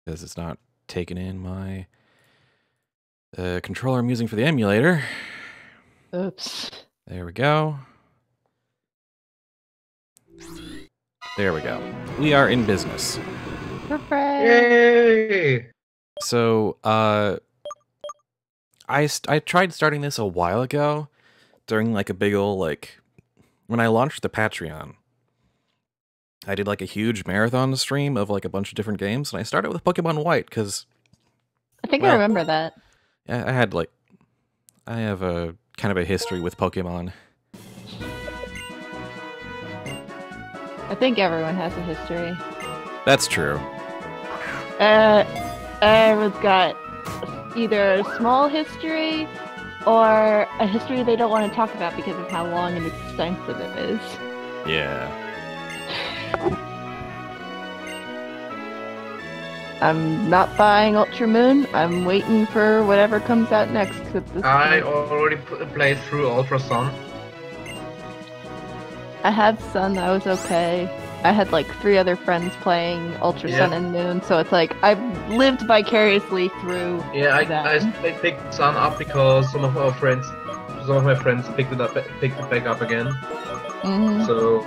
because it's not taking in my controller I'm using for the emulator. Oops. There we go. There we go. We are in business. Perfect. Yay! So, I tried starting this a while ago during like a big ol' like when I launched the Patreon. I did like a huge marathon stream of like a bunch of different games, and I started with Pokemon White because I think I remember that. yeah, I have a kind of a history with Pokemon. I think everyone has a history. That's true. Everyone's got either a small history or a history they don't want to talk about because of how long and extensive it is. Yeah. I'm not buying Ultra Moon. I'm waiting for whatever comes out next. At this I point. already played through Ultra Sun. I had Sun, that was okay. I had like 3 other friends playing Ultra Sun and Moon, so it's like I've lived vicariously through. Yeah, I them. picked Sun up because some of my friends picked it back up again. Mm-hmm. So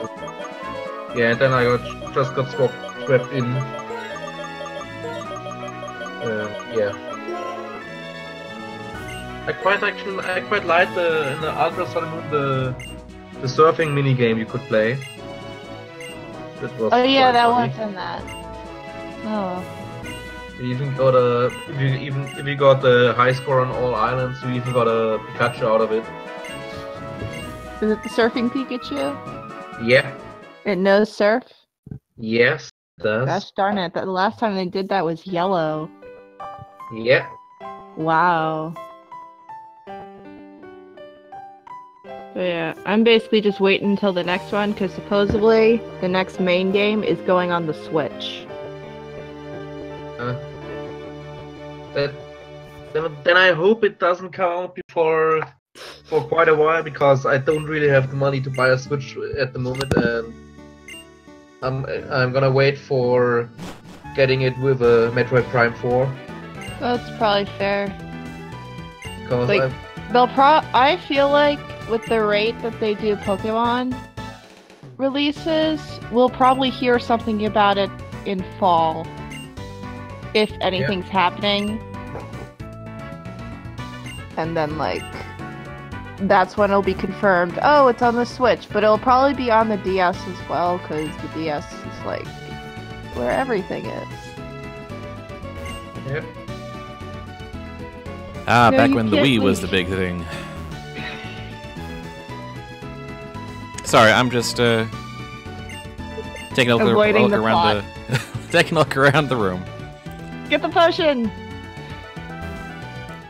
yeah, then I just got swept in. Yeah. I quite like in the Ultra Sun Moon the surfing mini game you could play. That was Oh yeah, quite that funny. one's in that. Oh. You even got if you got the high score on all islands, you even got a Pikachu out of it. Is it the surfing Pikachu? Yeah. It knows surf? Yes, it does. Gosh darn it, the last time they did that was yellow. Yeah. Wow. So yeah, I'm basically just waiting until the next one, because supposedly the next main game is going on the Switch. Then I hope it doesn't come out for quite a while, because I don't really have the money to buy a Switch at the moment, and I'm gonna wait for getting it with a Metroid Prime 4. That's probably fair. Because Like, I feel like with the rate that they do Pokemon releases, we'll probably hear something about it in fall, if anything's happening. And then like, that's when it'll be confirmed. Oh, it's on the Switch, but it'll probably be on the DS as well, because the DS is like where everything is. Yep. Ah, No, back you when the can't Wii was the leave. big thing. Sorry, I'm just taking a look Avoiding the around the taking a look around the room. Get the potion!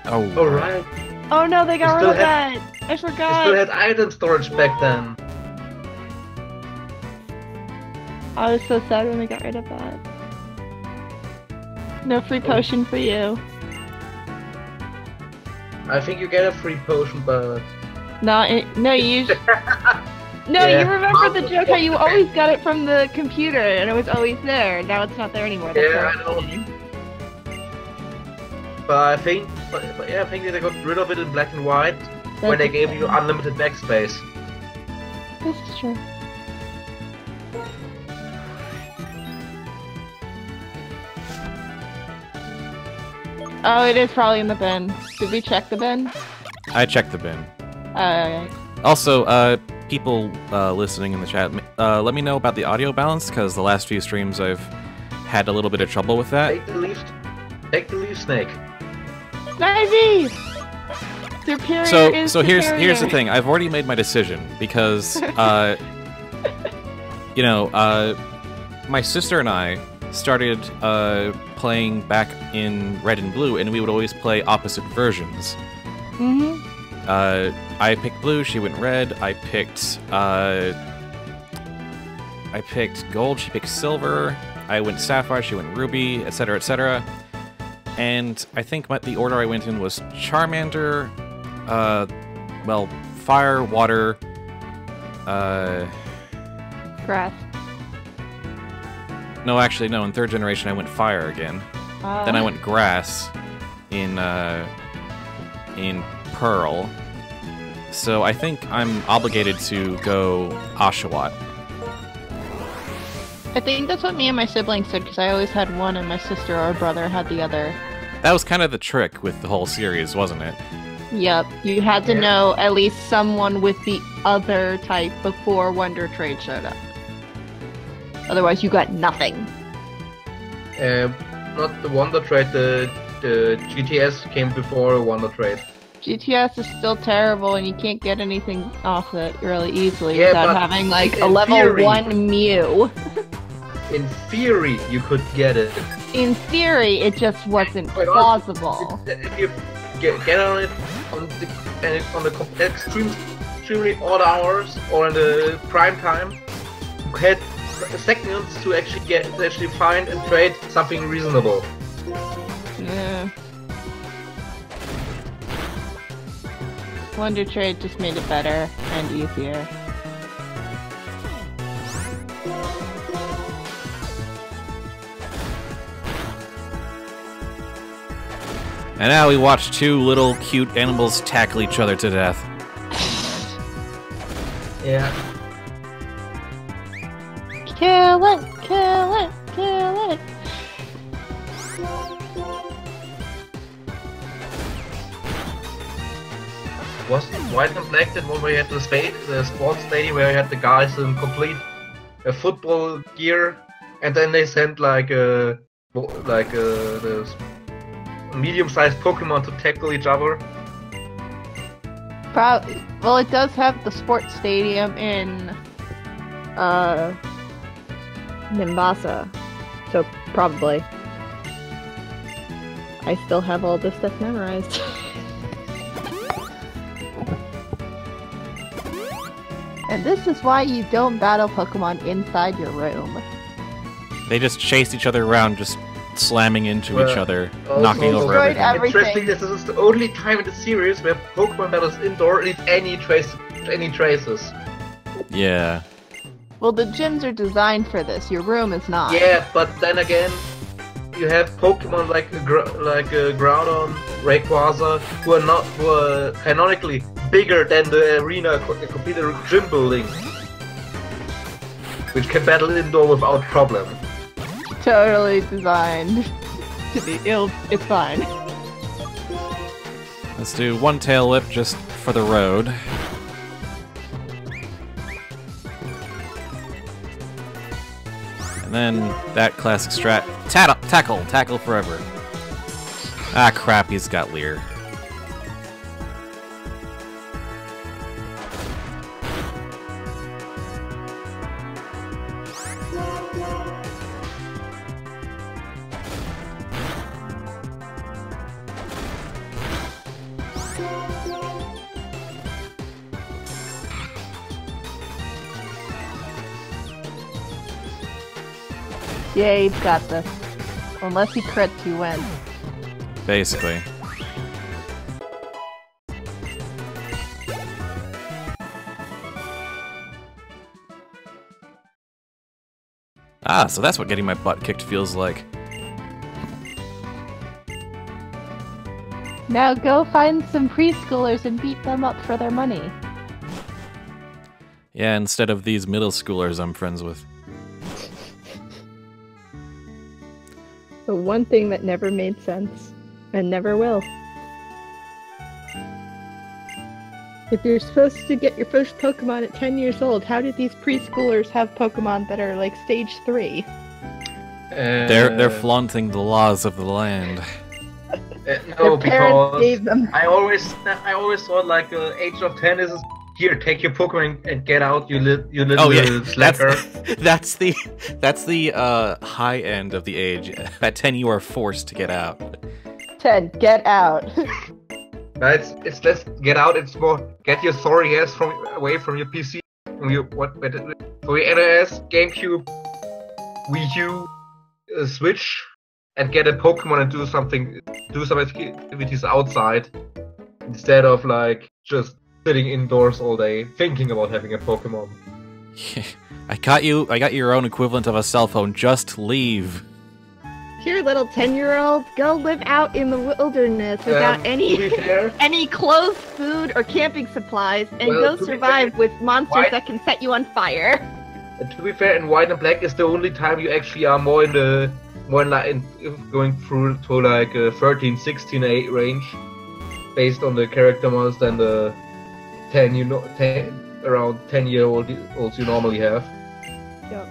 Oh, Alright. Oh no, they got You rid still of that! I I forgot! still had item storage back then. I was so sad when they got rid of that. No free potion for you. I think you get a free potion, but No, no, you. No, Yeah. you remember the joke how you always got it from the computer and it was always there. Now it's not there anymore. That's Yeah, so I know. funny. but I think that they got rid of it in black and white when they gave you unlimited backspace. This is true. Oh, it is probably in the bin. Did we check the bin? I checked the bin. Alright. Also, people listening in the chat, let me know about the audio balance, because the last few streams I've had a little bit of trouble with that. Take the leaf snake. Snivy! Superior is So here's superior. the thing. I've already made my decision because you know, my sister and I started playing back in Red and Blue, and we would always play opposite versions. Mm-hmm. I picked Blue, she went Red. I picked Gold, she picked Silver. I went Sapphire, she went Ruby, etc., etc. And I think the order I went in was Charmander, well, Fire, Water, Grass. no, actually, no, in 3rd generation I went Fire again. Then I went grass in Pearl. So I think I'm obligated to go Oshawott. I think that's what me and my siblings did, because I always had one and my sister or brother had the other. That was kind of the trick with the whole series, wasn't it? Yep, you had to know at least someone with the other type before Wonder Trade showed up. Otherwise, you got nothing. Not the Wonder Trade, the GTS came before Wonder Trade. GTS is still terrible, and you can't get anything off it really easily Yeah, without but having like a in level theory- 1 Mew. In theory, you could get it. In theory, it just wasn't Wait, plausible. If you get on it on the extremely odd hours or in the prime time, you had seconds to actually find and trade something reasonable. Yeah. Wonder Trade just made it better and easier. And now we watch two little cute animals tackle each other to death. Yeah. Kill it! Kill it! Kill it! Was White and Black that one where you had the sports stadium where you had the guys in complete football gear, and then they sent the medium-sized Pokemon to tackle each other? Well, it does have the sports stadium in Nimbasa, so probably. I still have all this stuff memorized. And this is why you don't battle Pokemon inside your room. They just chased each other around, just slamming into each other, knocking over destroyed everything. everything. Interesting, this is the only time in the series where Pokemon battles indoor leave any traces. Yeah. Well, the gyms are designed for this. Your room is not. Yeah, but then again, you have Pokemon like Groudon, Rayquaza, who are canonically bigger than the arena, the complete gym building, which can battle indoor without problem. Totally designed to be ill. It's fine. Let's do one tail whip just for the road. And then that classic strat. Tackle forever. Ah crap, he's got Leer. Yeah, you've got this. Unless he crits, you win. Basically. Ah, so that's what getting my butt kicked feels like. Now go find some preschoolers and beat them up for their money. Yeah, instead of these middle schoolers I'm friends with. The one thing that never made sense, and never will. If you're supposed to get your first Pokemon at 10 years old, how did these preschoolers have Pokemon that are like stage 3? They're flaunting the laws of the land. No, Their parents because gave them. I always thought like age of 10 is here, take your Pokemon and get out, you little slacker. That's the high end of the age. At 10 you are forced to get out. 10, get out. No, it's less get out. It's more get your sorry ass away from your PC, from your for your NES, GameCube, Wii U, Switch, and get a Pokemon and do some activities outside instead of like just sitting indoors all day thinking about having a Pokemon. I got your own equivalent of a cell phone. Just leave. here, little 10-year-old. Go live out in the wilderness without any clothes, food, or camping supplies, and go survive with monsters that can set you on fire. To be fair, in White and Black is the only time you actually are more in going through to like 13, 16, 8 range, based on the character models than the 10 around 10-year-olds you normally have. Yep.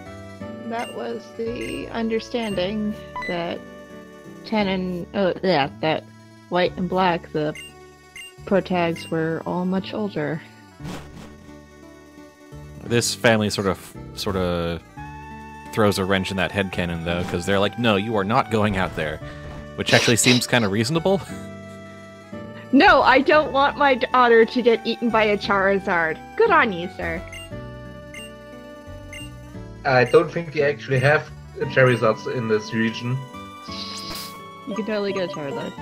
That was the understanding that that White and Black, the protags, were all much older. This family sort of throws a wrench in that headcanon, though, because they're like, no, you are not going out there. Which actually seems kind of reasonable. No, I don't want my daughter to get eaten by a Charizard. Good on you, sir. I don't think they actually have Charizards in this region. You can totally get a Charizard.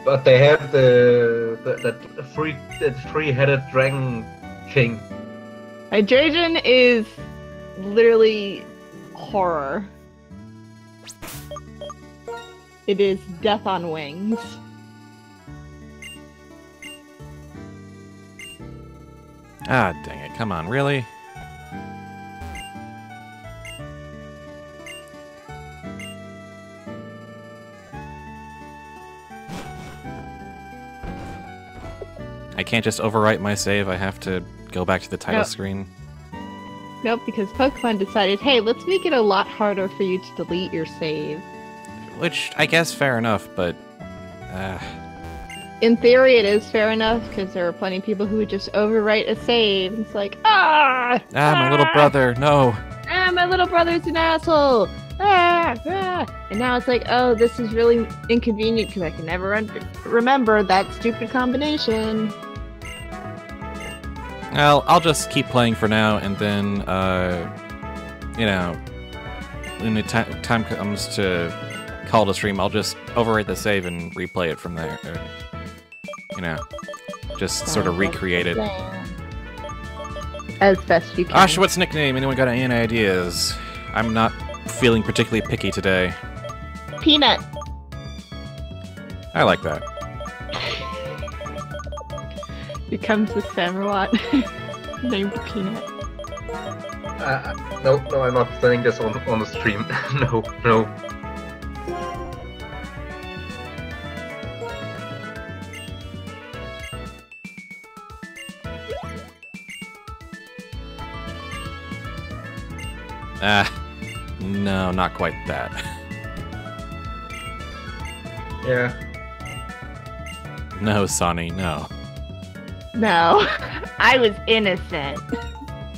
But they have that three-headed dragon king. Hydreigon is literally horror. It is death on wings. Ah, dang it. Come on, really? I can't just overwrite my save, I have to go back to the title screen. Nope, because Pokemon decided, hey, let's make it a lot harder for you to delete your save. Which, I guess, fair enough, but... In theory, it is fair enough, because there are plenty of people who would just overwrite a save. It's like, my little brother, no! My little brother's an asshole! And now it's like, oh, this is really inconvenient, because I can never remember that stupid combination. Well, I'll just keep playing for now, and then, you know, when the time comes to call to stream, I'll just overwrite the save and replay it from there. You know, just sort of recreate it. As best you can. Ash, what's nickname? Anyone got any ideas? I'm not feeling particularly picky today. Peanut. I like that. Becomes the Samurott named Peanut. No, I'm not saying this on the stream. No. No, not quite that. Yeah. No, Sonny, no. No, I was innocent.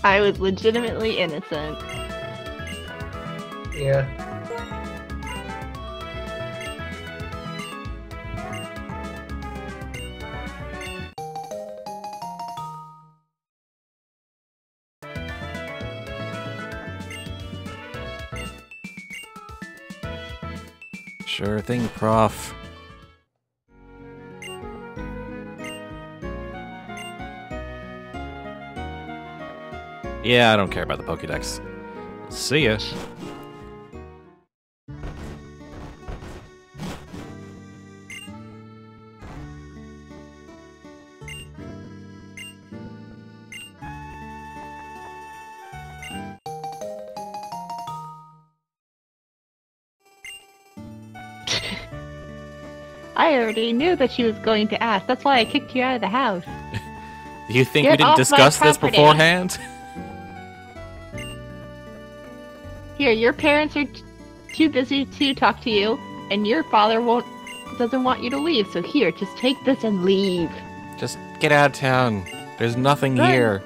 I was legitimately innocent. Yeah. Sure thing, Prof. Yeah, I don't care about the Pokédex. See ya. I already knew that she was going to ask. That's why I kicked you out of the house. You think we didn't discuss this beforehand? Here, your parents are too busy to talk to you, and your father doesn't want you to leave. So here, just take this and leave. Just get out of town. There's nothing here.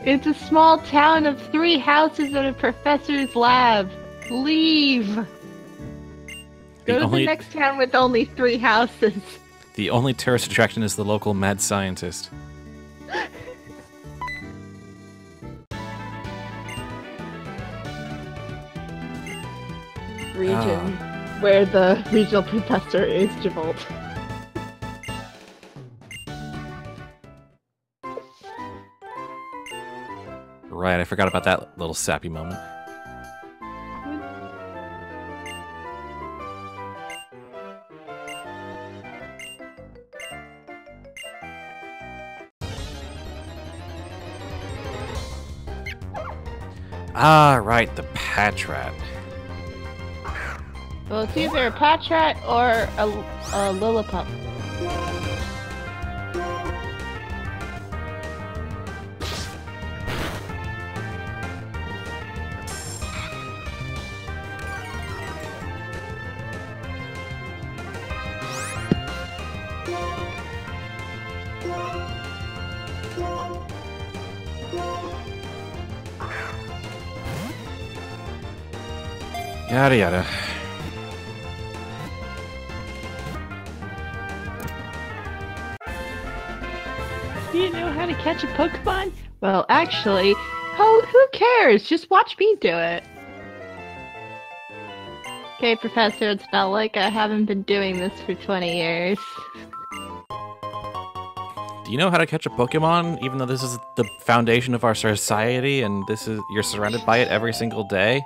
It's a small town of 3 houses and a professor's lab. Leave. Go to the next town with only 3 houses. The only tourist attraction is the local mad scientist. Region where the regional professor is Javolt. Right, I forgot about that little sappy moment. Ah, right, the patch rat. Well, it's either a patch rat or a Lilliput. Yada yada. Do you know how to catch a Pokemon? Well, actually, who cares? Just watch me do it. Okay, Professor, it's not like I haven't been doing this for 20 years. Do you know how to catch a Pokemon, even though this is the foundation of our society and you're surrounded by it every single day?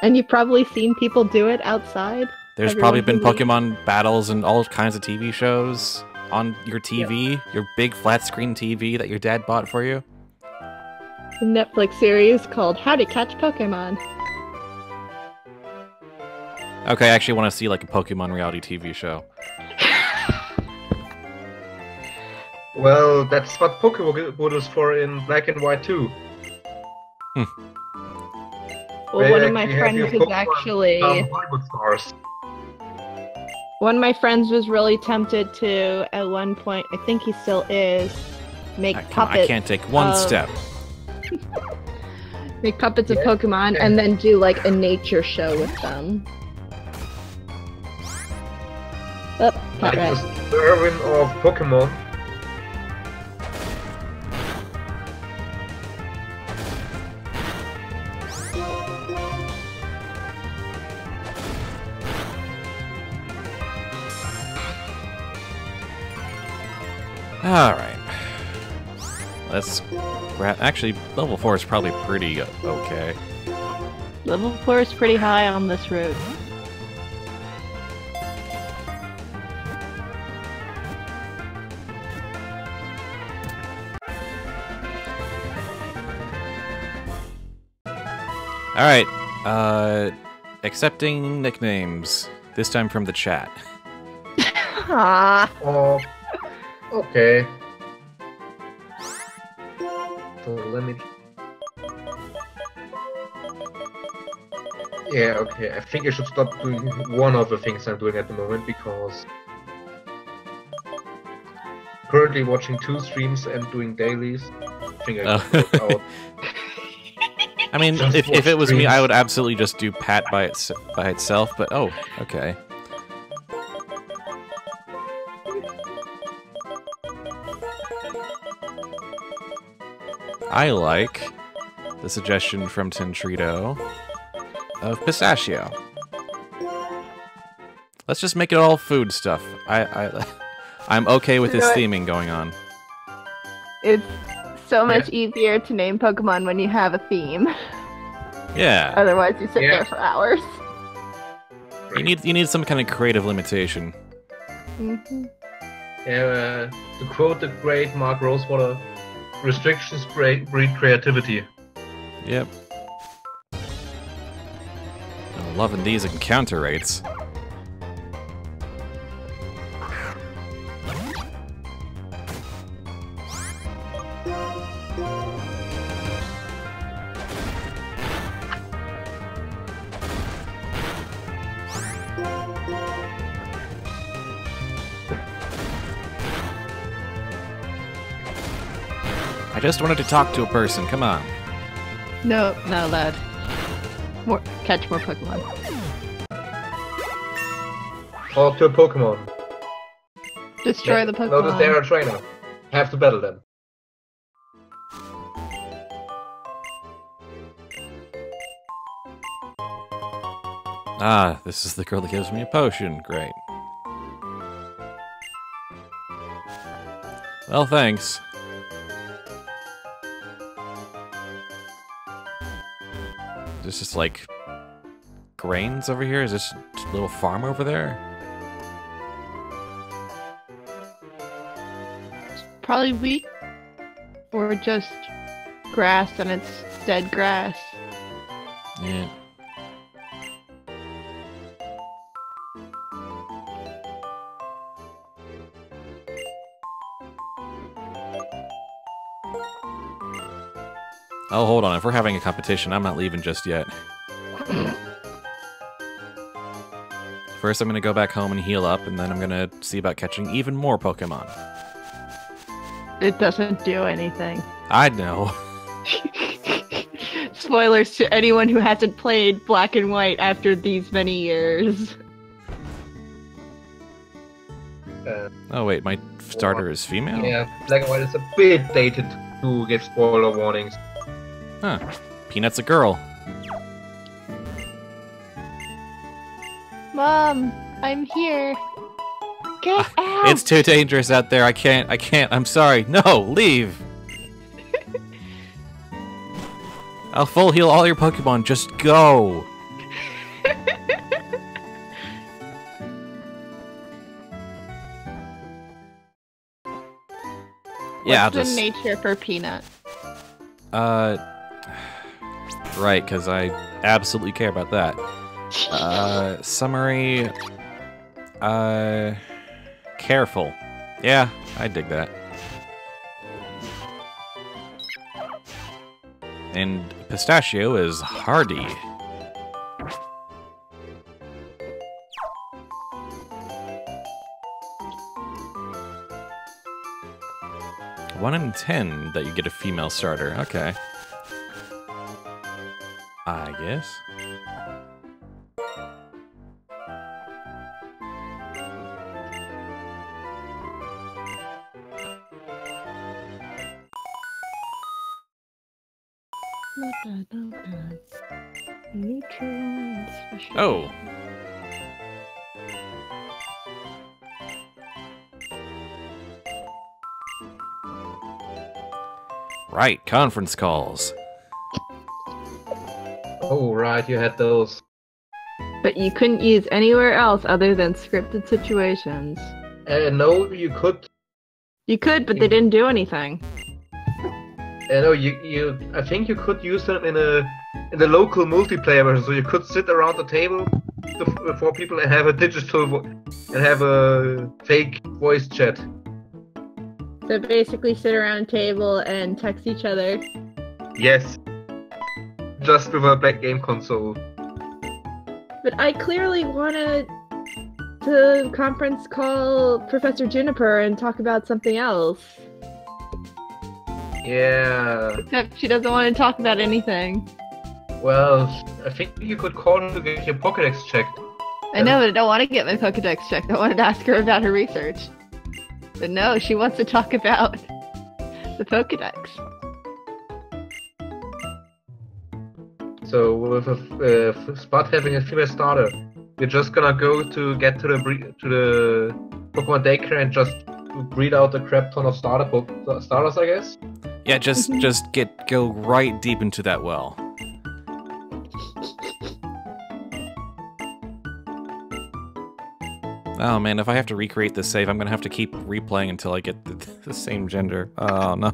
And you've probably seen people do it outside. There's probably been Pokemon battles and all kinds of TV shows on your TV, your big flat screen TV that your dad bought for you. A Netflix series called How to Catch Pokemon. Okay, I actually want to see like a Pokemon reality TV show. Well, that's what Pokemon is for in Black and White too. Well, one of my friends is actually... Hollywood stars. One of my friends was really tempted to, at one point, I think he still is, make puppets. I can't take one step. Make puppets of Pokemon and then do like a nature show with them. Oh, cat rat. Like the Irwin of Pokemon. Alright. Let's grab... Actually, level 4 is probably pretty okay. Level 4 is pretty high on this route. Alright, accepting nicknames. This time from the chat. Oh, okay. So let me... Yeah, okay. I think I should stop doing one of the things I'm doing at the moment because... Currently watching 2 streams and doing dailies. I think I can work out. I mean, if it was me, I would absolutely just do Pat by itself, but oh, okay. I like the suggestion from Tentrito of pistachio. Let's just make it all food stuff. I'm okay with this theming going on. It's so much easier to name Pokemon when you have a theme. Yeah. Otherwise, you sit there for hours. You need some kind of creative limitation. Mm-hmm. Yeah, to quote the great Mark Rosewater, restrictions breed creativity. Yep. I'm loving these encounter rates. I just wanted to talk to a person, come on. No, not allowed. Catch more Pokemon. Talk to a Pokemon. Destroy the Pokemon. Notice they're a trainer. Have to battle them. Ah, this is the girl that gives me a potion. Great. Well, thanks. There's just like grains over here. Is this a little farm over there? Probably wheat or just grass, and it's dead grass. Yeah. Oh, hold on. If we're having a competition, I'm not leaving just yet. First, I'm going to go back home and heal up, and then I'm going to see about catching even more Pokemon. It doesn't do anything. I know. Spoilers to anyone who hasn't played Black and White after these many years. Oh, wait. My starter is female? Yeah, Black and White is a bit dated to give spoiler warnings. Huh. Peanut's a girl. Mom, I'm here. Get out! It's too dangerous out there. I can't. I'm sorry. No, leave. I'll full heal all your Pokemon. Just go. Yeah, I'll What's just... the nature for Peanut? Right, because I absolutely care about that. Summary... Careful. Yeah, I dig that. And Pistachio is hardy. One in 10 that you get a female starter. Okay. I guess. Oh. Right, conference calls. Oh, right, you had those. But you couldn't use anywhere else other than scripted situations. No, you could. You could, but they didn't do anything. No, I think you could use them in the local multiplayer version. So you could sit around the table with 4 people and have a and have a fake voice chat. So basically sit around a table and text each other. Yes. Just with a black game console. But I clearly wanted to conference call Professor Juniper and talk about something else. Yeah. Except she doesn't want to talk about anything. Well, I think you could call her to get your Pokédex checked. I know, but I don't want to get my Pokédex checked. I wanted to ask her about her research. But no, she wants to talk about the Pokédex. So with a Spud having a female starter, you're just gonna go to get to the Pokemon daycare and just breed out a crap ton of starters, I guess. Yeah, just go right deep into that well. Oh man, if I have to recreate this save, I'm gonna have to keep replaying until I get the same gender. Oh no.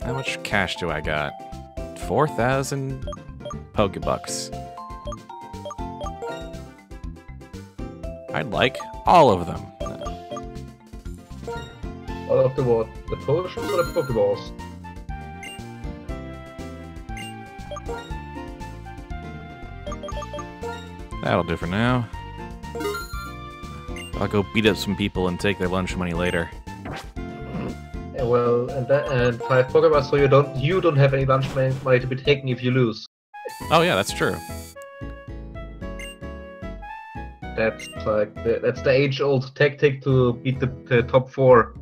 How much cash do I got? 4,000 Pokebucks. I'd like all of them. All of the what? The potions or the Pokeballs? That'll do for now. I'll go beat up some people and take their lunch money later. Yeah, well, and 5 Pokeballs, so you don't have any lunch money to be taken if you lose. Oh yeah, that's true. That's that's the age-old tactic to beat the top 4.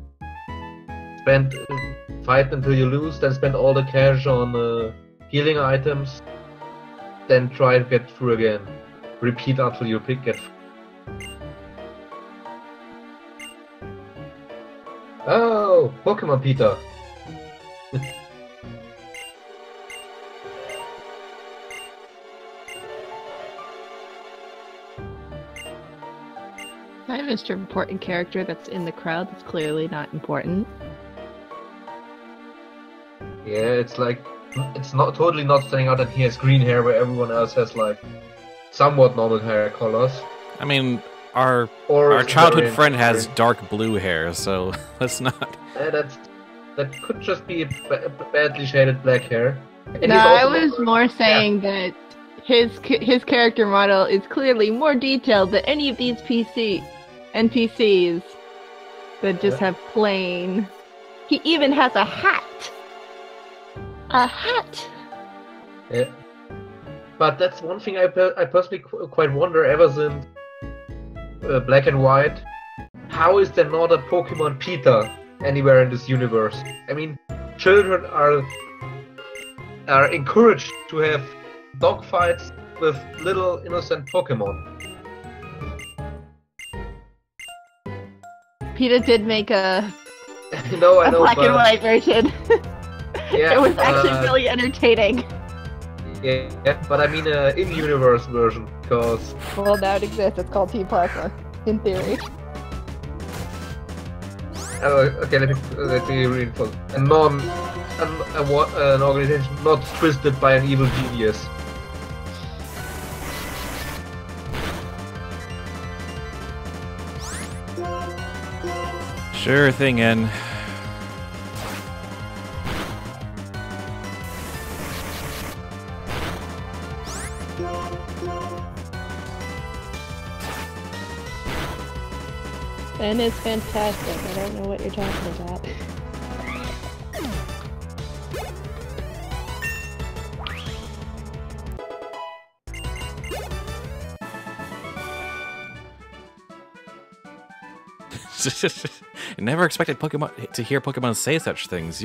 Fight until you lose, then spend all the cash on healing items, then try to get through again. Repeat until you get. Oh, Pokemon Peter. Hi, Mr. Important Character that's in the crowd that's clearly not important. Yeah, it's like it's not totally not standing out that he has green hair where everyone else has like somewhat normal hair colors. I mean, our Or childhood friend has dark blue hair, so let's not. Yeah, that could just be badly shaded black hair. And No, he's I also was more saying that his character model is clearly more detailed than any of these NPCs that just have plain. He even has a hat. A hat. Yeah. But that's one thing I personally quite wonder ever since Black and White. How is there not a Pokemon Peter anywhere in this universe? I mean, children are encouraged to have dogfights with little innocent Pokemon. PETA did make a No, I know, black and but white version. yeah, It was actually really entertaining. yeah, but I mean in-universe version, because Well, now it exists. It's called T-Plasma, in theory. okay, let me reinforce. An organization not twisted by an evil genius. Sure thing, N. And it's fantastic. I don't know what you're talking about. Never expected Pokemon to hear Pokemon say such things.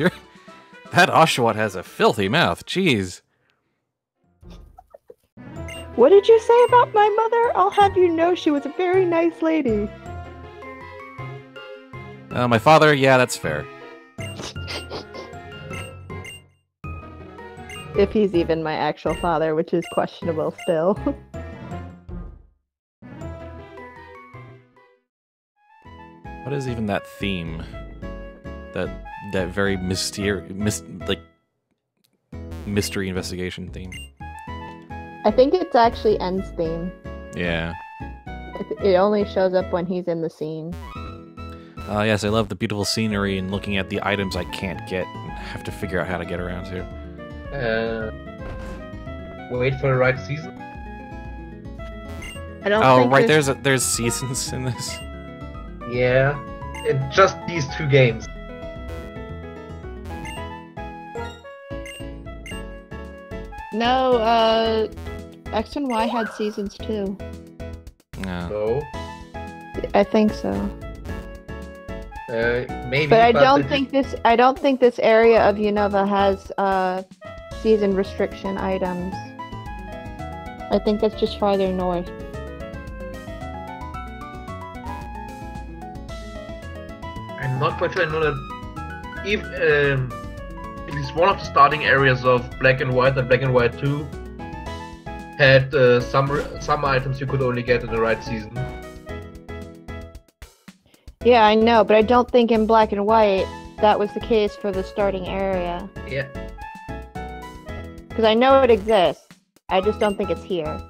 That Oshawott has a filthy mouth. Jeez. What did you say about my mother? I'll have you know she was a very nice lady. My father, yeah, that's fair. If he's even my actual father, which is questionable still. What is even that theme? That very mystery investigation theme. I think it's actually N's theme. Yeah. It only shows up when he's in the scene. Yes, I love the beautiful scenery and looking at the items I can't get and have to figure out how to get around to. Wait for the right season. I don't. Oh, think right. There's seasons in this. Yeah, in just these two games. No, X and Y had seasons too. No. So I think so. maybe. But I don't think this area of Unova has season restriction items. I think that's just farther north. I'm not quite sure. I know that if at least one of the starting areas of Black and White and Black and White 2 had some items you could only get in the right season. Yeah, I know, but I don't think in Black and White that was the case for the starting area. Yeah. Because I know it exists. I just don't think it's here.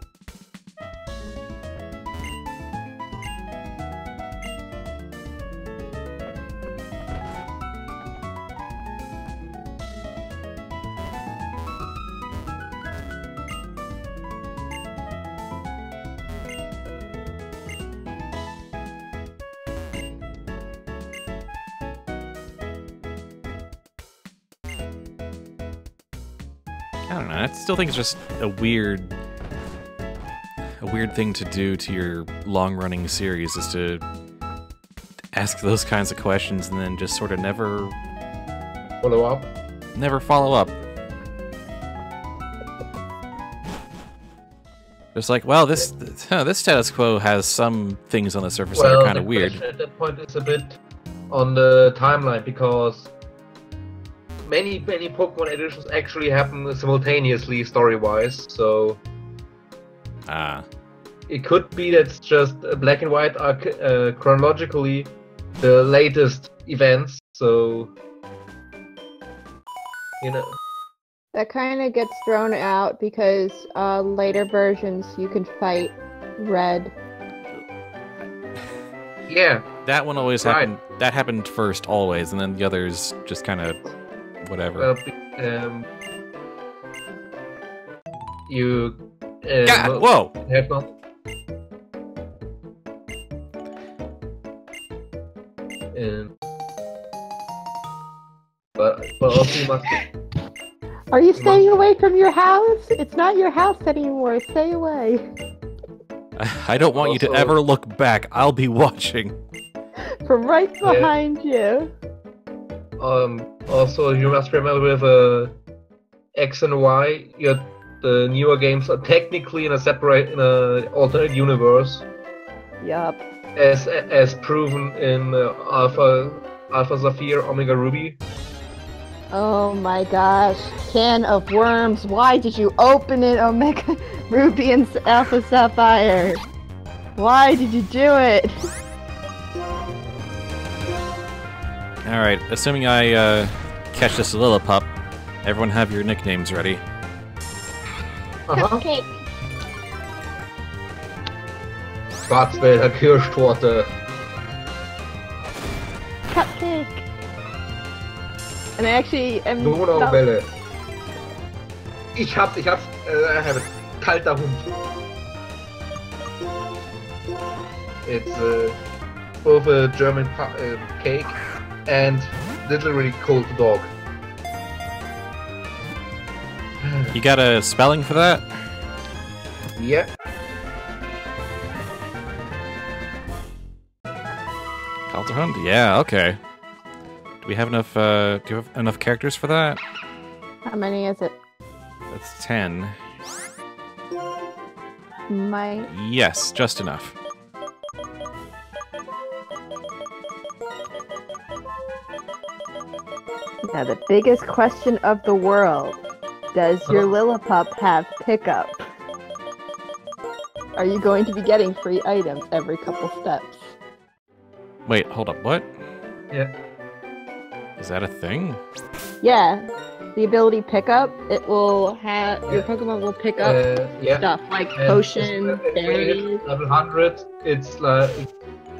I don't know. I still think it's just a weird thing to do to your long-running series is to ask those kinds of questions and then just sort of never Follow up. follow up. Just like, well, this status quo has some things on the surface that are kind of weird. At that point, it's a bit on the timeline because many Pokemon editions actually happen simultaneously story-wise, so it could be that's just Black and White are chronologically the latest events, so you know. That kind of gets thrown out because later versions you can fight Red. Yeah. That one always happened. That happened first always, and then the others just kind of whatever. You. God, whoa! Have not. But also you must. Are you staying away from your house? It's not your house anymore. Stay away. I don't want you to ever look back. I'll be watching. From right behind you. Also, you must remember with X and Y, the newer games are technically in a alternate universe. Yup. As proven in Alpha Sapphire, Omega Ruby. Oh my gosh. Can of worms. Why did you open it, Omega Ruby and Alpha Sapphire? Why did you do it? Alright, assuming I catch this Lillipup, everyone have your nicknames ready. Cupcake. Schwarzwälder Kirschtorte. Cupcake. And I actually am... Donauwelle. Ich hab's, kalter Hund. It's both a German cake and literally cold dog. You got a spelling for that? Yeah. Calterhund? Yeah, okay. Do we have enough, do you have enough characters for that? How many is it? That's 10. Yes, just enough. Now the biggest question of the world. Does your Lillipup have pickup? Are you going to be getting free items every couple steps? Wait, hold up, what? Yeah. Is that a thing? Yeah. The ability pickup, it will have... Your Pokemon will pick up stuff like potion, berries... Level 100, it's like...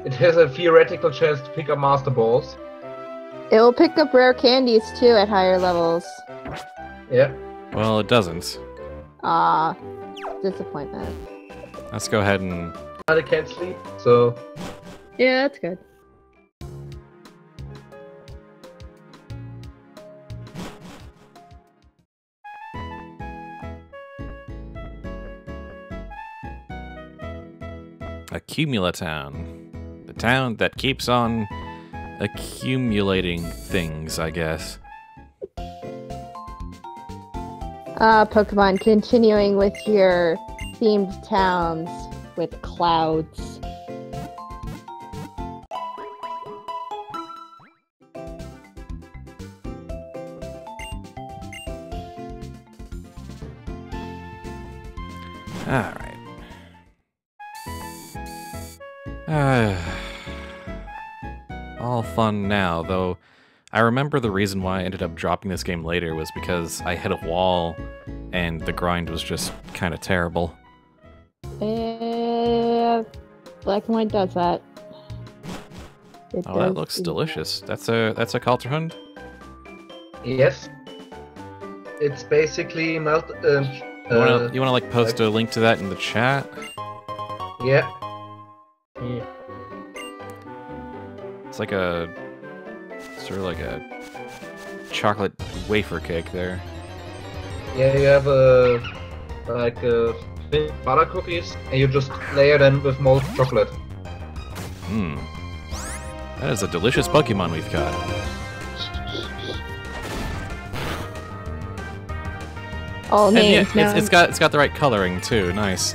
It has a theoretical chance to pick up Master Balls. It will pick up rare candies too at higher levels. Yeah. Well, it doesn't. Ah, disappointment. Let's go ahead and... I can't sleep, so... Yeah, that's good. Accumulatown. The town that keeps on accumulating things, I guess. Pokemon, continuing with your themed towns with clouds. Alright. All fun now, though I remember the reason why I ended up dropping this game later was because I hit a wall and the grind was just kind of terrible. Black and White does that. That looks delicious. That's a Calterhund? Yes. It's basically melt. You wanna like post a link to that in the chat? Yeah. It's like a sort of like a chocolate wafer cake there. Yeah, you have like butter cookies, and you just layer them with molten chocolate. Hmm. That is a delicious Pokemon we've got. All names. And yeah, it's got the right coloring too. Nice.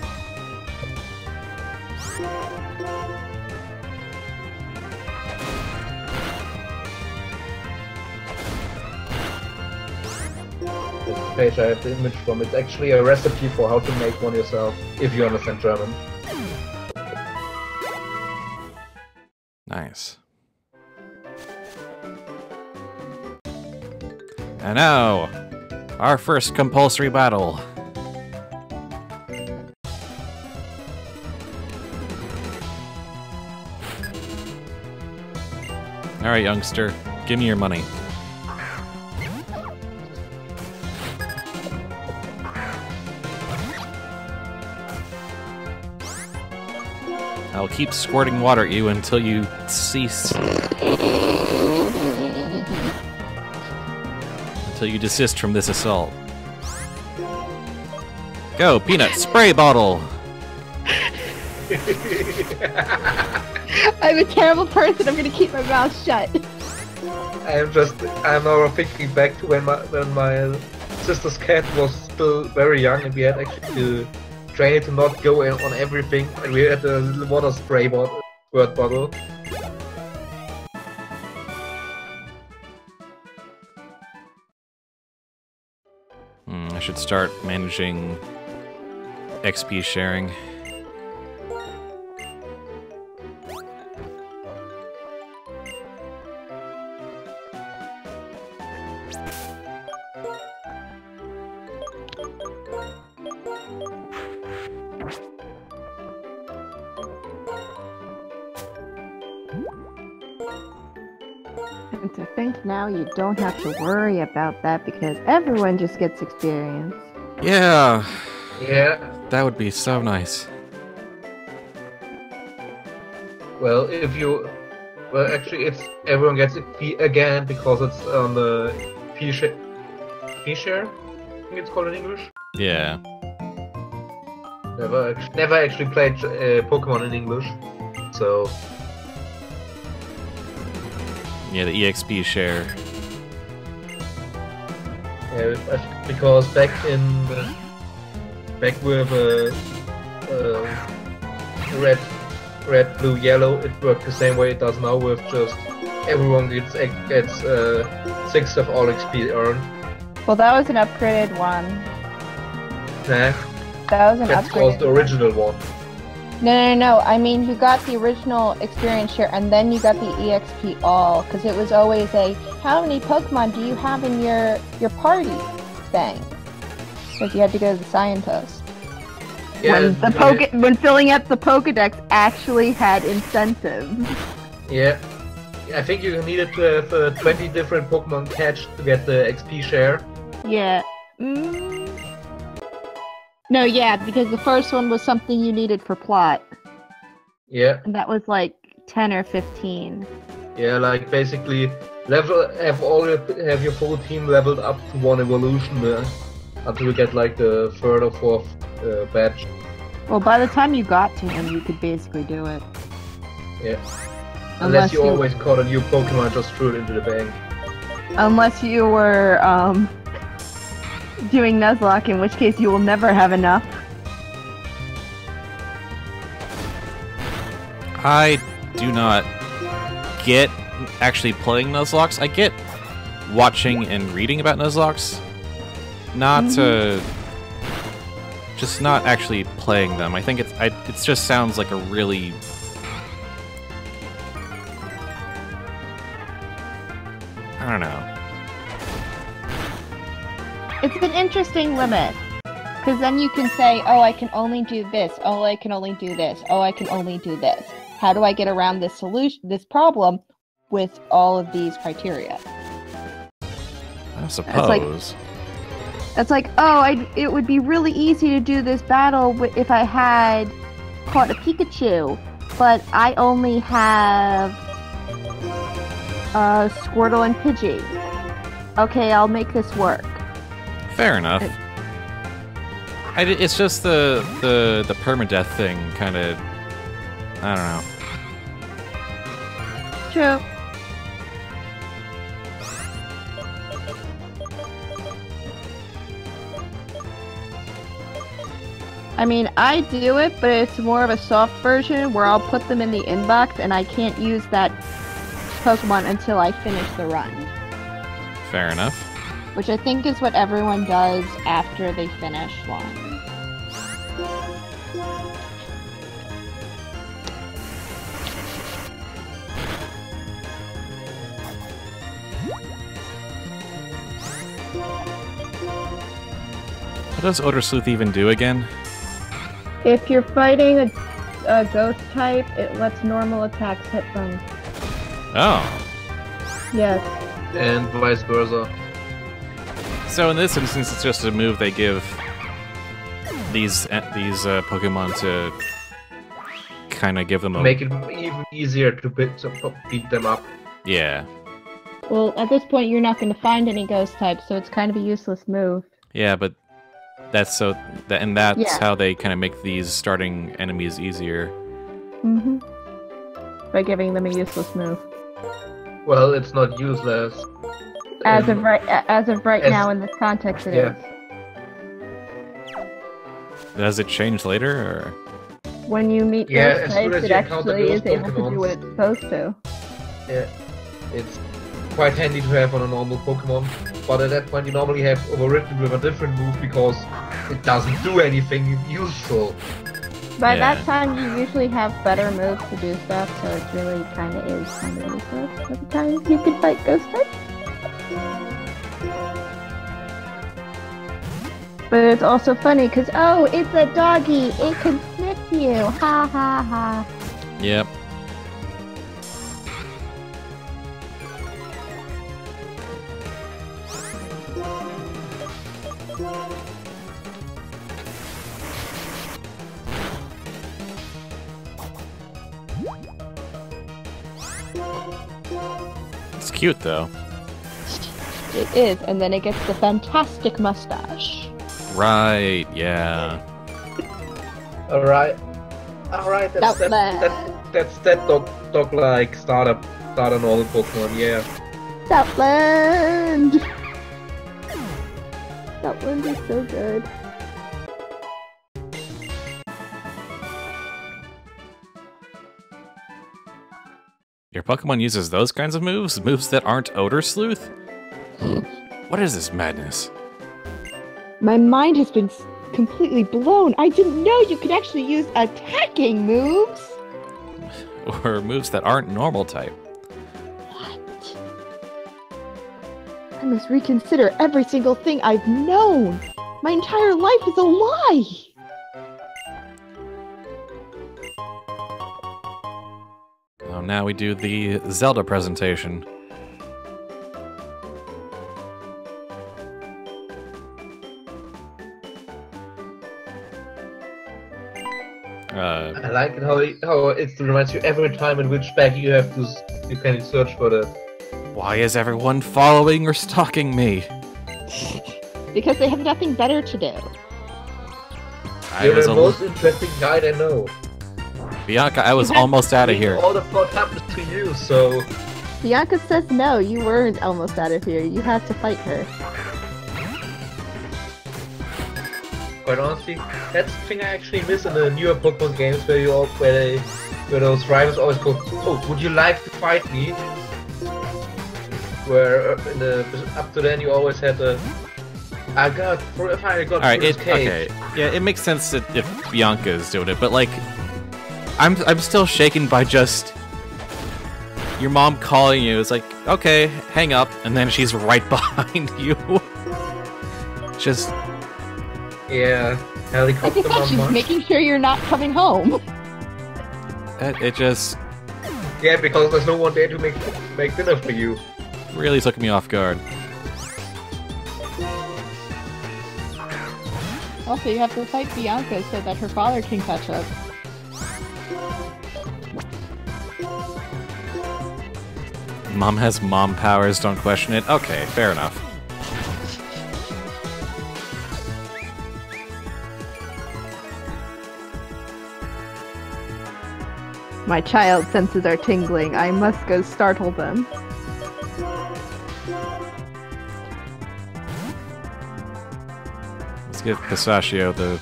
This page I have the image from. It's actually a recipe for how to make one yourself, if you understand German. Nice. And now, our first compulsory battle. Alright, youngster, give me your money. I'll keep squirting water at you until you cease. Until you desist from this assault. Go, Peanut, spray bottle! I'm a terrible person. I'm gonna keep my mouth shut. I'm now thinking back to when my sister's cat was still very young and we had actually to train it to not go in on everything, and we had a little water spray squirt bottle. I should start managing XP sharing. And to think now you don't have to worry about that because everyone just gets experience. Yeah, Yeah. that would be so nice. Well, actually, everyone gets it again because it's on the fee share. I think it's called in English. Yeah. Never actually played Pokemon in English, so Yeah, the EXP share. yeah, because back with red, blue, yellow, it worked the same way it does now with just everyone gets 6 of all XP earned. Well, that was an upgraded one. Nah, That was an that upgraded was the original one. No. I mean, you got the original experience share, and then you got the EXP all, because it was always a how many Pokemon do you have in your party thing. Because you had to go to the scientist. Yeah, When filling out the Pokedex actually had incentive. yeah. I think you needed to have 20 different Pokemon catch to get the XP share. Yeah. No, yeah, because the first one was something you needed for plot, Yeah. and that was like 10 or 15. Yeah, like basically have your full team leveled up to 1 evolution until you get like the 3rd or 4th badge. Well, by the time you got to him, you could basically do it. Yeah. Unless you always caught a new Pokemon and just threw it into the bank. Unless you were doing Nuzlocke, in which case you will never have enough. I do not get actually playing Nuzlocks. I get watching and reading about Nuzlocks. Not just not actually playing them. I think it just sounds like a really I don't know. It's an interesting limit. Because then you can say, oh, I can only do this. Oh, I can only do this. Oh, I can only do this. How do I get around this this problem with all of these criteria? I suppose. It's like, oh, it would be really easy to do this battle if I had caught a Pikachu, but I only have Squirtle and Pidgey. Okay, I'll make this work. Fair enough. It's just the permadeath thing, kind of. I don't know. True. I mean, I do it, but it's more of a soft version where I'll put them in the inbox and I can't use that Pokemon until I finish the run. Fair enough. Which I think is what everyone does after they finish one. What does Odor Sleuth even do again? If you're fighting a ghost type, it lets normal attacks hit them. Oh. Yes. And vice versa. So in this instance, it's just a move they give these Pokemon to kind of give them a... Make it even easier to beat them up. Yeah. Well, at this point, you're not going to find any ghost types, so it's kind of a useless move. Yeah, but that's how they kind of make these starting enemies easier. Mm-hmm. By giving them a useless move. Well, it's not useless. As of right now, in this context, it is. Does it change later, or...? When you meet ghost types, it actually is able to do what it's supposed to. Yeah, it's quite handy to have on a normal Pokemon, but at that point you normally have overridden with a different move because it doesn't do anything useful. By that time, you usually have better moves to do stuff, so it really kind of is kind of useless by the time you can fight ghost types. But it's also funny because, oh, it's a doggy! It can sniff you! Ha ha ha! Yep. It's cute, though. It is, and then it gets the fantastic mustache. Right, yeah. Alright, that's that dog-like starter normal Pokemon, yeah. Stoutland! Stoutland is so good. Your Pokemon uses those kinds of moves? Moves that aren't Odor Sleuth? What is this madness? My mind has been completely blown. I didn't know you could actually use attacking moves! Or moves that aren't normal type. What? I must reconsider every single thing I've known! My entire life is a lie! Oh, now we do the Zelda presentation. I like it how it reminds you every time in which bag you can search for the... Why is everyone following or stalking me? Because they have nothing better to do. You're the most interesting guy I know. Bianca, I was almost out of here. All the plot happens to you, so... Bianca says no, you weren't almost out of here. You have to fight her. Quite honestly, that's the thing I actually miss in the newer Pokemon games where those rivals always go, "Oh, would you like to fight me?" Where up to then you always had the, I got Alright, okay. Yeah, it makes sense that if Bianca is doing it, but like, I'm still shaken by just your mom calling you. It's like, okay, hang up, and then she's right behind you. Just... Yeah, helicopter mama. She's making sure you're not coming home. It just... Yeah, because there's no one there to make dinner for you. Really took me off guard. Also, you have to fight Bianca so that her father can catch up. Mom has mom powers, don't question it. Okay, fair enough. My child senses are tingling. I must go startle them. Let's give Pistachio the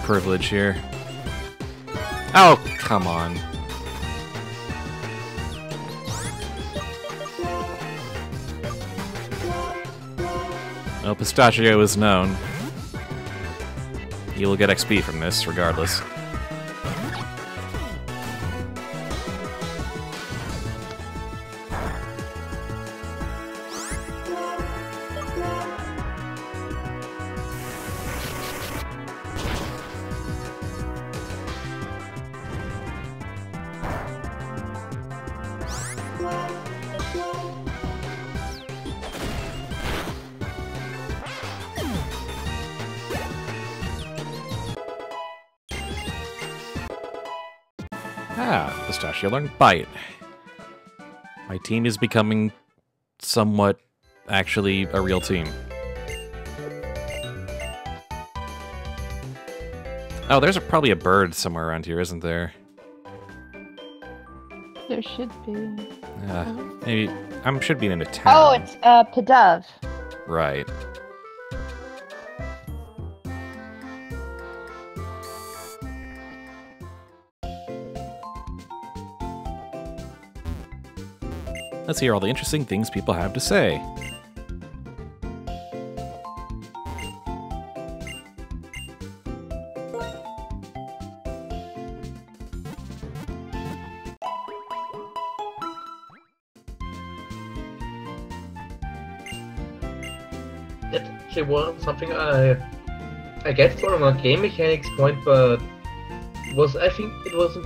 privilege here. Oh, come on. Well, Pistachio is known. He will get XP from this, regardless. Ah, Pistachio learned Bite. My team is becoming somewhat actually a real team. Oh, there's probably a bird somewhere around here, isn't there? There should be. Maybe I should be in a town. Oh, it's Pidove. Right. Let's hear all the interesting things people have to say. That actually was something I get from a game mechanics point, but I think it was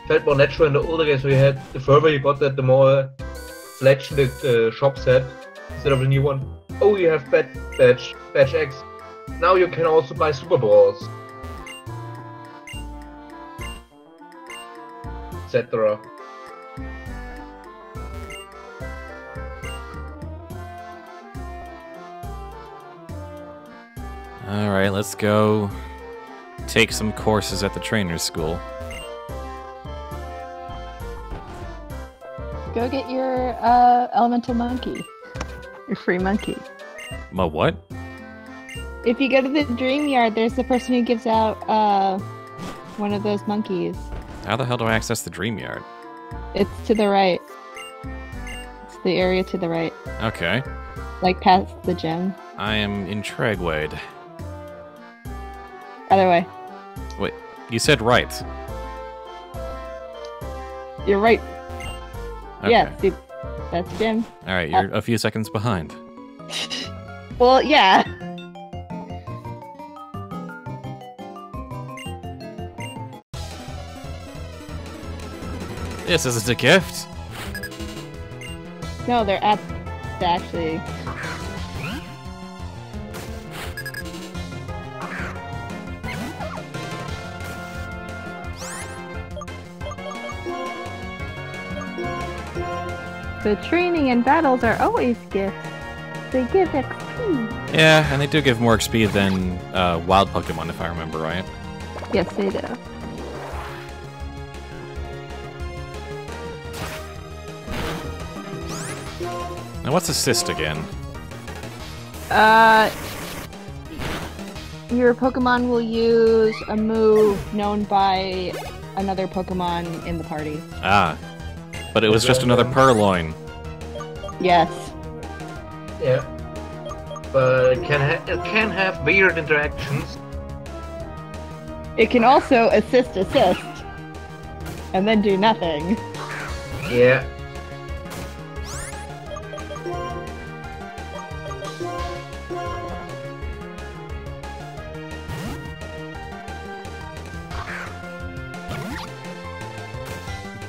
felt more natural in the older games, where you had the further you got that, the more selection the shops had instead of the new one. Oh, you have badge X. Now you can also buy Super Balls, etc. Alright, let's go take some courses at the trainer's school. Go get your elemental monkey. Your free monkey. My what? If you go to the dream yard, there's the person who gives out one of those monkeys. How the hell do I access the dream yard? It's to the right. It's the area to the right. Okay. Like past the gym. I am in Tragwade. Other way. Wait, you said right. You're right. Okay. Yeah, see, that's Jim. Alright, you're a few seconds behind. Well, yeah. This isn't a gift. No, they're actually. The training and battles are always gifts. They give XP. Yeah, and they do give more XP than wild Pokemon, if I remember right. Yes, they do. Now, what's assist again? Your Pokemon will use a move known by another Pokemon in the party. Ah, but it was just another Purloin. Yes. Yeah. But it can have weird interactions. It can also assist, and then do nothing. Yeah.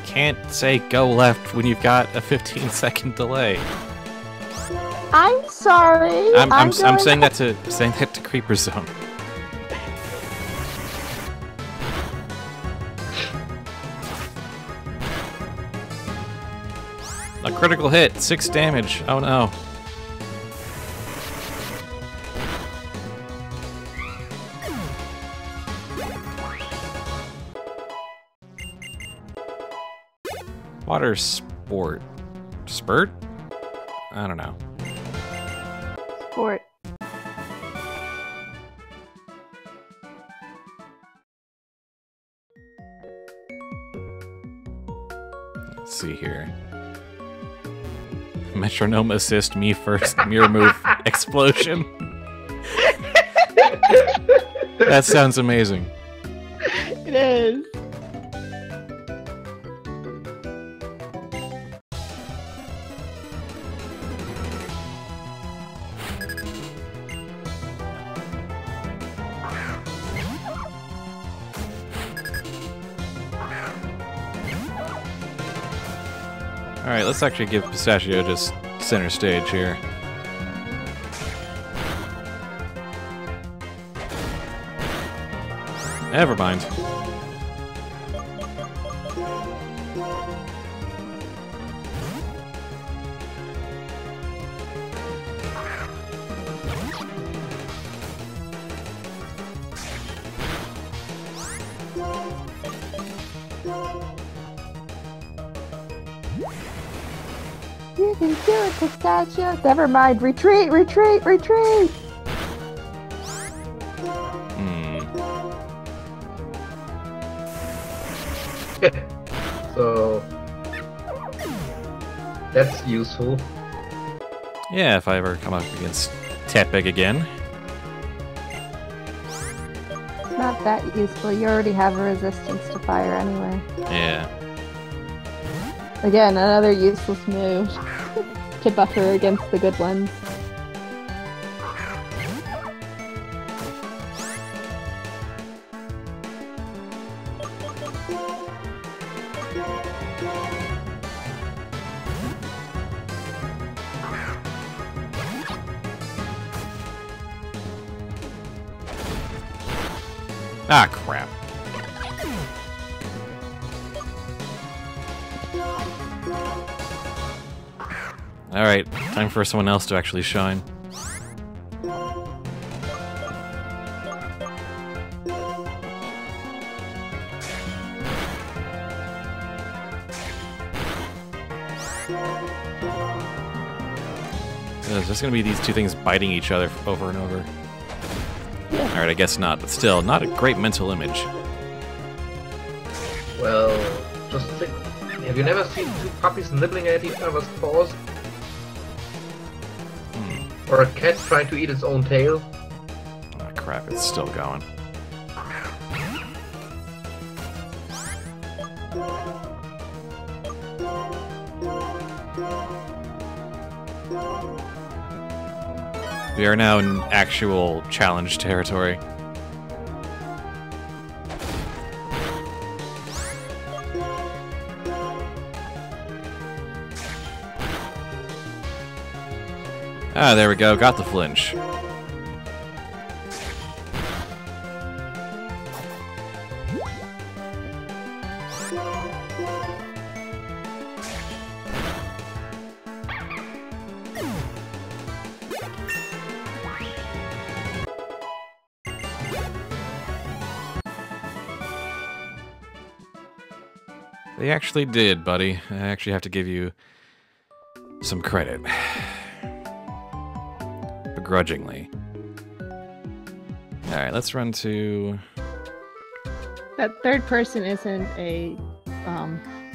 Can't say go left when you've got a 15-second delay. I'm sorry. I'm saying that to Creeper Zone. A critical hit, 6 damage. Oh no. Water sport. Spurt? I don't know. Sport. Let's see here. Metronome assist me first. Mirror move explosion. That sounds amazing. It is. Alright, let's actually give Pistachio just center stage here. Never mind. You can do it, Pistachio. Never mind. Retreat, retreat, retreat. So that's useful. Yeah, if I ever come up against Tepig again. It's not that useful. You already have a resistance to fire anyway. Yeah. Again, another useless move to buffer against the good ones. Ah, crap. Alright, time for someone else to actually shine. There's just gonna be these two things biting each other over and over. Alright, I guess not, but still, not a great mental image. Well, just think. Have you never seen two puppies nibbling at each other's paws? Or a cat trying to eat its own tail? Oh crap, it's still going. We are now in actual challenge territory. Ah, there we go. Got the flinch. They actually did, buddy. I actually have to give you some credit. Begrudgingly. Alright, let's run to... That third person isn't a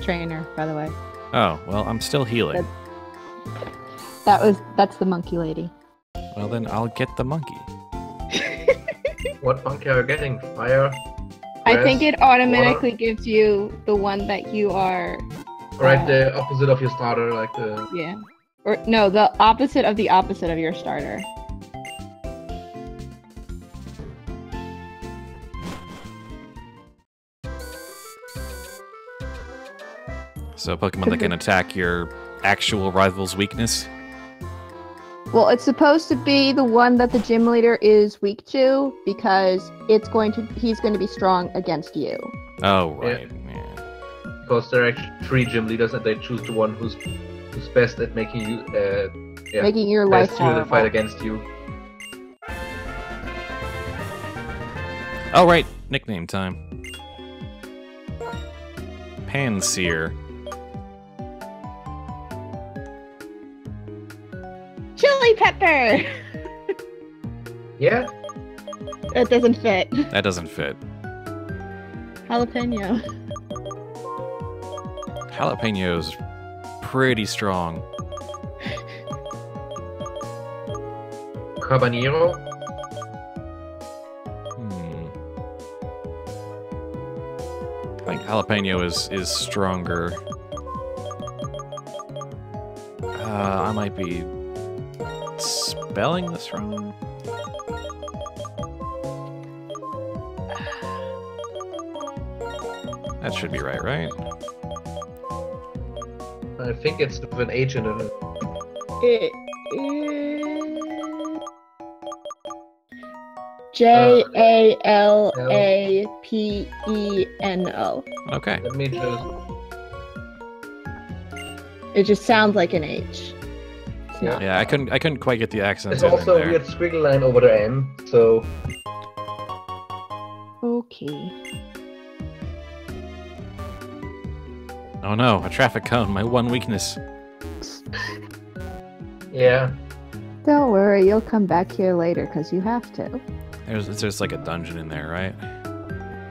trainer, by the way. Oh, well, I'm still healing. That's the monkey lady. Well, then I'll get the monkey. What monkey are you getting? Fire? I think it automatically gives you the one that you are... Right, the opposite of your starter, like the... Yeah. Or, no, the opposite of your starter. So Pokemon that can attack your actual rival's weakness? Well, it's supposed to be the one that the gym leader is weak to, because he's going to be strong against you. Oh, right. Yeah. Because there are actually 3 gym leaders and they choose the one who's best at making you making your life best horrible. to fight against you. Oh, right. Nickname time. Panseer. Chili pepper! Yeah? That doesn't fit. That doesn't fit. Jalapeno. Jalapeno's pretty strong. habanero. I think jalapeno is stronger. I might be spelling this wrong. That should be right? I think it's with an H in it. It is Jalapeno. Okay. Let me just... It just sounds like an H. It's not. Yeah, I couldn't quite get the accent. There's also a there. weird squiggle line over the N, so... Okay. Oh no, a traffic cone, my one weakness. Yeah. Don't worry, you'll come back here later because you have to. There's like a dungeon in there, right?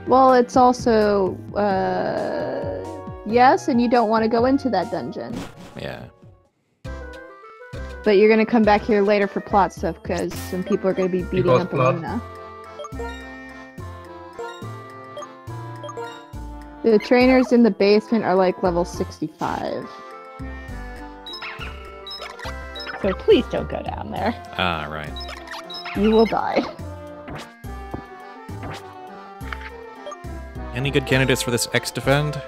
Well, it's also, yes, and you don't want to go into that dungeon. Yeah. But you're going to come back here later for plot stuff because some people are going to be beating Because up plot. Aluna. The trainers in the basement are like level 65. So please don't go down there. Ah, right. You will die. Any good candidates for this X defend?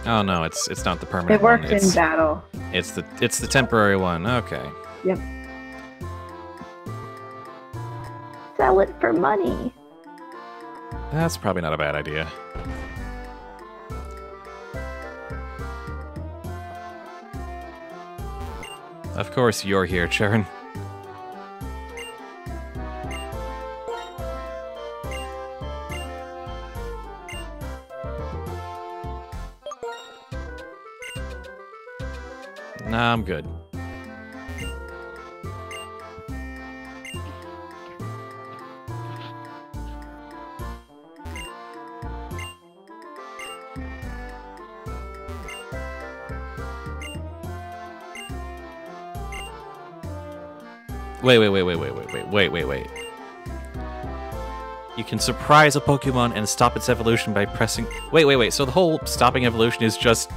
Oh no, it's not the permanent It works one. in battle. It's the temporary one. Okay. Yep. Sell it for money. That's probably not a bad idea. Of course you're here, Chern. Nah, I'm good. Wait. You can surprise a Pokemon and stop its evolution by pressing... Wait. So the whole stopping evolution is just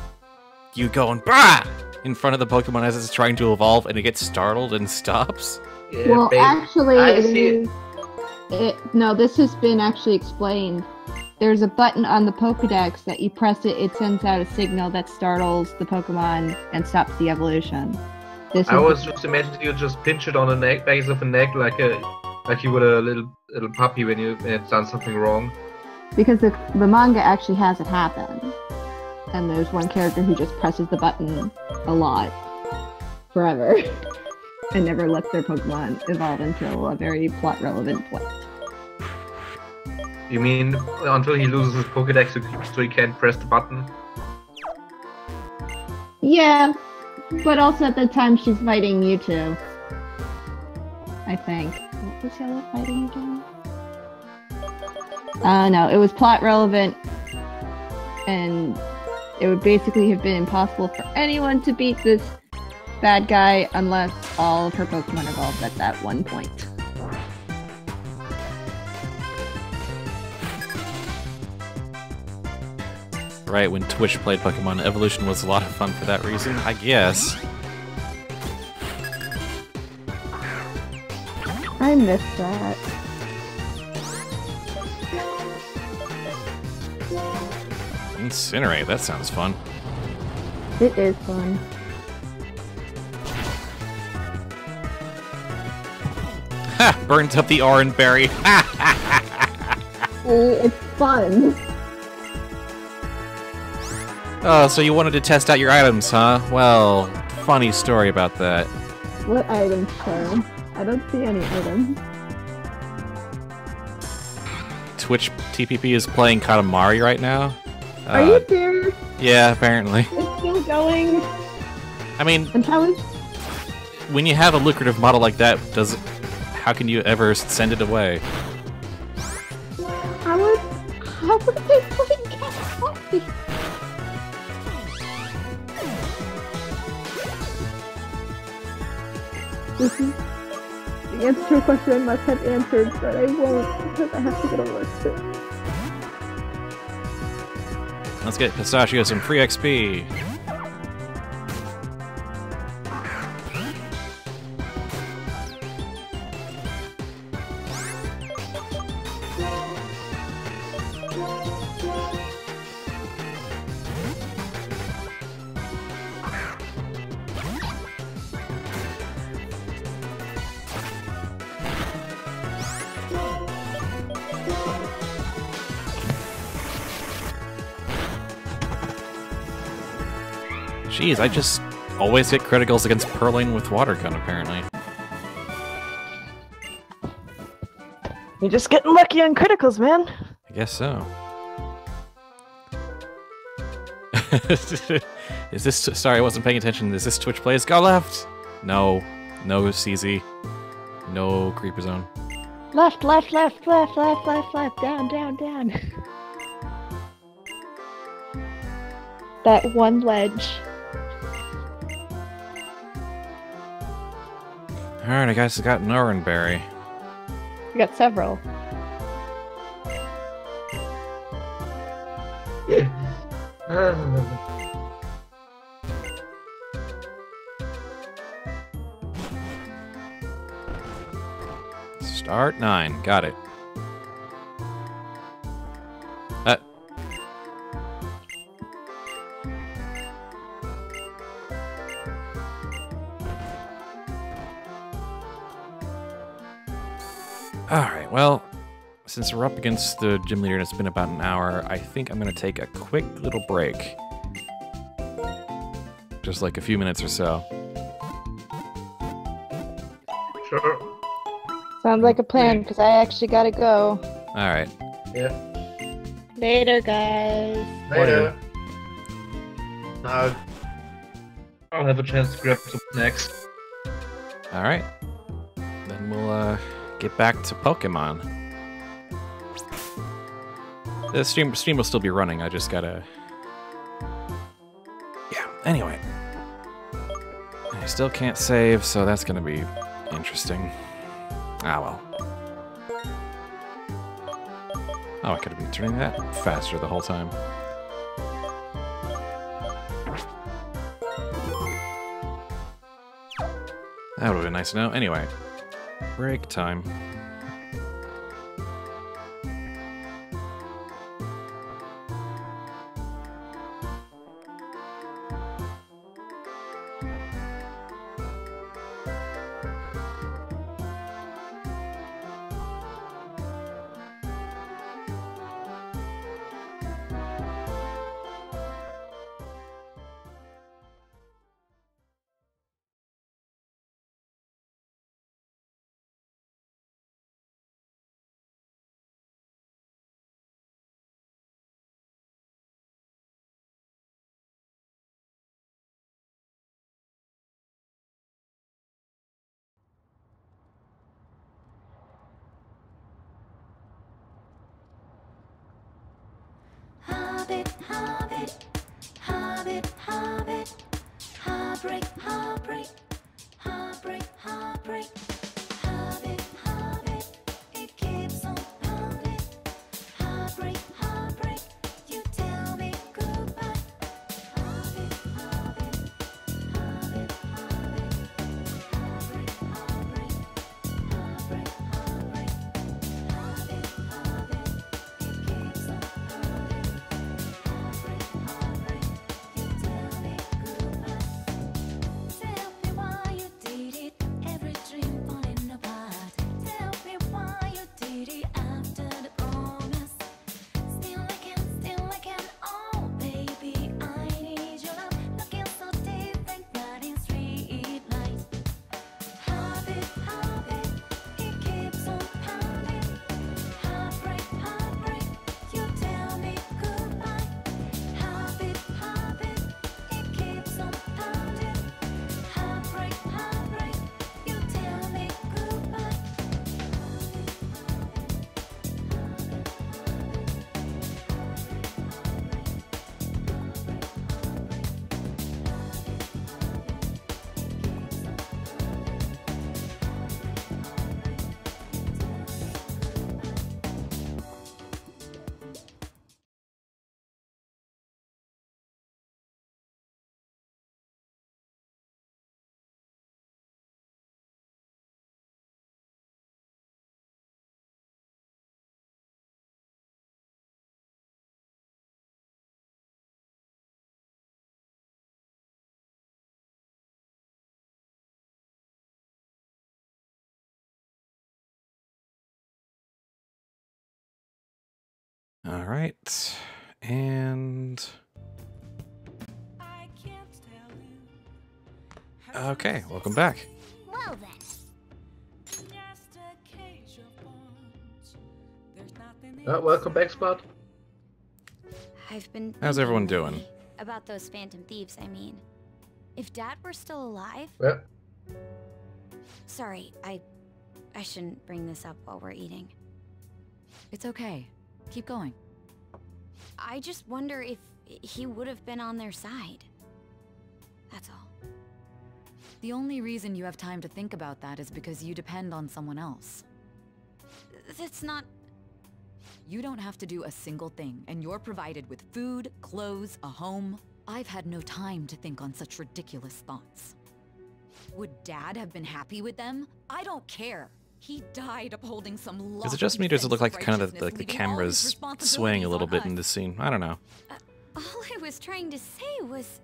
you going bah! In front of the Pokemon as it's trying to evolve and it gets startled and stops? Yeah, Well, actually, I it see is... No, this has been actually explained. There's a button on the Pokedex that you press it, it sends out a signal that startles the Pokemon and stops the evolution. This I is was just imagining you just pinch it on the neck, base of the neck, like you would a little puppy when it's done something wrong. because the manga actually has it happen. And there's one character who just presses the button a lot. Forever. And never lets their Pokemon evolve until a very plot-relevant point. You mean until he loses his Pokédex so he can't press the button? Yeah, but also at the time she's fighting Mewtwo. I think. What was Yellow fighting again? No, it was plot relevant, and it would basically have been impossible for anyone to beat this bad guy unless all of her Pokemon evolved at that one point. Right, when Twitch played Pokemon, Evolution was a lot of fun for that reason, I guess. I miss that. Incinerate, that sounds fun. It is fun. Ha! Burnt up the orange berry. It's fun. Oh, so you wanted to test out your items, huh? Well, funny story about that. What items, Sharon? I don't see any items. Twitch TPP is playing Katamari right now. Are you serious? Yeah, apparently. It's still going? I mean, And how is... when you have a lucrative model like that, how can you ever send it away? How would they play Katamari? This is the answer to a question I must have answered, but I won't because I have to get a list. Let's get Pistachio some free XP. Jeez, I just always get criticals against Purling with Water Gun, apparently. You're just getting lucky on criticals, man. I guess so. Is this... Sorry, I wasn't paying attention. Is this Twitch Plays? Go left! No. No CZ. No Creeper Zone. Left, left, left, left, left, left, left. Down, down, down. That one ledge. Alright, I guess I got Norenberry. We got several. Yeah. Start 9. Got it. Alright, well, since we're up against the gym leader and it's been about an hour, I think I'm going to take a quick little break. Just like a few minutes or so. Sure. Sounds like a plan, because I actually gotta go. Alright. Yeah. Later, guys. Later. Now I'll have a chance to grab some snacks. Alright. Then we'll get back to Pokemon. The stream will still be running, I just gotta... Yeah, anyway. I still can't save, so that's gonna be interesting. Ah, well. Oh, I could have been turning that faster the whole time. That would have been nice to know. Anyway, break time. Hobbit, hobbit, hobbit, hobbit, heartbreak, heartbreak, heartbreak, heartbreak, hobbit, hobbit, it keeps on pounding, heartbreak, heartbreak, you tell me goodbye, hobbit, hobbit, hobbit, hobbit, heartbreak, heartbreak, heartbreak, heartbreak, hobbit, hobbit, it keeps on pounding. Tell me why you did it, every dream All right. And okay, welcome back. Well then. Welcome back, Spud. I've been How's thinking everyone doing? lately about those phantom thieves, I mean. If Dad were still alive... Yeah. Sorry, I shouldn't bring this up while we're eating. It's okay. Keep going. I just wonder if he would have been on their side. That's all. The only reason you have time to think about that is because you depend on someone else. That's not... You don't have to do a single thing, and you're provided with food, clothes, a home. I've had no time to think on such ridiculous thoughts. Would Dad have been happy with them? I don't care. He died upholding some law. Is it just me, or does it look like kind of the camera's swaying a little bit in this scene? I don't know. All I was trying to say was...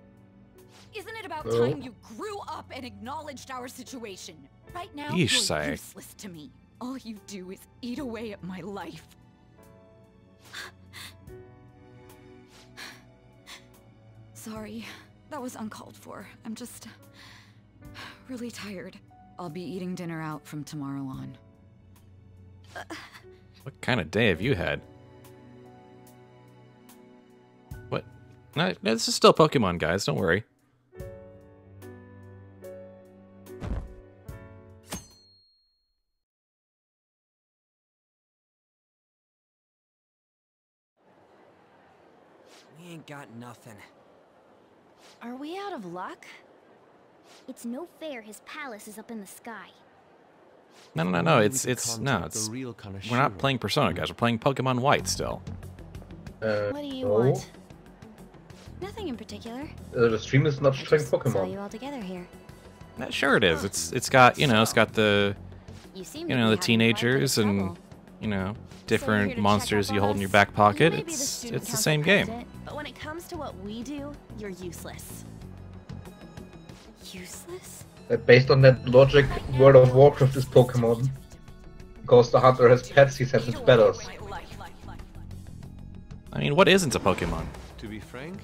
Isn't it about time you grew up and acknowledged our situation? Right now, Yeesh, you're Sai. useless to me. All you do is eat away at my life. Sorry, that was uncalled for. I'm just really tired. I'll be eating dinner out from tomorrow on. What kind of day have you had? What? No, this is still Pokemon, guys. Don't worry. We ain't got nothing. Are we out of luck? It's no fair his palace is up in the sky. No. We're not playing Persona, guys. We're playing Pokemon White still. What do you no. want? Nothing in particular. The stream is not I showing just saw Pokemon. you all together here. Sure it is. It's got it's got the You seem the to be having quite a bit of teenagers and trouble. different So you're here to monsters check you up hold on in your us? back pocket. You may be the It's student the council same game. president, but when it comes to what we do, you're useless. Useless? Based on that logic, World of Warcraft is Pokemon. Because the hunter has pets, he sends it to battles. I mean, what isn't a Pokemon? To be frank,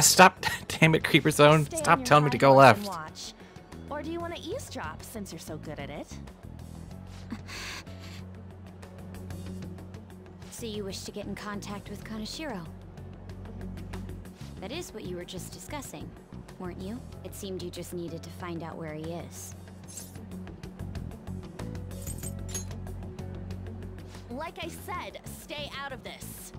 Stop! Damn it, Creeper Zone! Stay on Stop your telling me to high go horse and left. watch. Or do you want to eavesdrop since you're so good at it? So you wish to get in contact with Kaneshiro? That is what you were just discussing, weren't you? It seemed you just needed to find out where he is. Like I said, stay out of this.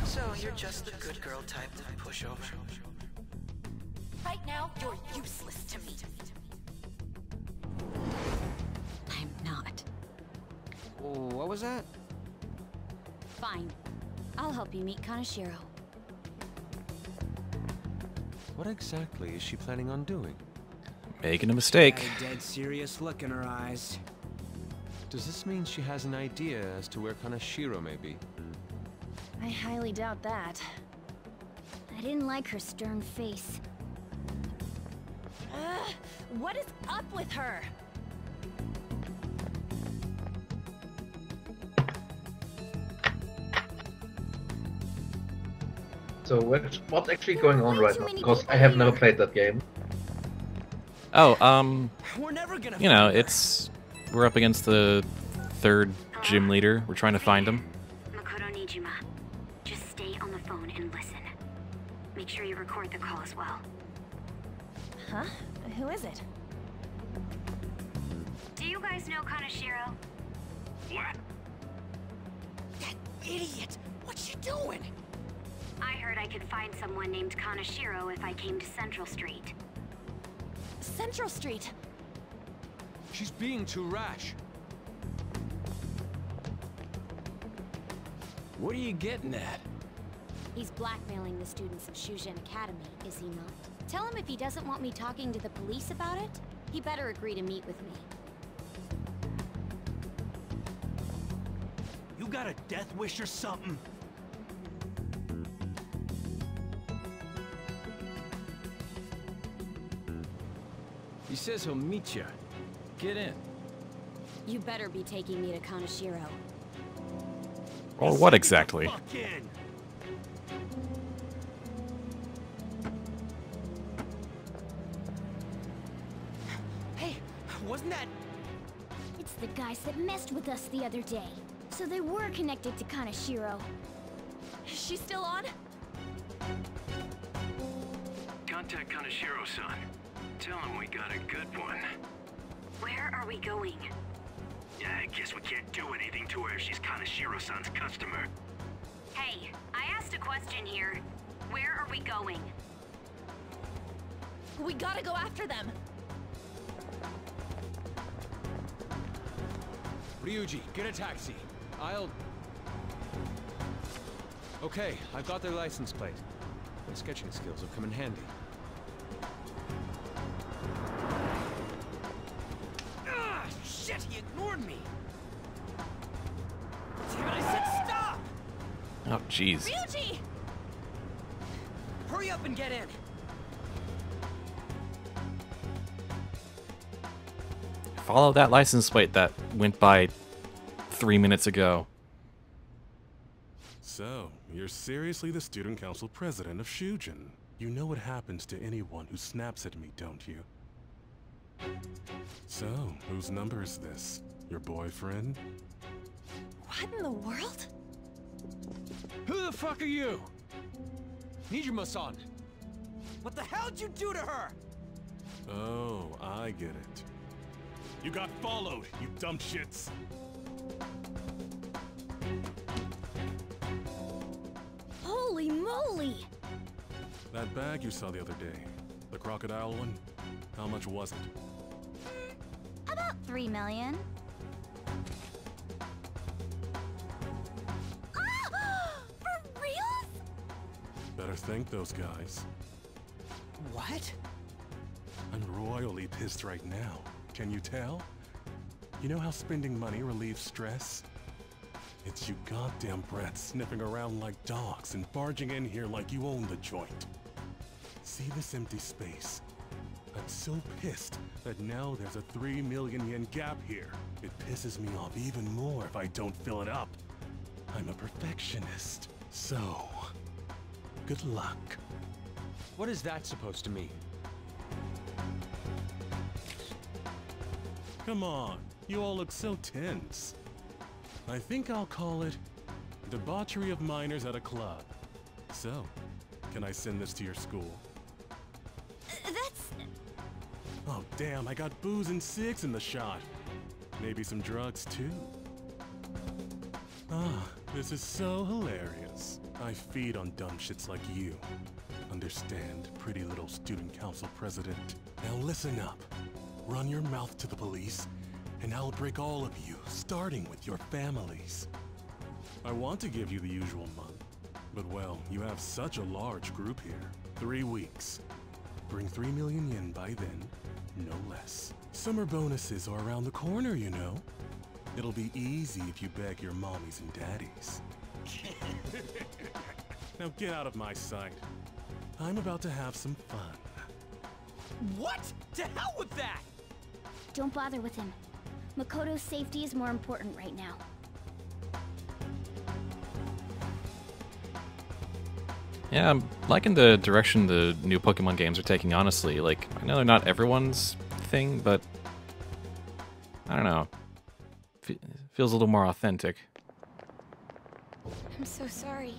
So you're just the good girl type to push over. Right now, you're useless to me. I'm not. What was that? Fine. I'll help you meet Kaneshiro. what exactly is she planning on doing? Making a mistake. Had a dead serious look in her eyes. Does this mean she has an idea as to where Kaneshiro may be? I highly doubt that. I didn't like her stern face. What is up with her? So what's actually going on right now? Because I have never played that game. Oh, We're never gonna you know, find her. we're up against the third gym leader. We're trying to find him. Makoto Nijima. Just stay on the phone and listen. Make sure you record the call as well. Huh? Who is it? Do you guys know Kaneshiro? What? That idiot! What's she doing? I heard I could find someone named Kaneshiro if I came to Central Street. Central Street. She's being too rash. What are you getting at? He's blackmailing the students of Shujin Academy, is he not? Tell him if he doesn't want me talking to the police about it, he better agree to meet with me. You got a death wish or something? He says he'll meet you. Get in. You better be taking me to Kaneshiro. Or what exactly? Hey, wasn't that... It's the guys that messed with us the other day. So they were connected to Kaneshiro. Is she still on? Contact Kaneshiro-san. Tell him we got a good one. Where are we going? Yeah, I guess we can't do anything to her if she's Kaneshiro-san's customer. Hey, I asked a question here. Where are we going? We gotta go after them. Ryuji, get a taxi. I'll... Okay, I've got their license plate. My sketching skills will come in handy. Ah, shit, he ignored me. Damn it, I said stop! Oh, jeez. Ryuji! Hurry up and get in. Follow that license plate that went by 3 minutes ago. So, you're seriously the student council president of Shujin. You know what happens to anyone who snaps at me, don't you? So, whose number is this? Your boyfriend? What in the world? Who the fuck are you? Nijima-san! What the hell'd you do to her? Oh, I get it. You got followed, you dumb shits! Holy moly! That bag you saw the other day, the crocodile one, how much was it? About 3 million. For reals? Better thank those guys. What? I'm royally pissed right now. Can you tell? You know how spending money relieves stress? It's you goddamn brats sniffing around like dogs and barging in here like you own the joint. See this empty space? I'm so pissed that now there's a 3 million yen gap here. It pisses me off even more if I don't fill it up. I'm a perfectionist. So, good luck. What is that supposed to mean? Come on, you all look so tense. I think I'll call it debauchery of minors at a club. So, can I send this to your school? That's... Oh damn, I got booze and cigs in the shot. Maybe some drugs too. Ah, this is so hilarious. I feed on dumb shits like you. Understand, pretty little student council president. Now listen up. Run your mouth to the police, and I'll break all of you, starting with your families. I want to give you the usual month, but well, you have such a large group here. 3 weeks. Bring 3 million yen by then, no less. Summer bonuses are around the corner, you know. It'll be easy if you beg your mommies and daddies. Now get out of my sight. I'm about to have some fun. What? To hell with that! Don't bother with him. Makoto's safety is more important right now. Yeah, I'm liking the direction the new Pokemon games are taking, honestly. Like, I know they're not everyone's thing, but I don't know. Feels a little more authentic. I'm so sorry.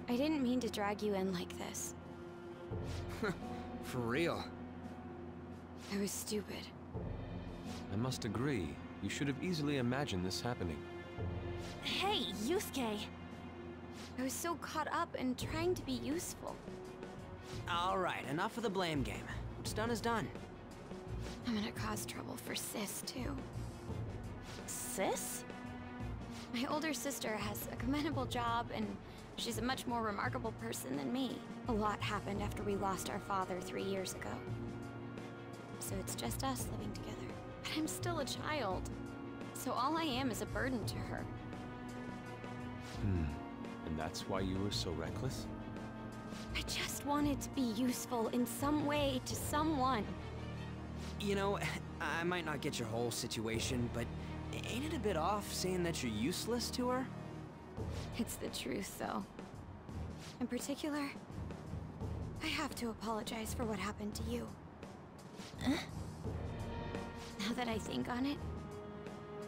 I didn't mean to drag you in like this. For real. I was stupid. I must agree. You should have easily imagined this happening. Hey, Yusuke! I was so caught up in trying to be useful. Alright, enough of the blame game. What's done is done. I'm gonna cause trouble for Sis, too. Sis? My older sister has a commendable job, and she's a much more remarkable person than me. A lot happened after we lost our father 3 years ago. So it's just us living together. But I'm still a child. So all I am is a burden to her. And that's why you were so reckless? I just wanted to be useful in some way to someone. You know, I might not get your whole situation, but ain't it a bit off saying that you're useless to her? It's the truth, though. In particular, I have to apologize for what happened to you. Now that I think on it,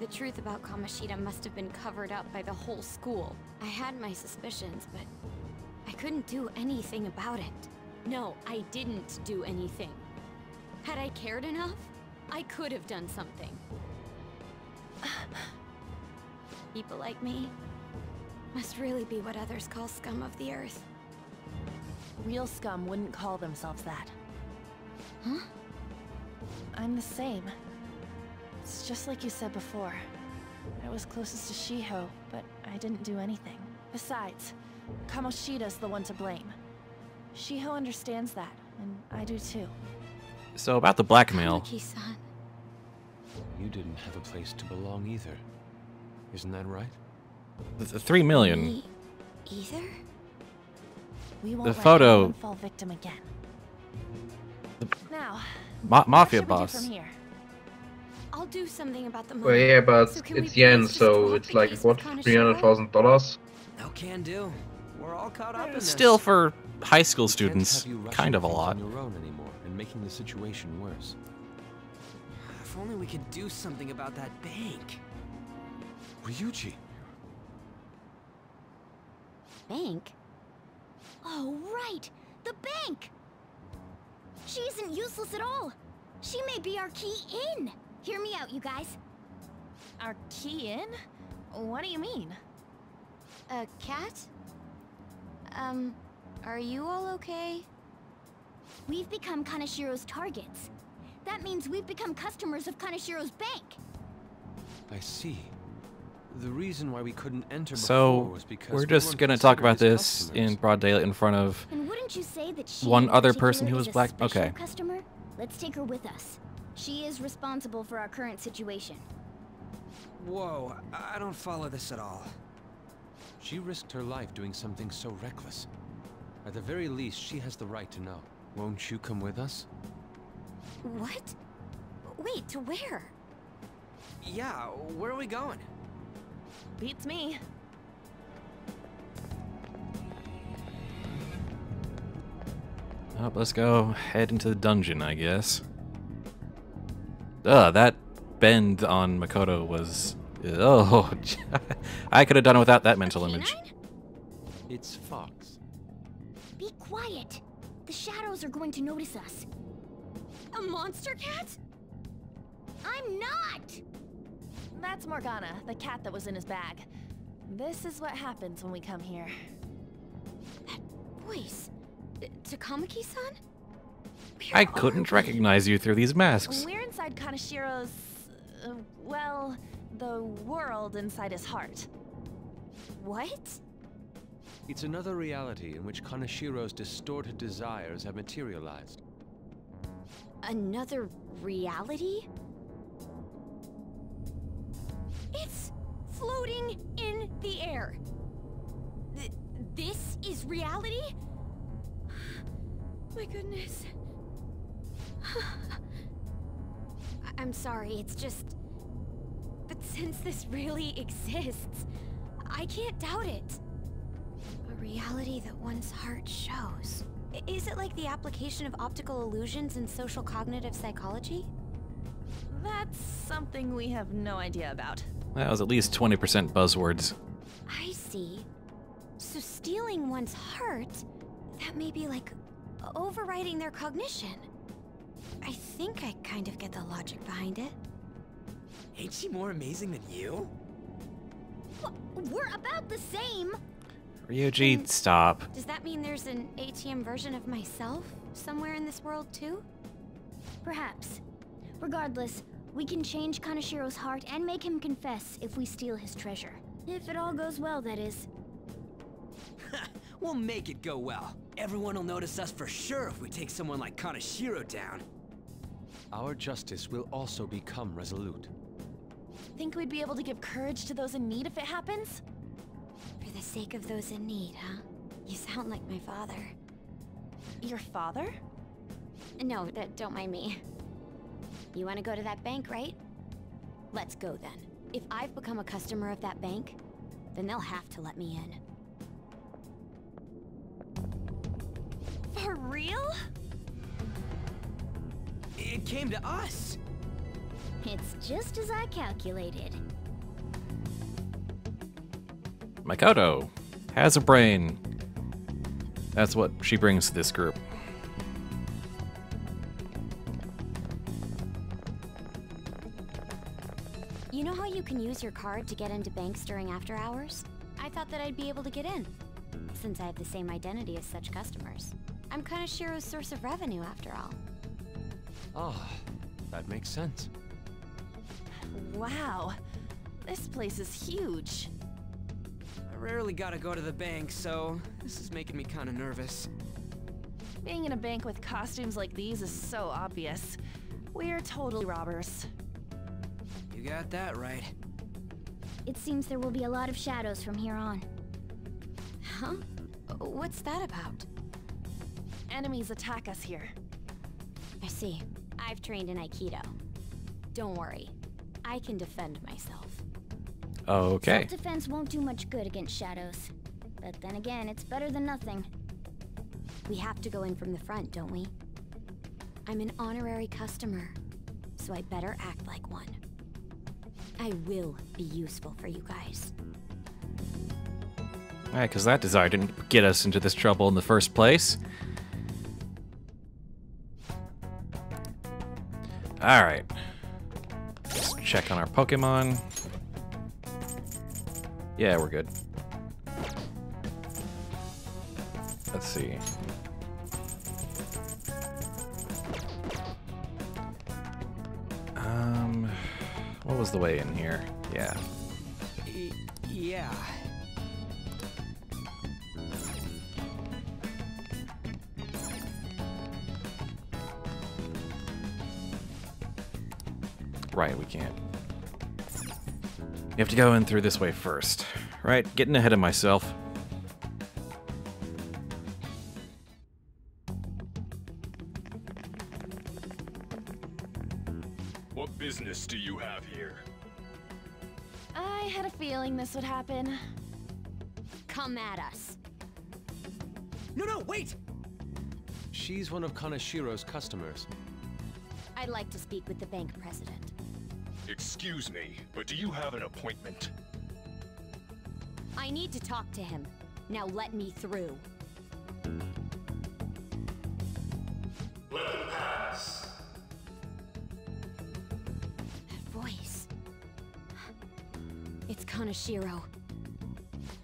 the truth about Kamoshida must have been covered up by the whole school. I had my suspicions, but I couldn't do anything about it. No, I didn't do anything. Had I cared enough, I could have done something. People like me must really be what others call scum of the earth. Real scum wouldn't call themselves that. Huh? I'm the same. It's just like you said before. I was closest to Shiho, but I didn't do anything. Besides, Kamoshida's the one to blame. Shiho understands that, and I do too. So about the blackmail. Kamaki-san. You didn't have a place to belong either. Isn't that right? The 3 million. Me either? We won't The let photo. anyone fall victim again. Now, Mafia what should we do boss. from here? I'll do something about the money. Well, yeah, but So can we it's yen, please just so swap it's the like case what, with Kaneshiro? $300,000? No can do. We're all caught up in this. Still, for high school We can't students, have you rushing kind of a things lot. on your own anymore and making the situation worse. If only we could do something about that bank. Ryuji. Bank? Oh, right! The bank! She isn't useless at all! She may be our key in! Hear me out, you guys. Our key in? What do you mean? A cat? Are you all okay? We've become Kaneshiro's targets. That means we've become customers of Kaneshiro's bank. I see. The reason why we couldn't enter before So was because we're we just weren't gonna talk considered about as this customers. in broad daylight in front of And wouldn't you say that she one in other particular person who is was a black. special Okay. customer? Let's take her with us. She is responsible for our current situation. Whoa, I don't follow this at all. She risked her life doing something so reckless. At the very least, she has the right to know. Won't you come with us? What? Wait, to where? Yeah, where are we going? Beats me. Oh, let's go head into the dungeon, I guess. That bend on Makoto was... Oh, I could have done it without that mental image. It's Fox. Be quiet. The shadows are going to notice us. A monster cat? I'm not! That's Morgana, the cat that was in his bag. This is what happens when we come here. That voice. Takamaki-san? I couldn't recognize you through these masks. We're inside Kaneshiro's... well, the world inside his heart. What? It's another reality in which Kaneshiro's distorted desires have materialized. Another reality? It's floating in the air. This is reality? My goodness. I'm sorry, it's just... But since this really exists, I can't doubt it. A reality that one's heart shows. Is it like the application of optical illusions in social cognitive psychology? That's something we have no idea about. That was at least 20% buzzwords. I see. So stealing one's heart, that may be like overriding their cognition. I think I kind of get the logic behind it. Ain't she more amazing than you? We're about the same. Ryuji, stop. Does that mean there's an ATM version of myself somewhere in this world too? Perhaps. Regardless, we can change Kaneshiro's heart and make him confess if we steal his treasure. If it all goes well, that is. We'll make it go well. Everyone will notice us for sure if we take someone like Kaneshiro down. Our justice will also become resolute. Think we'd be able to give courage to those in need if it happens? For the sake of those in need, huh? You sound like my father. Your father? No, don't mind me. You want to go to that bank, right? Let's go then. If I've become a customer of that bank, then they'll have to let me in. For real? It came to us. It's just as I calculated. Makoto has a brain. That's what she brings to this group. You know how you can use your card to get into banks during after hours? I thought that I'd be able to get in, since I have the same identity as such customers. I'm Kanashiro's source of revenue, after all. Oh, that makes sense. Wow. This place is huge. I rarely gotta go to the bank, so this is making me kinda nervous. Being in a bank with costumes like these is so obvious. We're totally robbers. You got that right. It seems there will be a lot of shadows from here on. Huh? What's that about? Enemies attack us here. I see. I've trained in Aikido. Don't worry. I can defend myself. Okay. Self-defense won't do much good against shadows. But then again, it's better than nothing. We have to go in from the front, don't we? I'm an honorary customer, so I better act like one. I will be useful for you guys. Alright, because that desire didn't get us into this trouble in the first place. Alright. Let's check on our Pokemon. Yeah, we're good. Let's see. What was the way in here? Yeah. Yeah. Right, we can't. You have to go in through this way first. Right, getting ahead of myself. What business do you have here? I had a feeling this would happen. Come at us. No, wait! She's one of Kanashiro's customers. I'd like to speak with the bank president. Excuse me, but do you have an appointment? I need to talk to him. Now let me through. Let them pass. That voice. It's Kanashiro.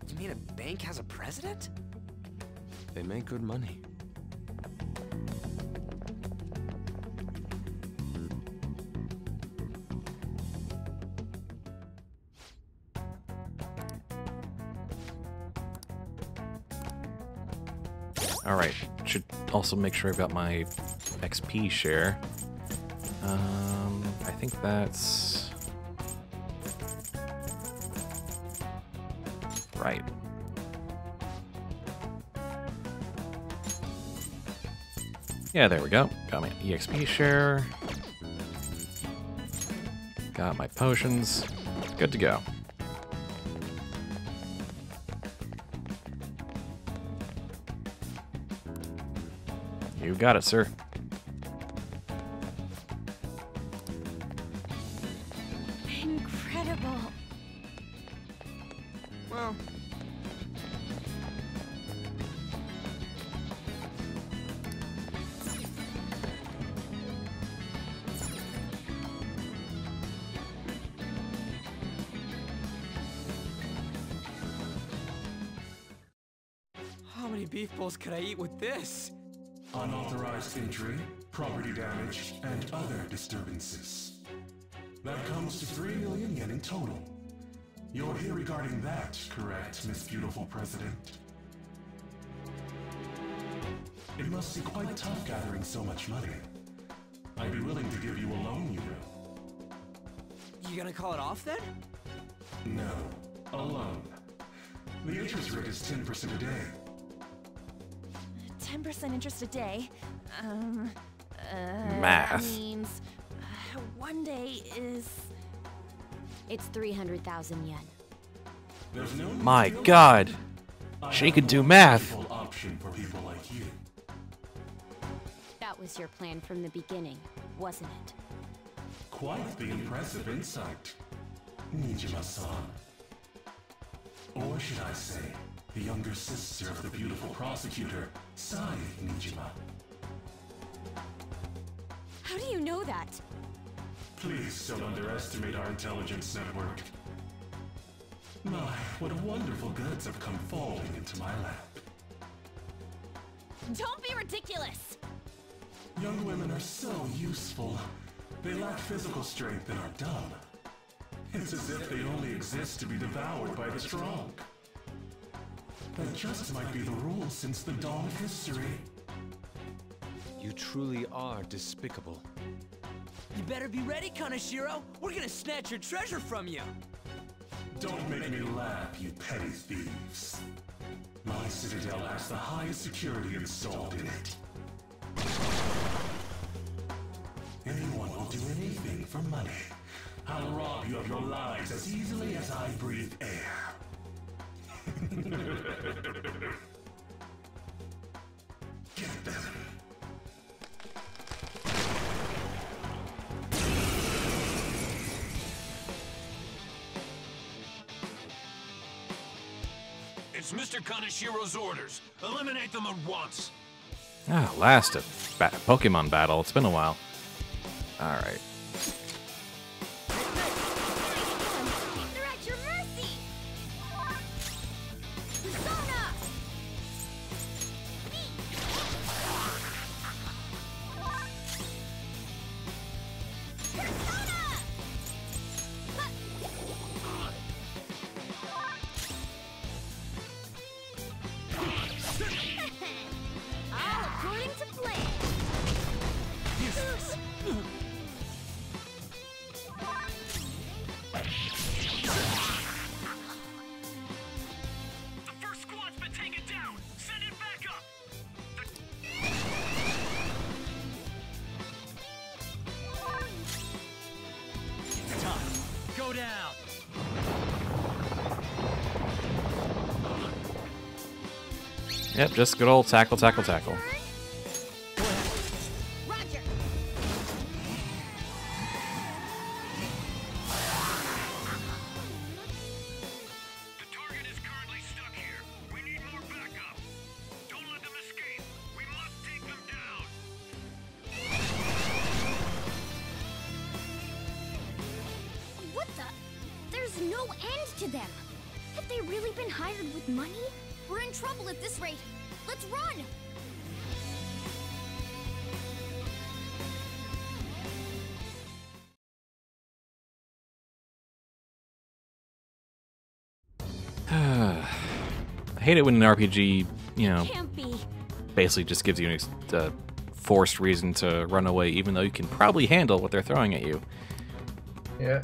You mean a bank has a president? They make good money. Alright, should also make sure I've got my XP share. I think that's... right. Yeah, there we go. Got my EXP share. Got my potions. Good to go. You got it, sir. Incredible. Well... how many beef bowls could I eat with this? Unauthorized entry, property damage, and other disturbances. That comes to 3 million yen in total. You're here regarding that, correct, Miss Beautiful President? It must be quite tough gathering so much money. I'd be willing to give you a loan, you know. You gonna call it off then? No, a loan. The interest rate is 10% a day. 10% interest a day. Math. That means one day is... It's 300,000 yen. My God, she could do math. Option for people like you. That was your plan from the beginning, wasn't it? Quite the impressive insight, Nijima-san. Or should I say, the younger sister of the beautiful prosecutor, Sai Nijima. How do you know that? Please don't underestimate our intelligence network. My, what wonderful goods have come falling into my lap. Don't be ridiculous! Young women are so useful. They lack physical strength and are dumb. It's as if they only exist to be devoured by the strong. That just might be the rule since the dawn of history. You truly are despicable. You better be ready, Kaneshiro. We're gonna snatch your treasure from you. Don't make me laugh, you petty thieves. My citadel has the highest security installed in it. Anyone will do anything for money. I'll rob you of your lives as easily as I breathe air. Get them. It's Mr. Kaneshiro's orders. Eliminate them at once. Ah, last Pokemon battle. It's been a while. All right. They're at your mercy! Persona! All according to plan. The first squad's been taken down. Send it back up. It's time. Go down. Yep, just good old tackle, tackle, tackle. Roger. The target is currently stuck here. We need more backup. Don't let them escape. We must take them down. What the? There's no end to them. Have they really been hired with money? We're in trouble at this rate. Let's run! I hate it when an RPG, you know, Can't be. basically just gives you a forced reason to run away, even though you can probably handle what they're throwing at you. Yeah.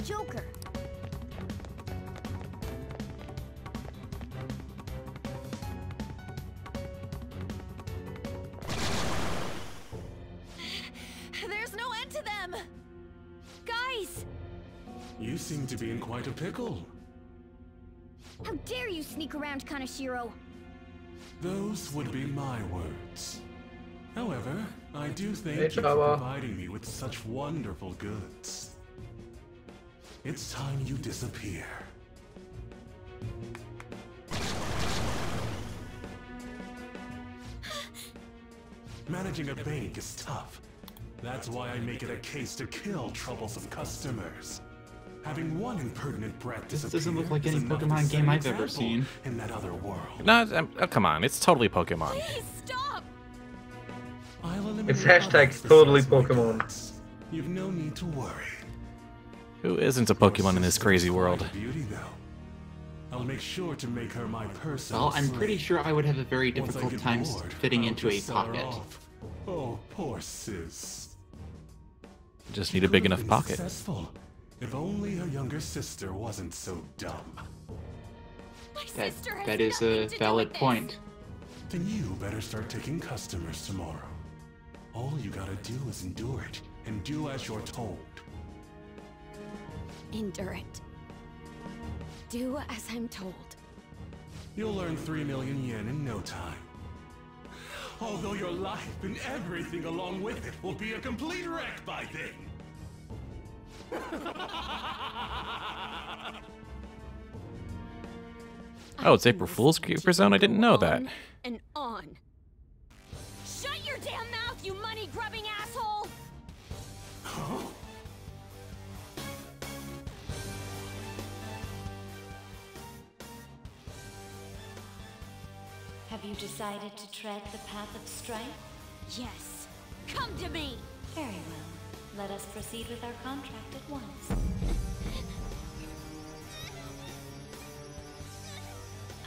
Joker. There's no end to them! Guys! You seem to be in quite a pickle. How dare you sneak around, Kaneshiro? Those would be my words. However, I do thank Hey, you for Java. providing me with such wonderful goods. It's time you disappear. Managing a bank is tough. That's why I make it a case to kill troublesome customers. Having one impertinent brat This disappear doesn't look like any is enough to Pokemon set game an I've ever example seen. in that other world. No, oh, come on, it's totally Pokemon. Please stop! It's hashtag totally Pokemon. You've no need to worry. Who isn't a Pokemon in this crazy world? Beauty, though. I'll make sure to make her my personal Well, I'm pretty slave. sure I would have a very Once I difficult get time bored, fitting I'll into a just sell her pocket. off. Oh, poor sis. Just need a big enough Been pocket. Successful. If only her younger sister wasn't so dumb. That is a valid point. Then you better start taking customers tomorrow. All you gotta do is endure it, and do as you're told. Endure it. Do as I'm told. You'll earn 3 million yen in no time. Although your life and everything along with it will be a complete wreck by then. Oh, it's April Fool's Zone? I didn't know that. And on. Shut your damn mouth, you money-grubbing asshole! Huh? Have you decided to tread the path of strife? Yes. Come to me! Very well. Let us proceed with our contract at once.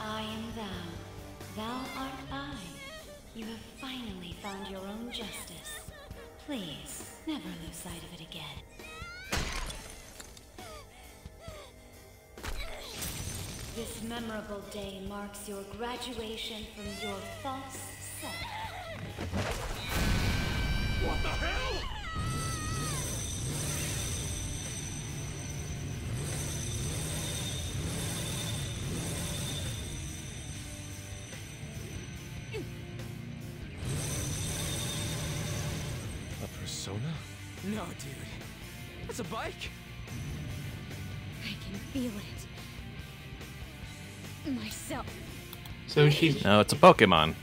I am thou. Thou art I. You have finally found your own justice. Please, never lose sight of it again. This memorable day marks your graduation from your false self. What the hell? A persona? No, dude. That's a bike. I can feel it. Myself. So she's No, it's a Pokemon.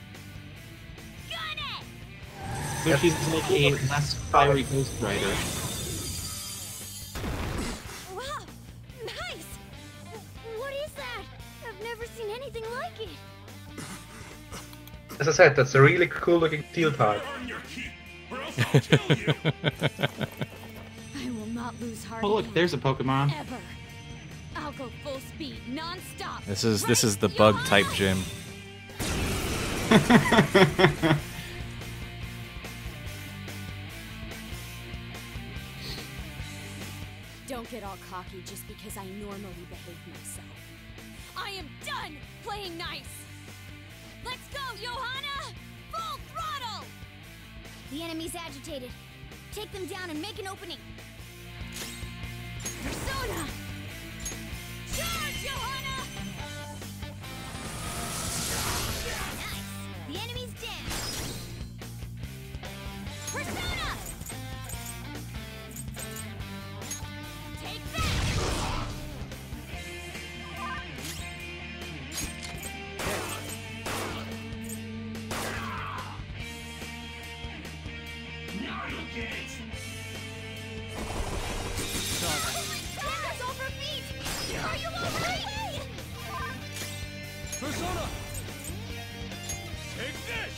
so she's like a less fiery Ghost Rider. Wow! Nice! What is that? I've never seen anything like it. As I said, that's a really cool looking steel type. I will not lose heart. Oh look, there's a Pokemon. Ever. I'll go full speed, non-stop. This is the bug type gym. Don't get all cocky just because I normally behave myself. I am done playing nice. Let's go, Johanna! Full throttle! The enemy's agitated. Take them down and make an opening. Persona! Charge, Johanna! Nice. The enemy's down. Persona! Take that! Now you get it! Panda's over feet! Are you alright? Persona! Take this!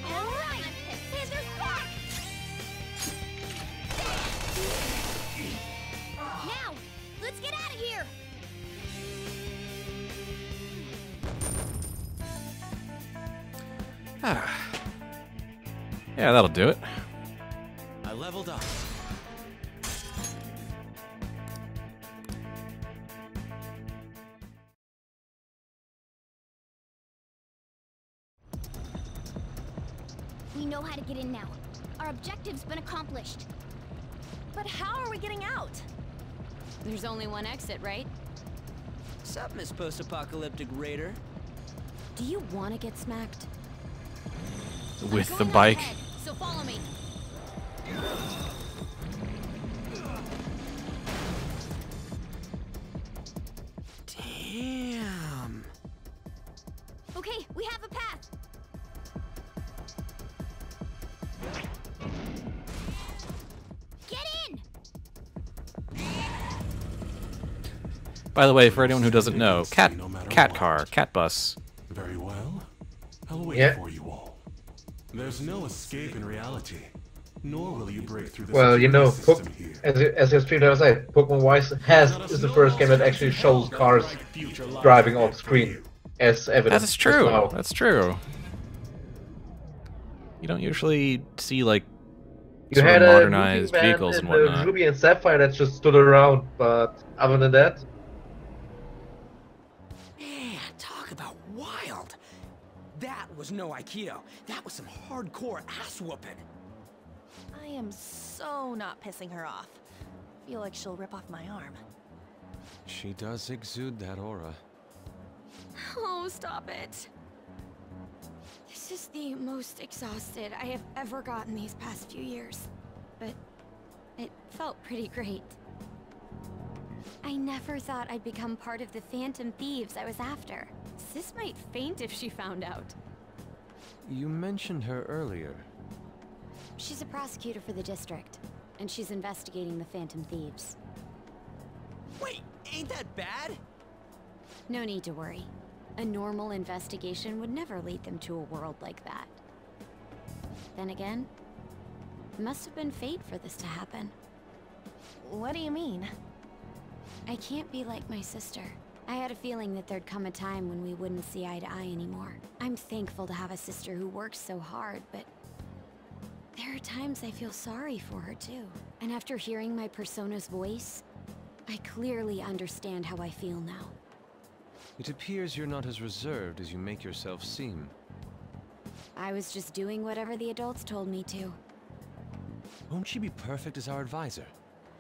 Alright! Panda's back! Now, let's get out of here! Yeah, that'll do it. I leveled up. We know how to get in now. Our objective's been accomplished. But how are we getting out? There's only one exit, right? Sup, Miss Post-Apocalyptic Raider? Do you want to get smacked? With I'm the going bike. ahead, so follow me. Damn. Okay, we have a path. Get in! By the way, for anyone who doesn't know, cat car, cat bus. Very well. I'll wait Yeah. for you all. There's no escape in reality, nor will you break through the Well, you know, security system here. as your streamer said, Pokemon Wise is the first game that actually shows cars driving off screen as evidence. That's true. Now. That's true. You don't usually see like You sort had of a modernized Ruby vehicles and and whatnot. Ruby and Sapphire that just stood around, but other than that, Man, talk about wild. That was no Aikido. That was some hardcore ass whooping. I am so not pissing her off. Feel like she'll rip off my arm. She does exude that aura. Oh, stop it. This is the most exhausted I have ever gotten these past few years. But it felt pretty great. I never thought I'd become part of the Phantom Thieves I was after. Sis might faint if she found out. You mentioned her earlier. She's a prosecutor for the district, and she's investigating the Phantom Thieves. Wait, ain't that bad? No need to worry. A normal investigation would never lead them to a world like that. Then again, it must have been fate for this to happen. What do you mean? I can't be like my sister. I had a feeling that there'd come a time when we wouldn't see eye to eye anymore. I'm thankful to have a sister who works so hard, but there are times I feel sorry for her too. And after hearing my persona's voice, I clearly understand how I feel now. It appears you're not as reserved as you make yourself seem. I was just doing whatever the adults told me to. Won't she be perfect as our advisor?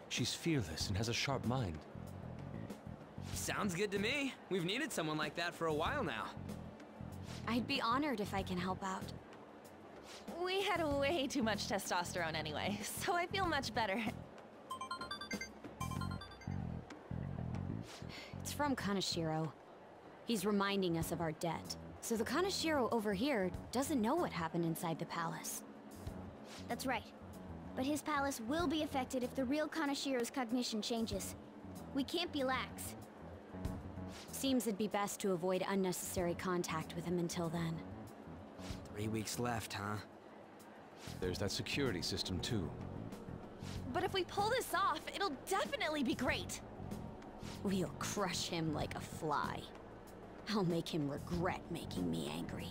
She's fearless and has a sharp mind. Sounds good to me. We've needed someone like that for a while now. I'd be honored if I can help out. We had way too much testosterone anyway, so I feel much better. It's from Kaneshiro. He's reminding us of our debt. So the Kaneshiro over here doesn't know what happened inside the palace. That's right. But his palace will be affected if the real Kaneshiro's cognition changes. We can't be lax. Seems it'd be best to avoid unnecessary contact with him until then. 3 weeks left, huh? There's that security system too. But if we pull this off, it'll definitely be great. We'll crush him like a fly. I'll make him regret making me angry.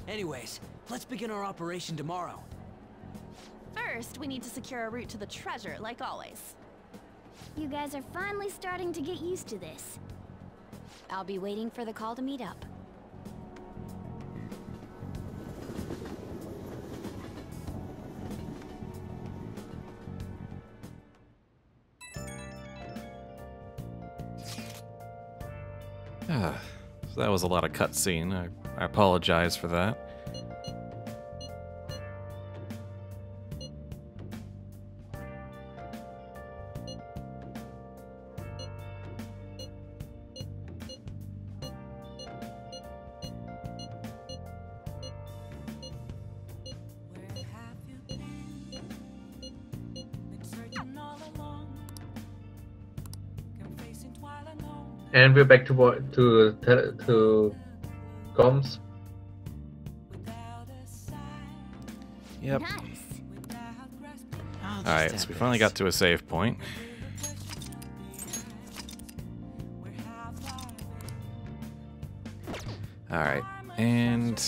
Anyways, let's begin our operation tomorrow. First, we need to secure a route to the treasure, like always. You guys are finally starting to get used to this. I'll be waiting for the call to meet up. So that was a lot of cutscene. I apologize for that. And we're back to comms. Yep. Nice. Alright, so we finally got to a save point. Alright, and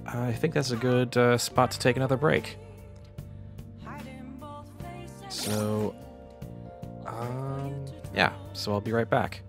I think that's a good spot to take another break. So, yeah, so I'll be right back.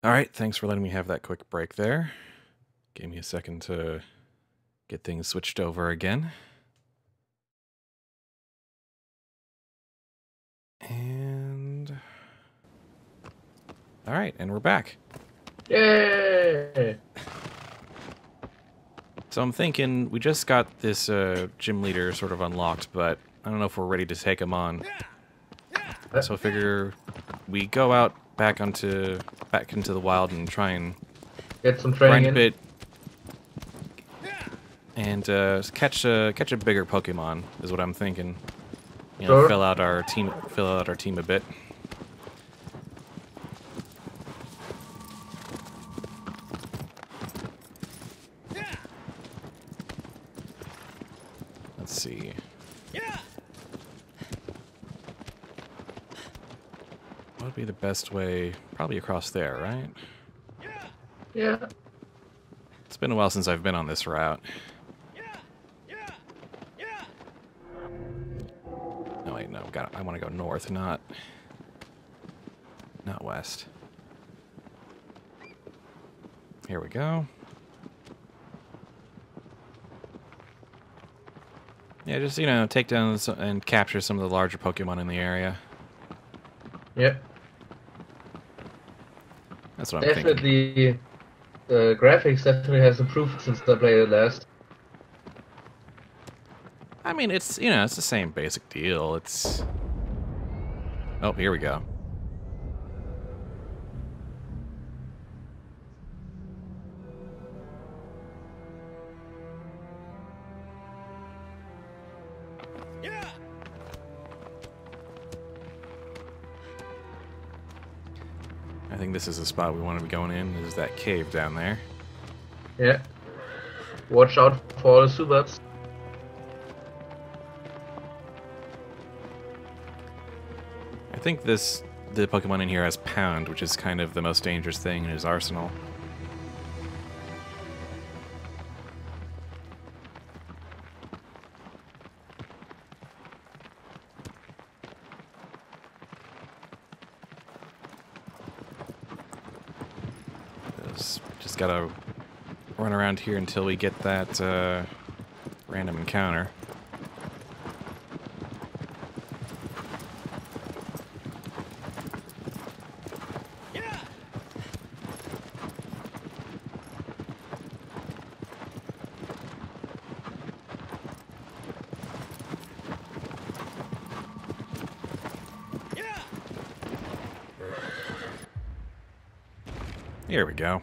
Alright, thanks for letting me have that quick break there. Gave me a second to get things switched over again. And... Alright, and we're back. Yay! So I'm thinking, we just got this gym leader sort of unlocked, but I don't know if we're ready to take him on. So I figure we go out back into the wild and try and get some training grind a bit and catch a bigger Pokemon is what I'm thinking. You know, Sure. fill out our team a bit. Let's see. What would be the best way? Probably across there, right? Yeah. It's been a while since I've been on this route. No, wait, no. I want to go north, not west. Here we go. Yeah, just, take down and capture some of the larger Pokemon in the area. Yeah. That's what I'm thinking. Definitely, the graphics definitely has improved since I played it last. I mean, it's, it's the same basic deal. It's... Oh, here we go. I think this is the spot we want to be going in. Is that cave down there? Yeah. Watch out for all the Subats. I think the Pokemon in here has Pound, which is kind of the most dangerous thing in his arsenal. Just gotta run around here until we get that random encounter. Here we go.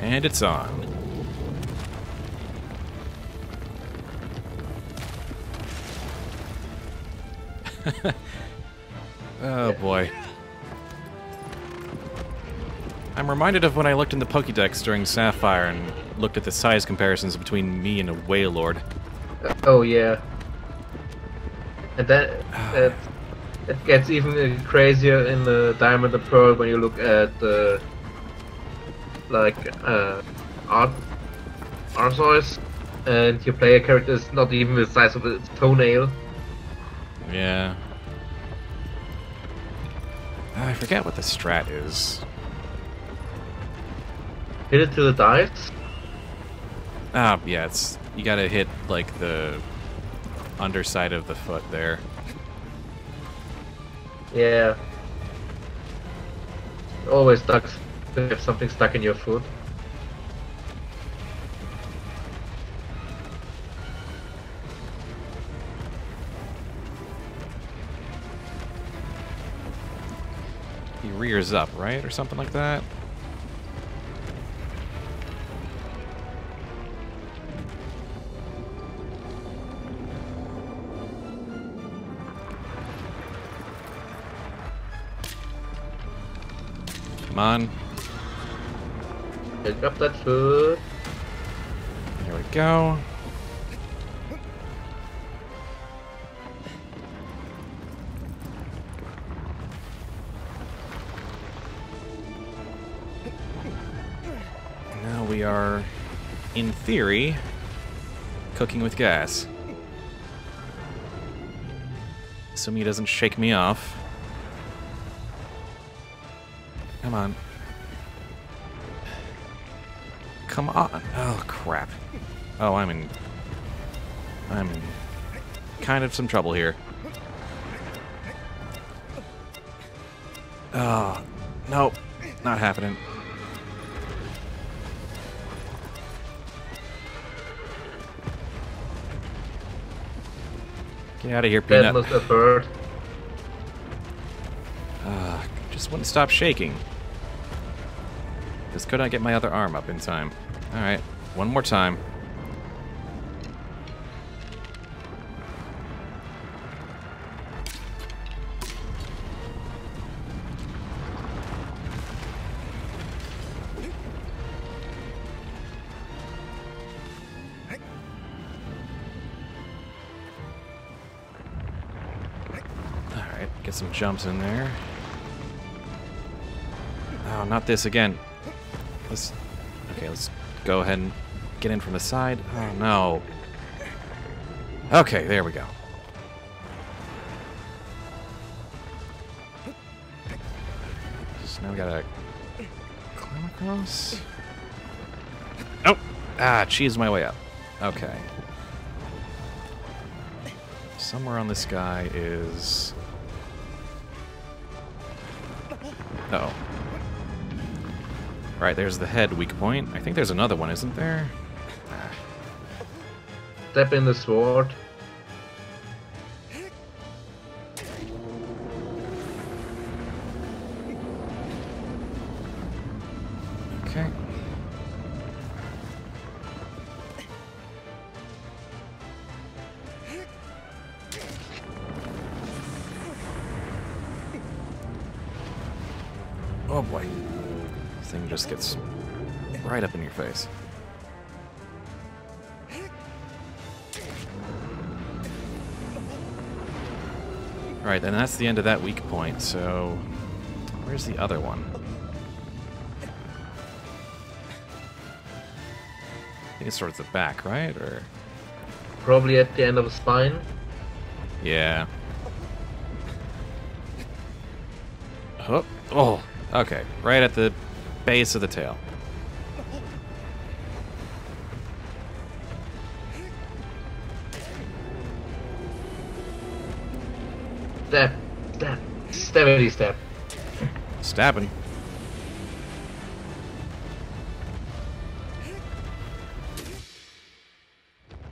And it's on. Oh boy. I'm reminded of when I looked in the Pokédex during Sapphire and looked at the size comparisons between me and a Wailord. Oh yeah. And then it gets even crazier in the Diamond and Pearl when you look at Arceus, and your player character is not even the size of its toenail. Yeah. I forget what the strat is. Hit it to the dice? Ah, yeah, you gotta hit, like, the underside of the foot there. Yeah. It always sucks to have something stuck in your foot. He rears up, right? Or something like that? Come on. Pick up that foot. There we go. Now we are, in theory, cooking with gas. Assuming he doesn't shake me off. Come on. Come on. Oh, crap. Oh, I'm in kind of some trouble here. Oh, nope. Not happening. Get out of here, Peanut. That must have hurt. Just wouldn't stop shaking. Just could not get my other arm up in time. Alright, one more time. Alright, get some jumps in there. Oh, not this again. Let's go ahead and get in from the side. Oh, no. Okay, there we go. So now we gotta climb across. Nope. Ah, cheese my way up. Okay. Somewhere on this guy is... Uh-oh. Right, there's the head weak point. I think there's another one, isn't there? Step in the sword. Okay. Oh boy. This thing just gets right up in your face. Alright, then that's the end of that weak point, so... Where's the other one? I think it's towards the back, right? Or... Probably at the end of the spine. Yeah. Oh, oh, okay. Right at the base of the tail. Stab. Stab. Stabity stab. Stabbing.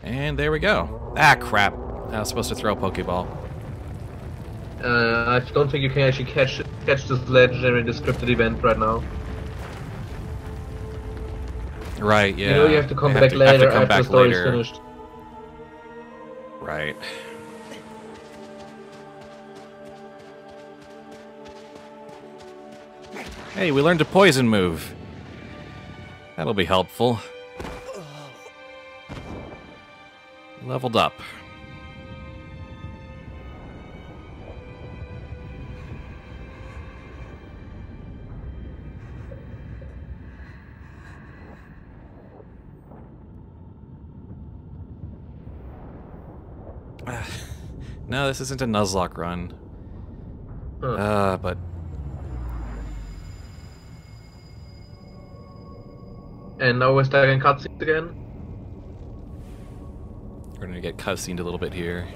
And there we go. Ah, crap. I was supposed to throw a Pokeball. I don't think you can actually catch this legendary in the scripted event right now. Right, yeah. You know you have to come back later after the story's finished. Right. Hey, we learned a poison move. That'll be helpful. Leveled up. No, this isn't a Nuzlocke run. But... And now we're stuck in cutscenes again? We're gonna get cutscened a little bit here.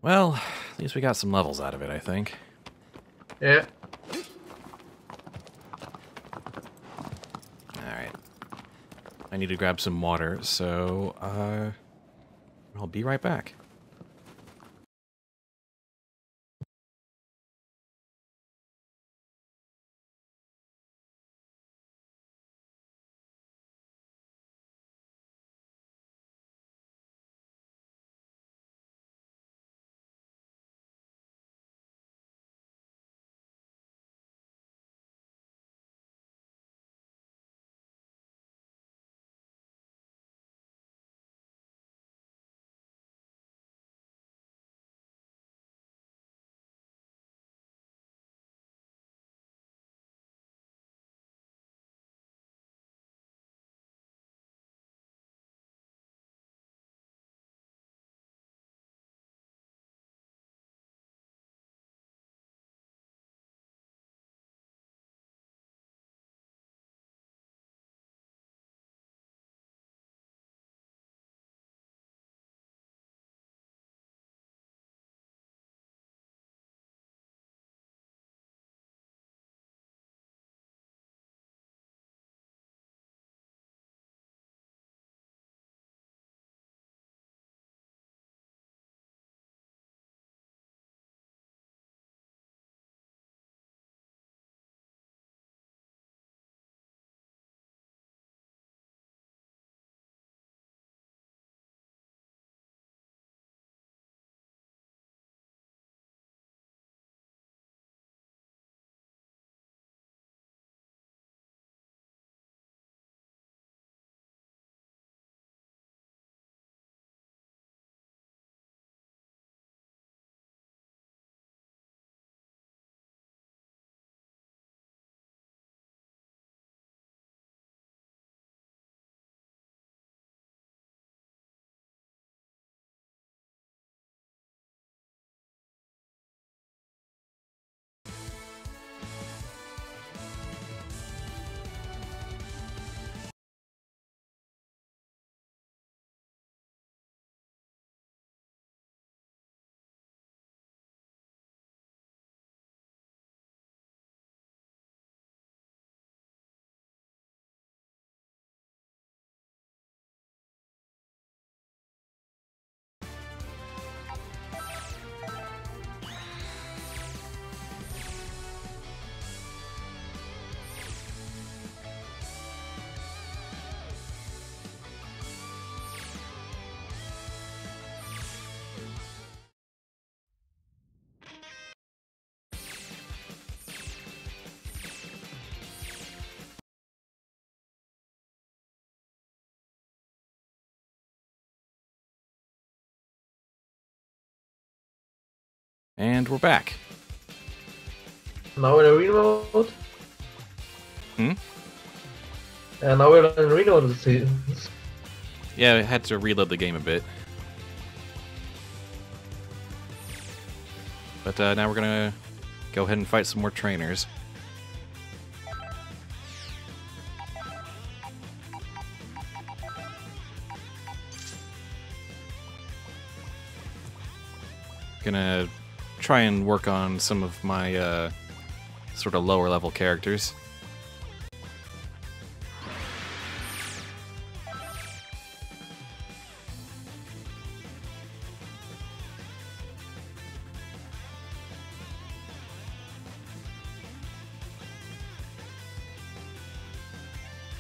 Well, At least we got some levels out of it, I think. Yeah. Alright. I need to grab some water, so I'll be right back. And we're back. Now we're in arena mode. Hmm? And now we're in arena mode, it seems. Yeah, I had to reload the game a bit. But now we're gonna go ahead and fight some more trainers. Gonna try and work on some of my sort of lower level characters.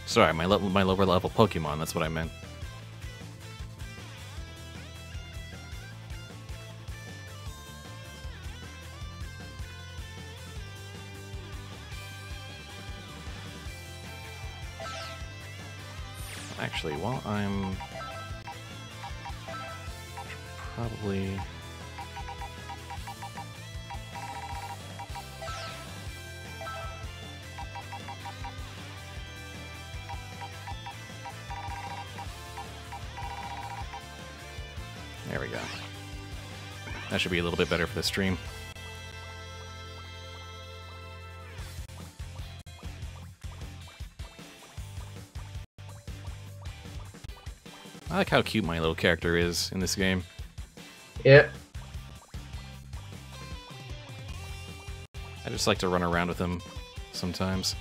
Sorry, my lower level Pokemon, that's what I meant. Actually, while I'm probably there we go. That should be a little bit better for the stream. I like how cute my little character is in this game. Yeah. I just like to run around with him sometimes.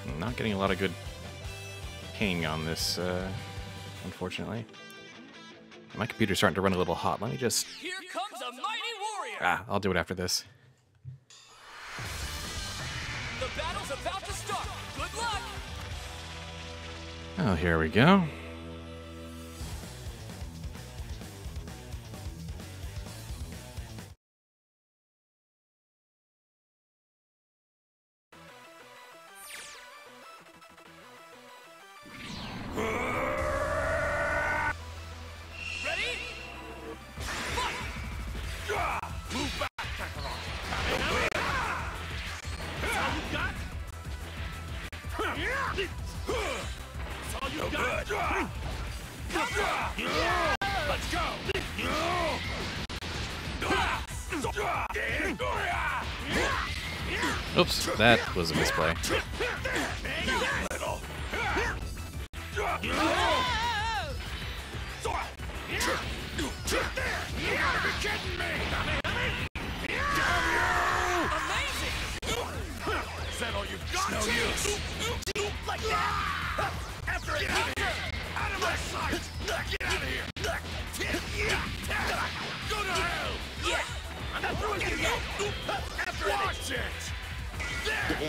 I'm not getting a lot of good ping on this, unfortunately. My computer's starting to run a little hot. Let me just... Here comes a mighty warrior! Ah, I'll do it after this. The battle's about to start. Good luck! Oh, here we go. Oops, that was a misplay.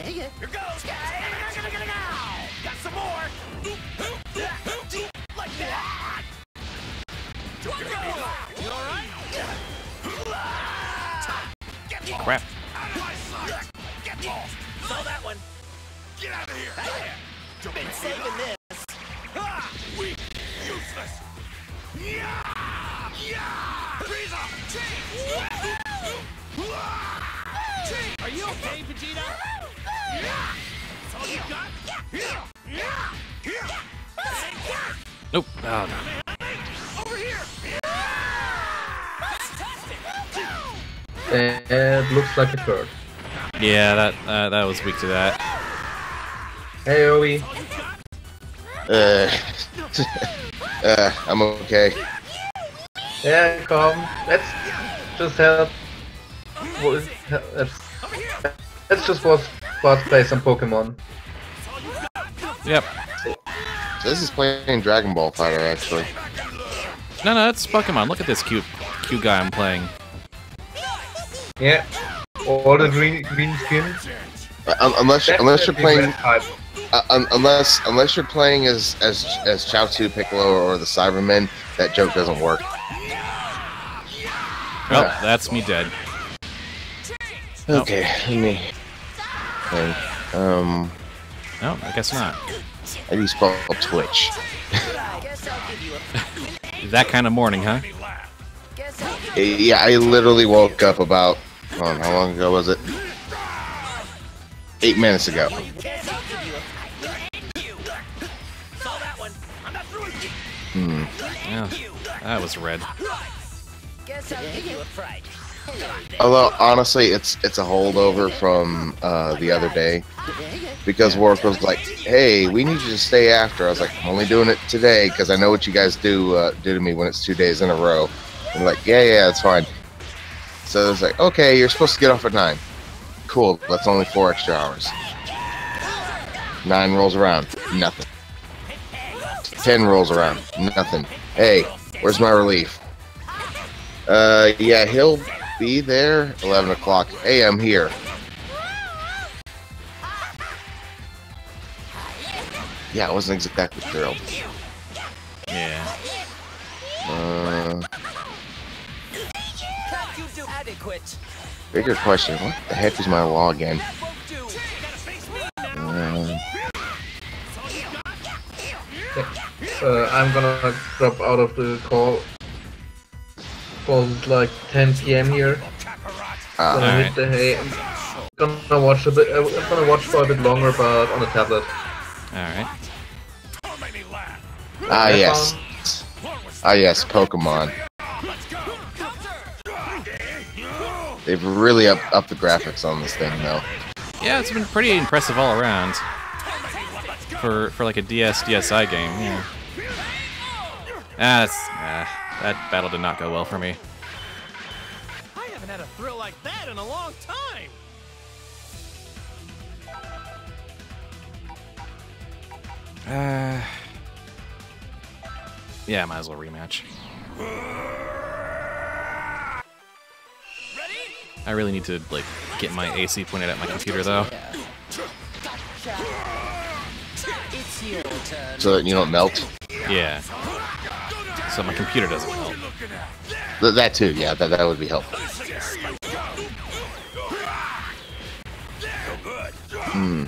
Here goes! Got some more! Like that! You alright? Crap. Get lost! Saw that one! Get out of here! Been saving this! Weak! Useless! Frieza! Are you okay, Vegeta? That's all you got? Nope. Oh, no. Over here! It looks like a bird. Yeah, that was weak to that. Hey, Owie. I'm okay. Yeah, come. Let's just help. Let's just watch play some Pokemon. Yep. So this is playing Dragon Ball Fighter, actually. No, it's Pokemon. Look at this cute guy I'm playing. Yeah. All the green skins. Unless you're playing, unless you're playing as Chaozu, Piccolo, or the Cybermen, that joke doesn't work. Well, that's me dead. Okay, let me think. No, I guess not. How do you spell Twitch? That kind of morning, huh? Yeah, I literally woke up about, hold on, how long ago was it? 8 minutes ago. Yeah, that was red. Although honestly, it's a holdover from the other day, because work was like, "Hey, we need you to stay after." I was like, "I'm only doing it today because I know what you guys do to me when it's 2 days in a row." And like, yeah, it's fine. So it's like, okay, you're supposed to get off at 9. Cool, that's only 4 extra hours. 9 rolls around, nothing. 10 rolls around, nothing. Hey, where's my relief? Yeah, he'll be there 11 o'clock. Hey, I'm here. Yeah, I wasn't exactly thrilled. Yeah. Bigger question, what the heck is my login? I'm gonna drop out of the call. It's like 10 PM here. Gonna hit the hay. I'm gonna watch a bit. I'm gonna watch for a bit longer, but on the tablet. All right. Ah yes. Ah yes, Pokemon. They've really upped the graphics on this thing, though. Yeah, it's been pretty impressive all around. For like a DS DSi game, yeah. That battle did not go well for me. I haven't had a thrill like that in a long time. Yeah, might as well rematch. I really need to like get my AC pointed at my computer though. It's your turn. So that you don't melt. Yeah. So my computer doesn't melt. That too, yeah, that would be helpful. Hmm.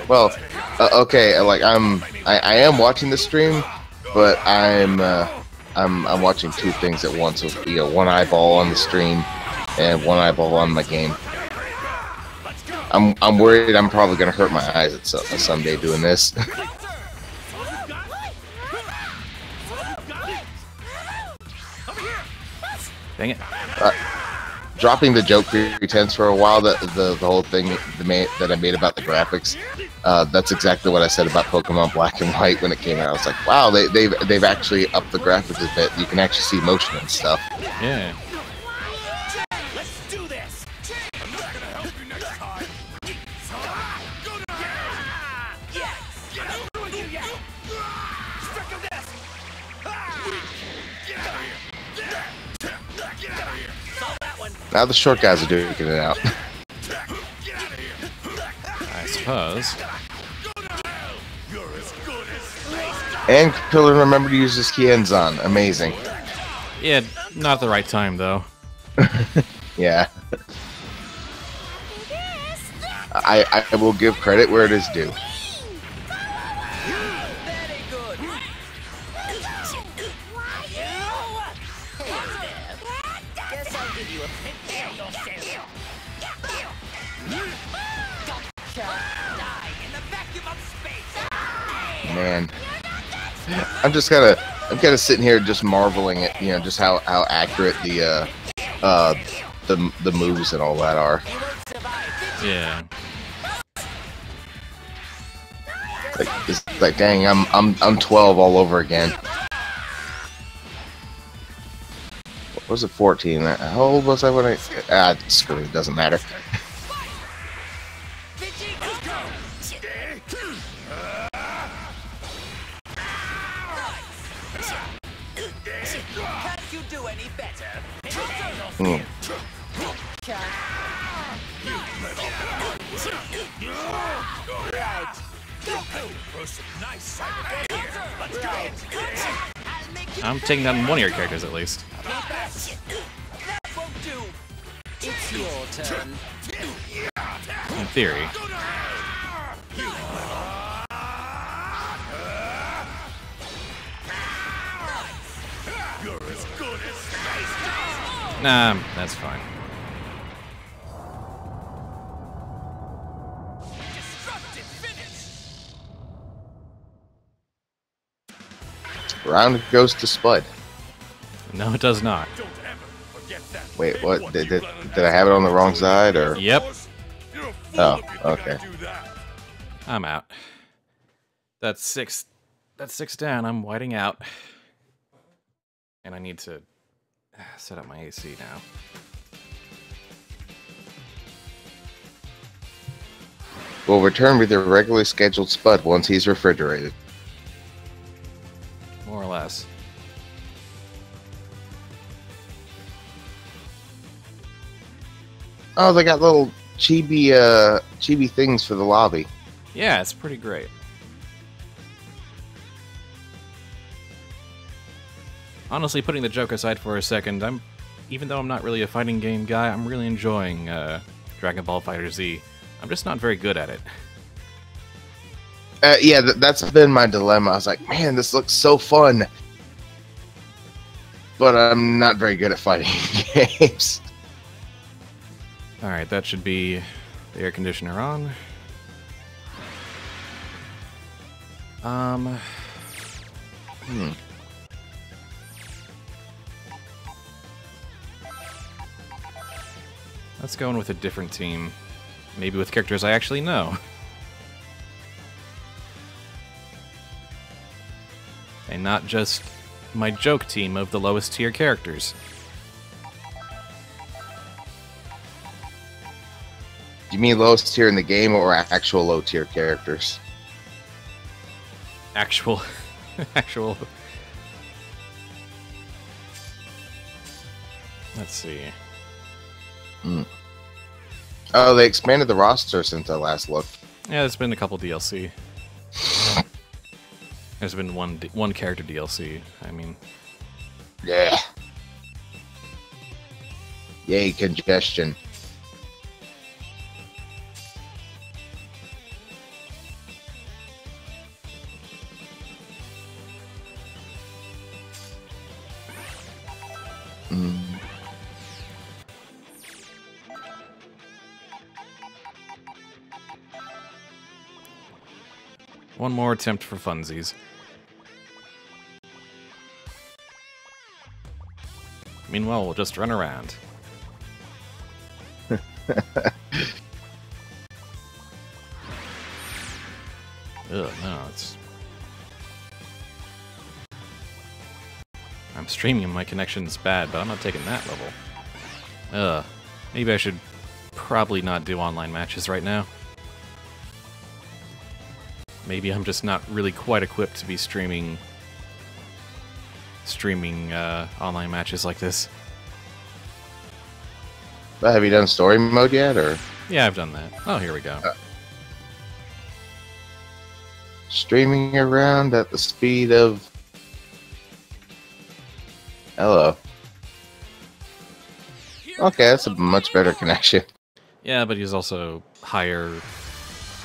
Well, okay, like I am watching the stream, but I'm watching two things at once. With one eyeball on the stream and one eyeball on my game. I'm worried I'm probably gonna hurt my eyes at someday doing this. Dang it. Dropping the joke pretense for a while, the whole thing that I made about the graphics, that's exactly what I said about Pokemon Black and White when it came out. I was like, wow, they've actually upped the graphics a bit. You can actually see motion and stuff. Yeah. Let's do this. I'm not gonna help you next time. Now the short guys are duking it out. I suppose. And Killer remember to use his Kienzan. Amazing. Yeah, not the right time though. Yeah. I will give credit where it is due. Man, I'm kind of sitting here just marveling at just how accurate the moves and all that are. Yeah. It's like dang, I'm 12 all over again. What was it, 14? How old was I when I? Screw it, doesn't matter. I'm taking down one of your characters at least. It's your turn. In theory. Nah, that's fine. Round goes to Spud. No, it does not. Wait, what? Did I have it on the wrong side, or? Yep. Oh, okay. I'm out. That's six down. I'm whiting out. And I need to set up my AC now. We'll return with your regularly scheduled Spud once he's refrigerated. More or less. Oh, they got little chibi things for the lobby. Yeah, it's pretty great. Honestly, putting the joke aside for a second, even though I'm not really a fighting game guy, I'm really enjoying Dragon Ball FighterZ. I'm just not very good at it. Yeah, that's been my dilemma. I was like, man, this looks so fun. But I'm not very good at fighting games. Alright, that should be the air conditioner on. Let's go in with a different team. Maybe with characters I actually know. and not just my joke team of the lowest tier characters. You mean lowest tier in the game or actual low tier characters? Actual. Actual. Let's see. Oh, they expanded the roster since I last looked. Yeah, there's been a couple DLC. There's been one character DLC. I mean, yeah. Yay, congestion. One more attempt for funsies. Meanwhile, we'll just run around. Ugh, no, it's... I'm streaming and my connection's bad, but I'm not taking that level. Ugh. Maybe I should probably not do online matches right now. Maybe I'm just not really quite equipped to be streaming online matches like this. But have you done story mode yet, or? Yeah, I've done that. Oh, here we go. Streaming around at the speed of... Hello. Okay, that's a much better connection. Yeah, but he's also higher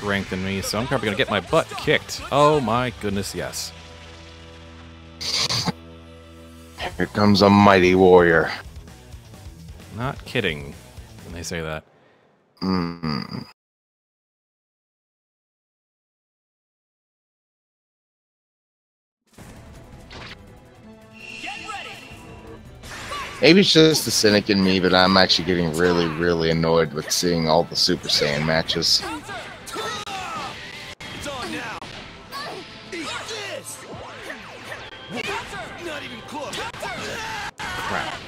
ranked than me, so I'm probably gonna get my butt kicked. Oh my goodness, yes. Here comes a mighty warrior. Not kidding when they say that. Maybe it's just the cynic in me, but I'm actually getting really, really annoyed with seeing all the Super Saiyan matches. It's on now. Eat this. Not even close. Crap.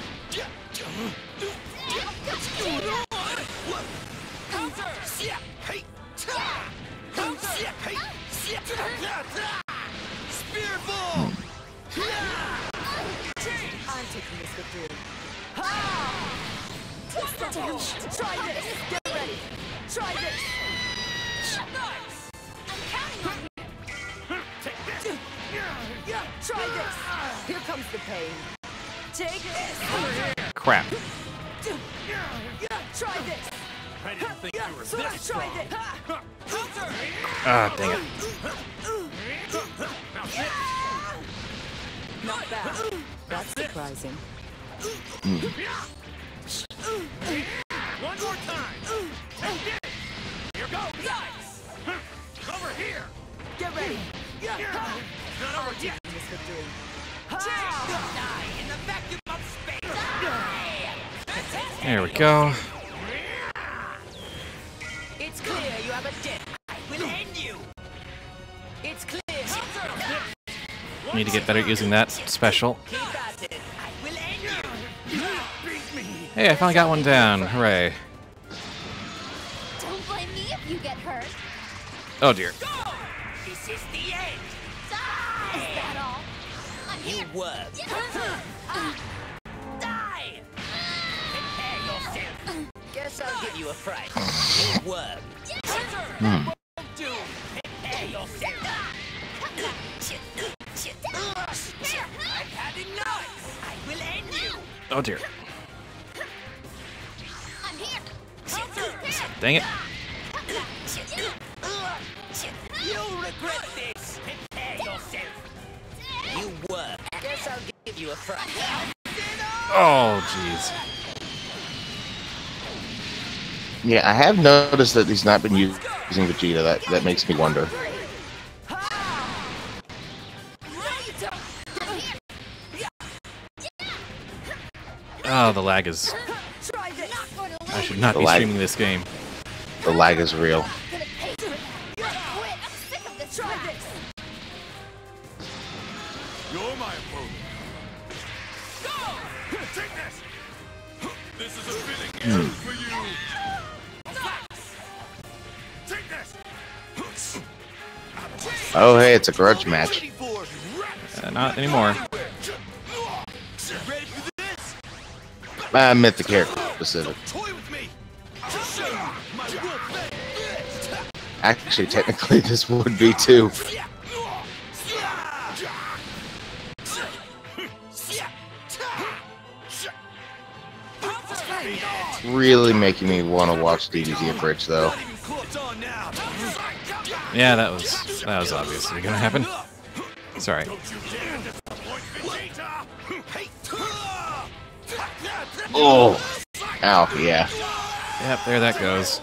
Spearball. I'm taking this victory. Try this! Get ready! Try this! Nice. I'm counting on you! Try this! Here comes the pain. Take this! Crap. Try this! I didn't think you were this strong. Ah, dang it. Not bad. That's surprising. One more time. Take it. Here goes. Nice. Over here. Get ready. Not over yet. This victory. Die in the vacuum of space. There we go. It's clear you have a debt. I will end you. It's clear. Need to get better at using that special. Keep at it. I will end you. Beat me. Hey, I finally got one down. Hooray. Don't blame me if you get hurt. Oh dear. This is the end. Is that all? I'm You here. worm. Die. Prepare yourself. Guess I'll give you a fright. You worm. Won't do. Prepare yourself. I've had enough. I will end you. Oh dear. I'm here. Dang it. You'll regret this. Prepare yourself. You worm. Guess I'll give you a fright. Oh, jeez. Yeah, I have noticed that he's not been using Vegeta. That makes me wonder. Oh, the lag is... I should not be streaming this game. The lag is real. You're my opponent. Take this. This is a fitting end for you. Take this. Oh, hey, it's a grudge match. Not anymore. I meant the character specific. Actually, technically, this would be too. Really making me want to watch DBZ Abridged, though. Yeah, that was obviously gonna happen. Sorry. Oh, ow, yeah. Yep, there that goes.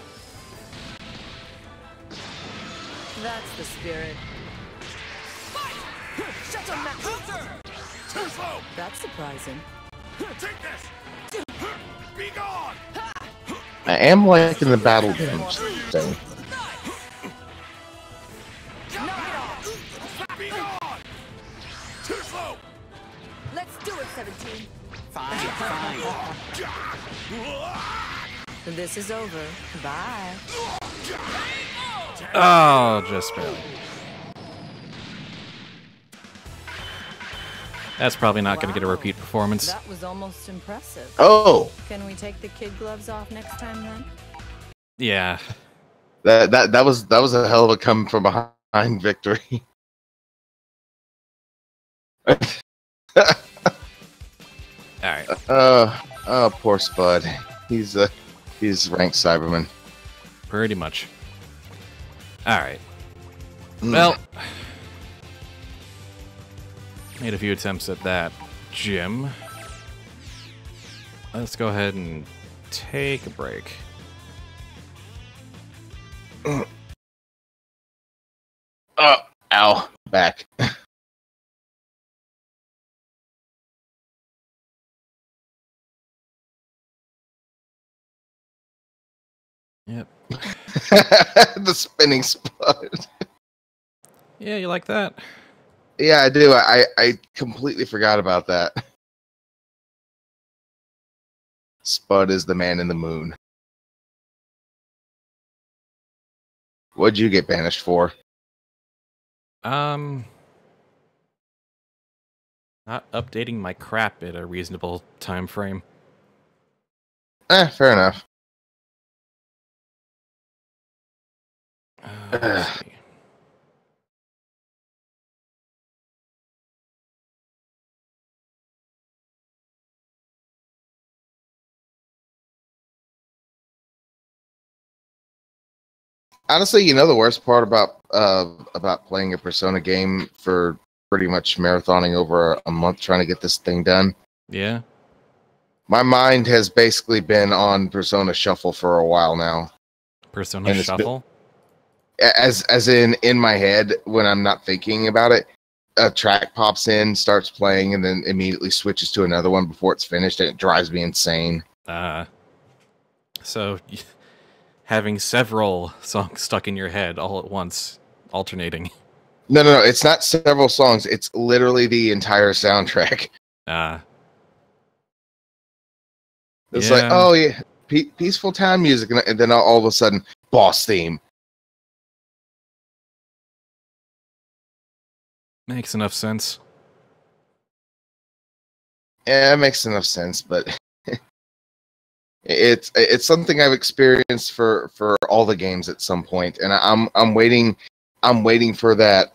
That's the spirit. That's surprising. I am liking the battle damage thing. Let's do it, 17. Fine. This is over. Bye. Oh, just barely. That's probably not going to get a repeat performance. That was almost impressive. Oh. Can we take the kid gloves off next time then? Yeah. That was a hell of a come from behind victory. Alright. Oh, poor Spud. He's ranked Cyberman. Pretty much. Alright. Well, made a few attempts at that gym. Let's go ahead and take a break. Oh, ow, back. Yep. The spinning Spud. Yeah, you like that? Yeah, I do. I completely forgot about that. Spud is the man in the moon. What'd you get banished for? Not updating my crap at a reasonable time frame. Fair enough. Let's see. Honestly, you know the worst part about playing a Persona game for pretty much marathoning over a month trying to get this thing done? Yeah. My mind has basically been on Persona Shuffle for a while now. Persona Shuffle? As in my head, when I'm not thinking about it, a track pops in, starts playing, and then immediately switches to another one before it's finished, and it drives me insane. So having several songs stuck in your head all at once, alternating. No, it's not several songs. It's literally the entire soundtrack. It's like, oh yeah, peaceful town music, and then all of a sudden, boss theme. Makes enough sense. Yeah, it makes enough sense, but it's something I've experienced for all the games at some point, and I'm waiting for that.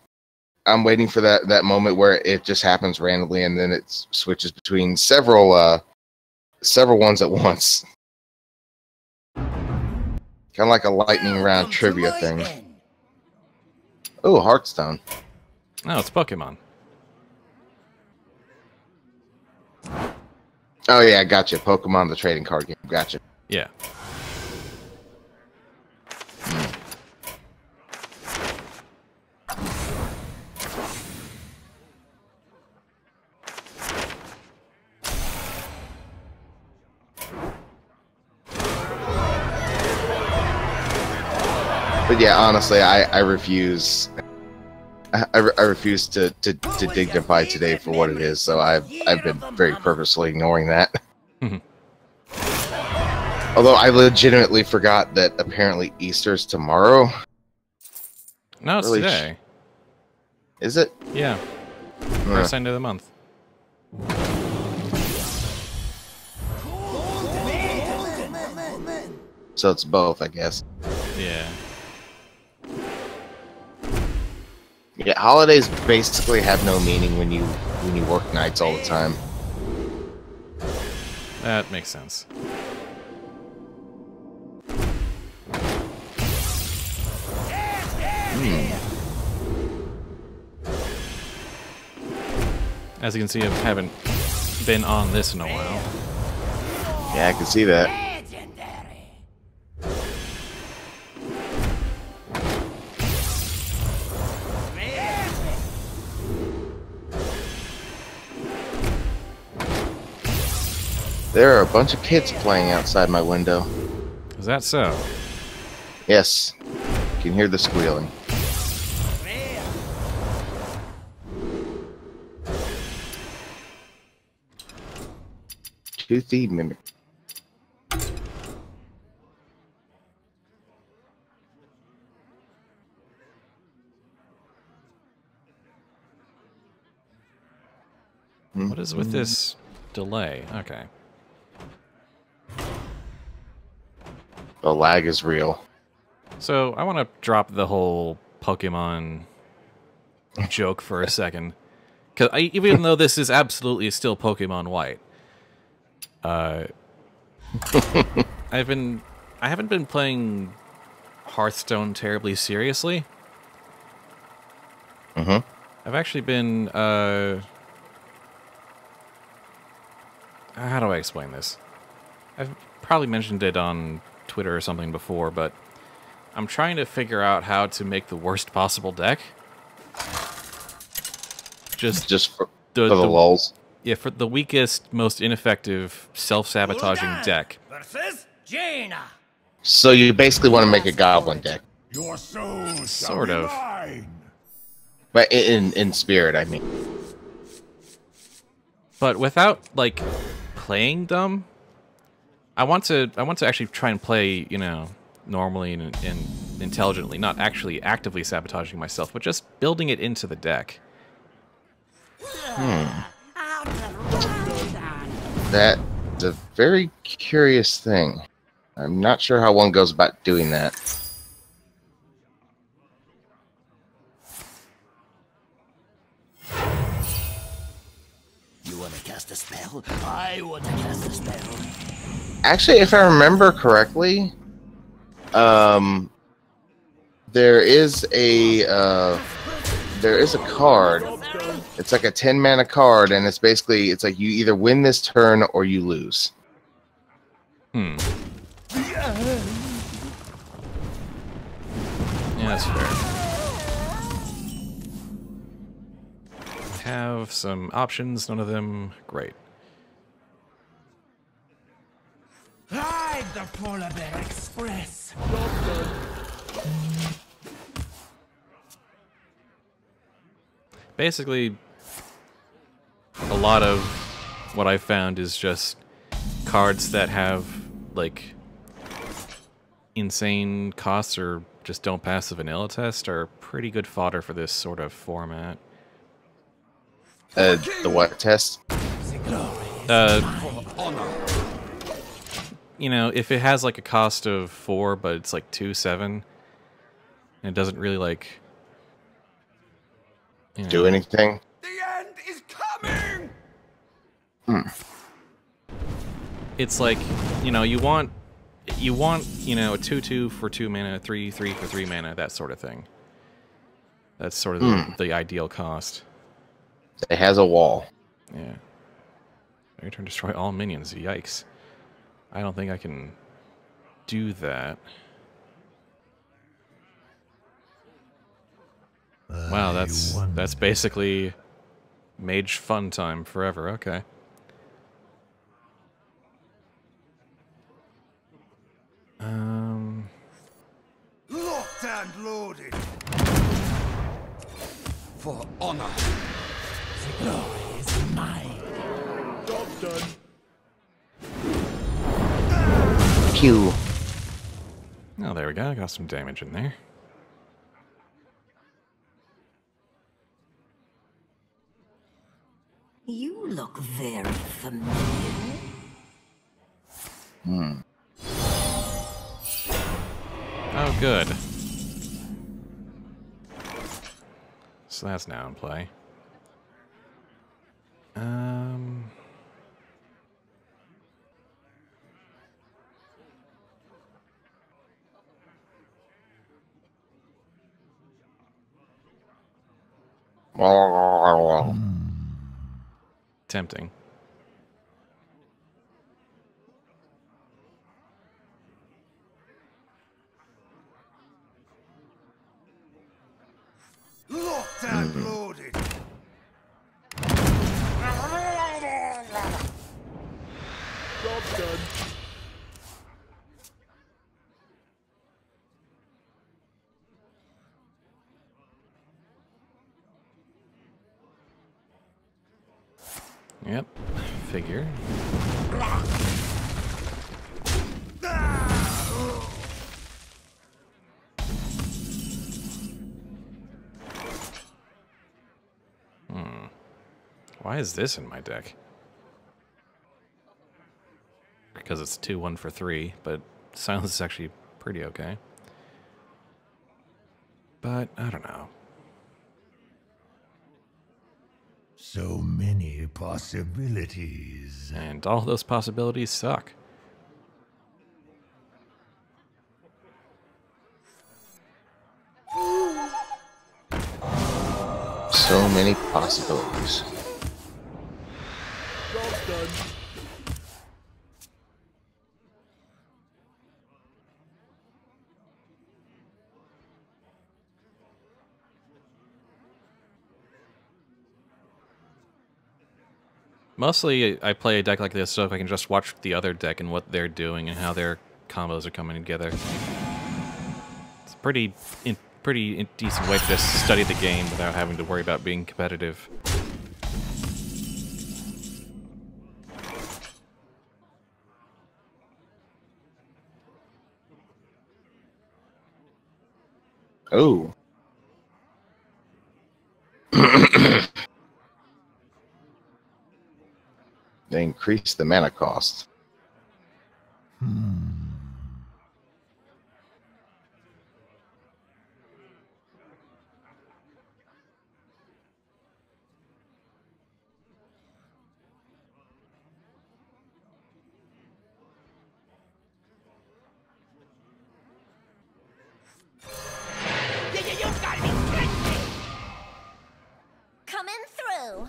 I'm waiting for that moment where it just happens randomly, and then it switches between several ones at once. Kind of like a lightning round trivia thing. Oh, Hearthstone. No, it's Pokemon. Oh yeah, gotcha. Pokemon, the trading card game. Gotcha. Yeah. But yeah, honestly, I refuse. I refuse to to dignify today for what it is, so I've been very purposely ignoring that. Although I legitimately forgot that apparently Easter's tomorrow. No, it's today. Is it? Yeah. First end of the month. So it's both, I guess. Yeah. Yeah, holidays basically have no meaning when you work nights all the time. That makes sense. As you can see, I haven't been on this in a while. Yeah, I can see that. There are a bunch of kids playing outside my window. Is that so? Yes. You can hear the squealing. Toothy mimic. What is with this delay? Okay. The lag is real. So I want to drop the whole Pokemon joke for a second, because even though this is absolutely still Pokemon White, I haven't been playing Hearthstone terribly seriously. I've actually been how do I explain this? I've probably mentioned it on Twitter or something before, but I'm trying to figure out how to make the worst possible deck. Just for the lulz. Yeah, for the weakest, most ineffective, self-sabotaging deck. Versus Jaina. So you basically want to make a goblin deck. Your soul sort of. But in spirit, I mean. But without like playing dumb, I want to actually try and play, you know, normally and intelligently, not actually actively sabotaging myself, but just building it into the deck. That's a very curious thing. I'm not sure how one goes about doing that. You want to cast a spell? I want to cast a spell. Actually, if I remember correctly, there is a card. It's like a 10 mana card, and it's basically like you either win this turn or you lose. Yeah, that's fair. Have some options, none of them great. Ride the Polar Bear Express. Basically, a lot of what I found is just cards that have, like, insane costs or just don't pass the vanilla test are pretty good fodder for this sort of format. The what test? You know, if it has, like, a cost of 4, but it's, like, 2-7, and it doesn't really, like... You know, do anything? The end is coming! It's like, you know, you want, you know, a 2/2 for 2 mana, 3/3 for 3 mana, that sort of thing. That's sort of the ideal cost. It has a wall. Yeah. Your turn, destroy all minions. Yikes. I don't think I can do that. Wow, that's basically mage fun time forever. Okay. Locked and loaded. For honor. done. Q. Oh, there we go. Got some damage in there. You look very familiar. Oh, good. So that's now in play. Tempting. Locked and loaded. Job's done. Yep. Figure. Why is this in my deck? Because it's 2-1 for 3, but silence is actually pretty okay. But I don't know. So many possibilities. And all those possibilities suck. So many possibilities. Job's done. Mostly, I play a deck like this so I can just watch the other deck and what they're doing and how their combos are coming together. It's a pretty decent way to just study the game without having to worry about being competitive. Oh. They increase the mana cost. You gotta be kidding me! Coming through.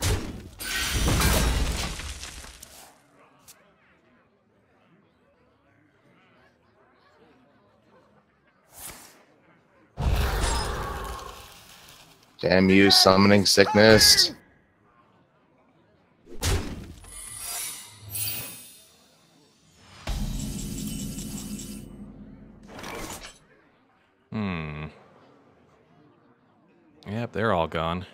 Damn you, summoning sickness. Yep, they're all gone.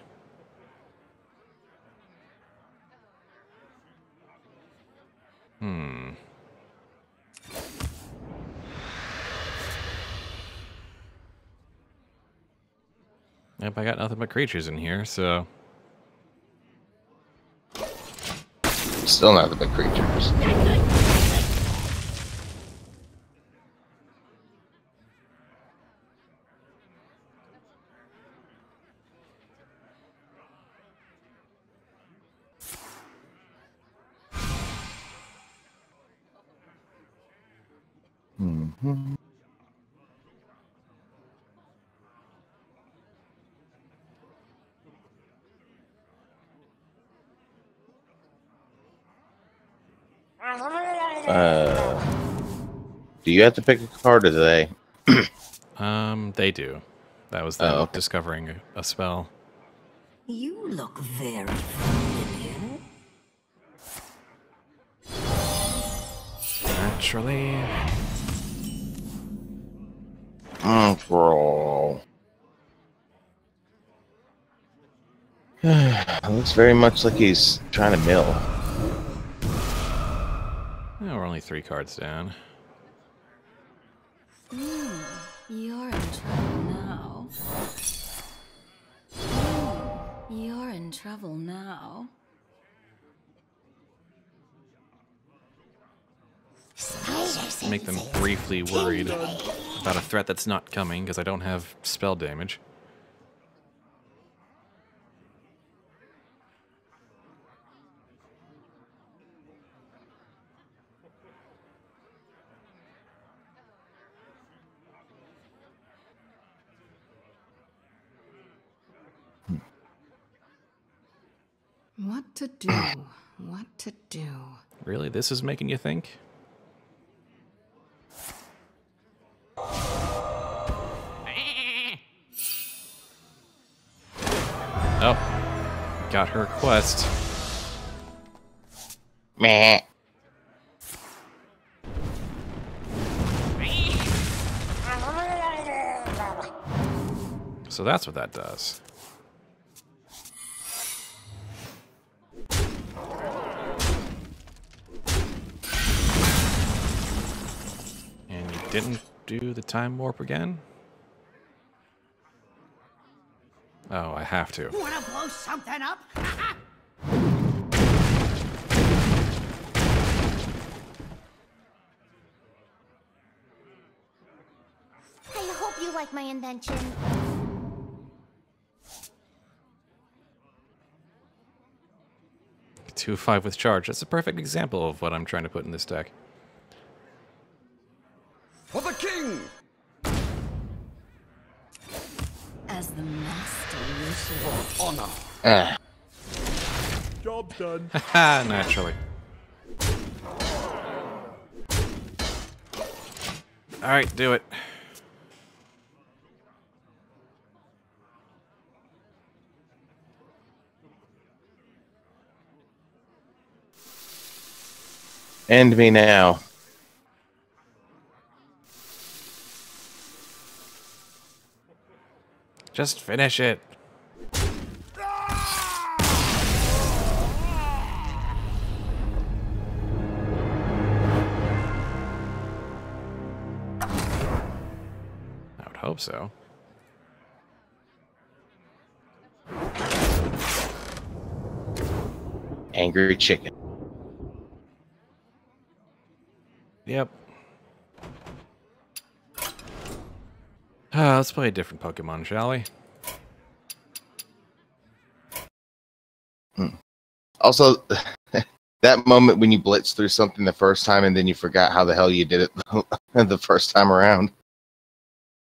Yep, I got nothing but creatures in here, so... Still nothing but creatures. Do you have to pick a card or do they? They do. That was them discovering a spell. You look very familiar. Naturally. Bro. Looks very much like he's trying to mill. Oh, we're only 3 cards down. You're in trouble now. You're in trouble now. Make them briefly worried about a threat that's not coming because I don't have spell damage. What to do? What to do? Really? This is making you think? Oh, got her quest. Meh. So that's what that does. And you didn't do the time warp again? Oh, I have to. Wanna blow something up? I hope you like my invention. Two 5 with charge. That's a perfect example of what I'm trying to put in this deck. For the king! As the master wishes. For honor. Job done. Haha, naturally. Alright, do it. End me now. Just finish it. I would hope so. Angry chicken. Yep. Let's play a different Pokemon, shall we? Also, that moment when you blitz through something the first time and then you forgot how the hell you did it the first time around.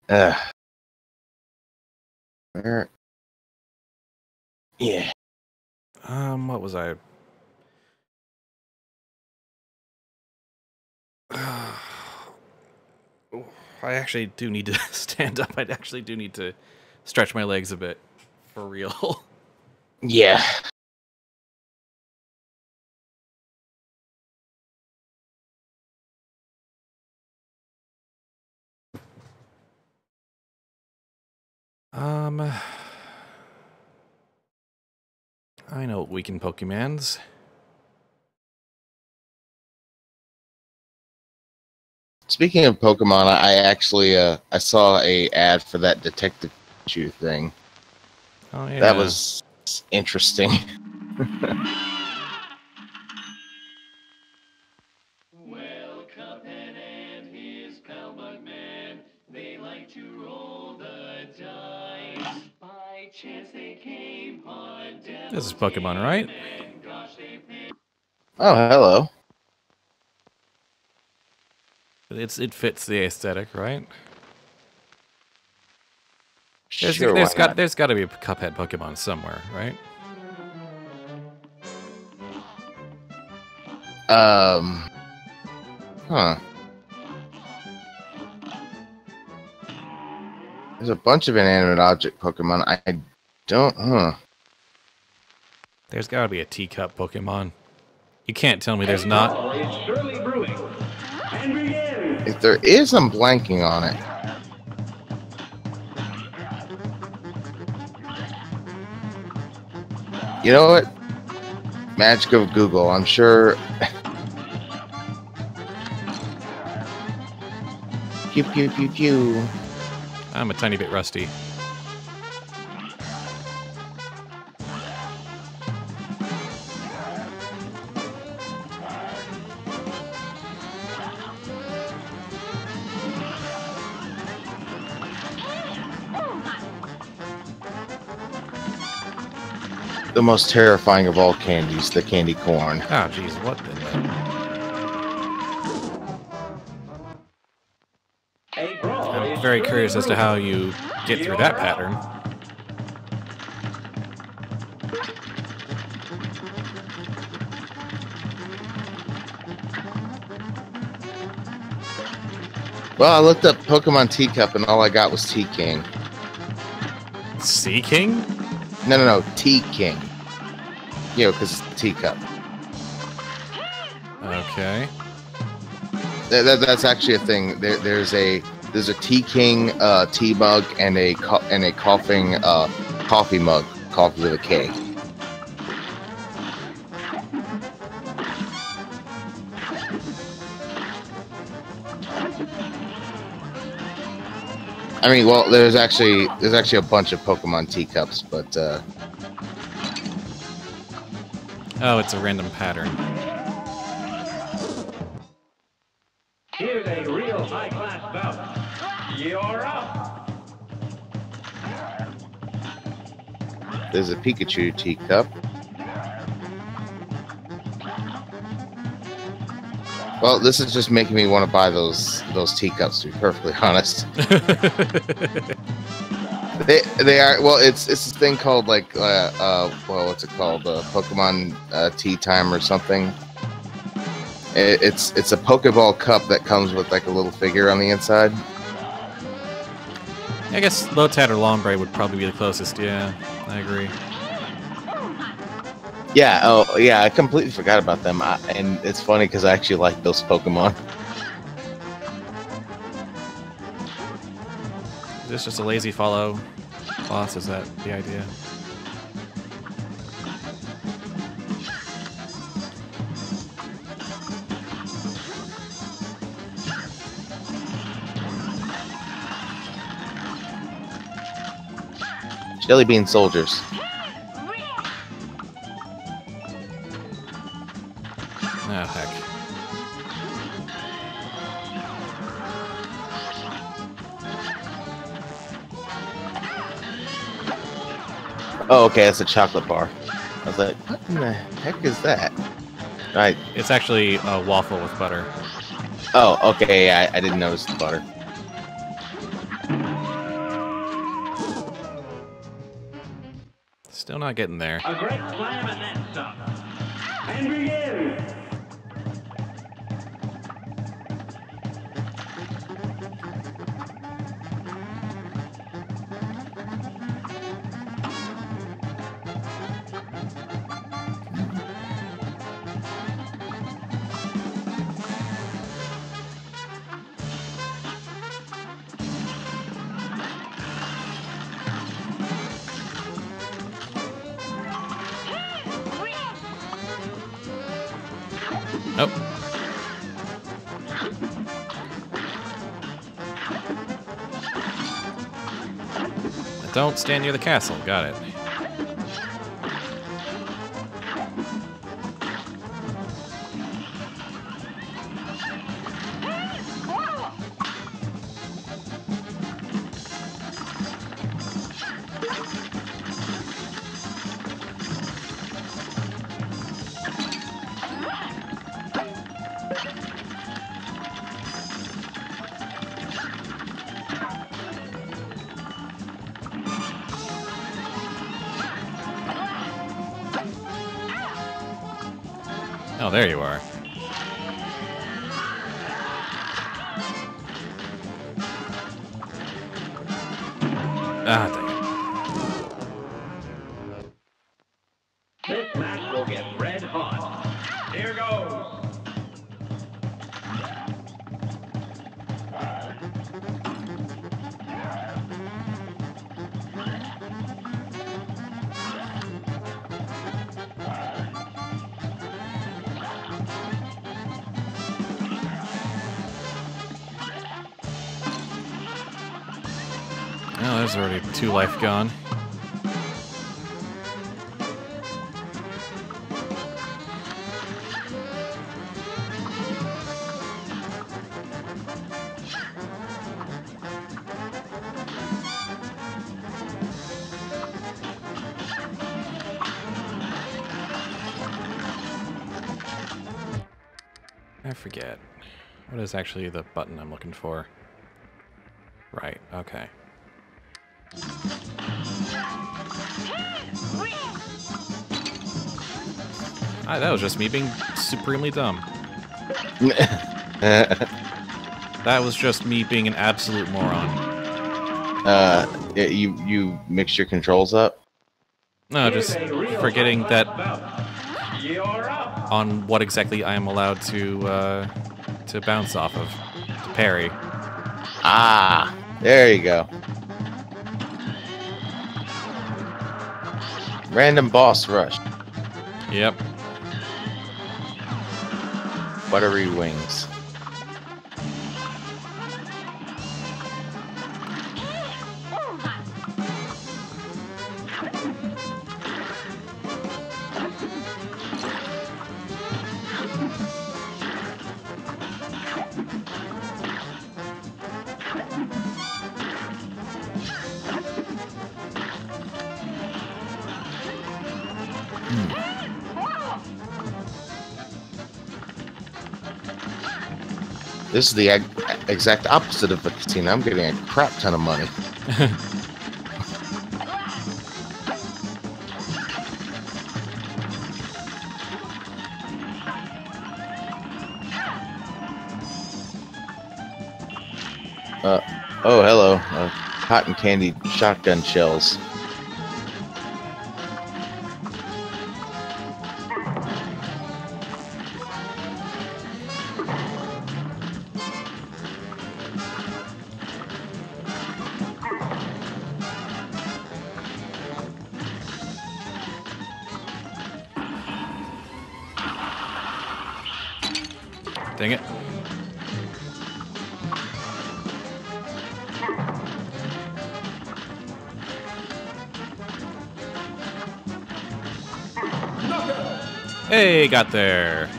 Where? Yeah. What was I? I actually do need to stand up. I actually do need to stretch my legs a bit. For real. Yeah. I know what weaken Pokemons. Speaking of Pokemon, I actually I saw a ad for that Detective Pikachu thing. Oh yeah. That was interesting. Well, Cuphead and his pal Bugman, they like to roll the dice. By chance they came on Devil's This is Pokemon, right? and gosh, they picked. Oh, hello. It fits the aesthetic, right? Sure, there's why not? got to be a Cuphead Pokemon somewhere, right? Huh. There's a bunch of inanimate object Pokemon. I don't, There's got to be a teacup Pokemon. You can't tell me there's not. It's surely brewing. And begin. If there is, I'm blanking on it. You know what? Magic of Google. I'm sure. Pew pew pew pew. I'm a tiny bit rusty. The most terrifying of all candies, the candy corn. Oh, jeez, what the... I'm very curious as to how you get through that pattern. Well, I looked up Pokemon Teacup and all I got was T-King. Sea-King? No, T-King. You know, because it's teacup. Okay. That's actually a thing. There's a T-King tea mug and a coughing coffee mug, coffee with a K. I mean, well, there's actually a bunch of Pokemon teacups, but oh, it's a random pattern. Here's a real high-class bout. You're up. there's a Pikachu teacup. Well, this is just making me want to buy those teacups, to be perfectly honest. They are, well, it's this thing called like well, what's it called? Pokemon Tea Time or something. It's a Pokeball cup that comes with like a little figure on the inside. I guess Lotad or Lombre would probably be the closest. Yeah, I agree. Yeah, oh yeah, I completely forgot about them, and it's funny because I actually like those Pokemon. Is this just a lazy follow boss? Is that the idea? Jelly bean soldiers. Oh, heck. Oh, okay, it's a chocolate bar. I was like, what in the heck is that? Right. It's actually a waffle with butter. Oh, okay, yeah, I didn't notice the butter. Still not getting there. A great slam and then some. And begin. Nope. Don't stand near the castle. Got it. Oh, there you are. Ah, dang it. This match will get red hot. Here goes. Oh, there's already 2 life gone. I forget. What is actually the button I'm looking for? Right, okay. That was just me being supremely dumb. That was just me being an absolute moron. You mixed your controls up? No, just forgetting that on what exactly I am allowed to bounce off of, to parry. Ah, there you go. Random boss rush. Yep. Buttery wings. This is the exact opposite of the casino. I'm getting a crap ton of money. Oh, hello. Cotton candy shotgun shells. Dang it. Hey, got there.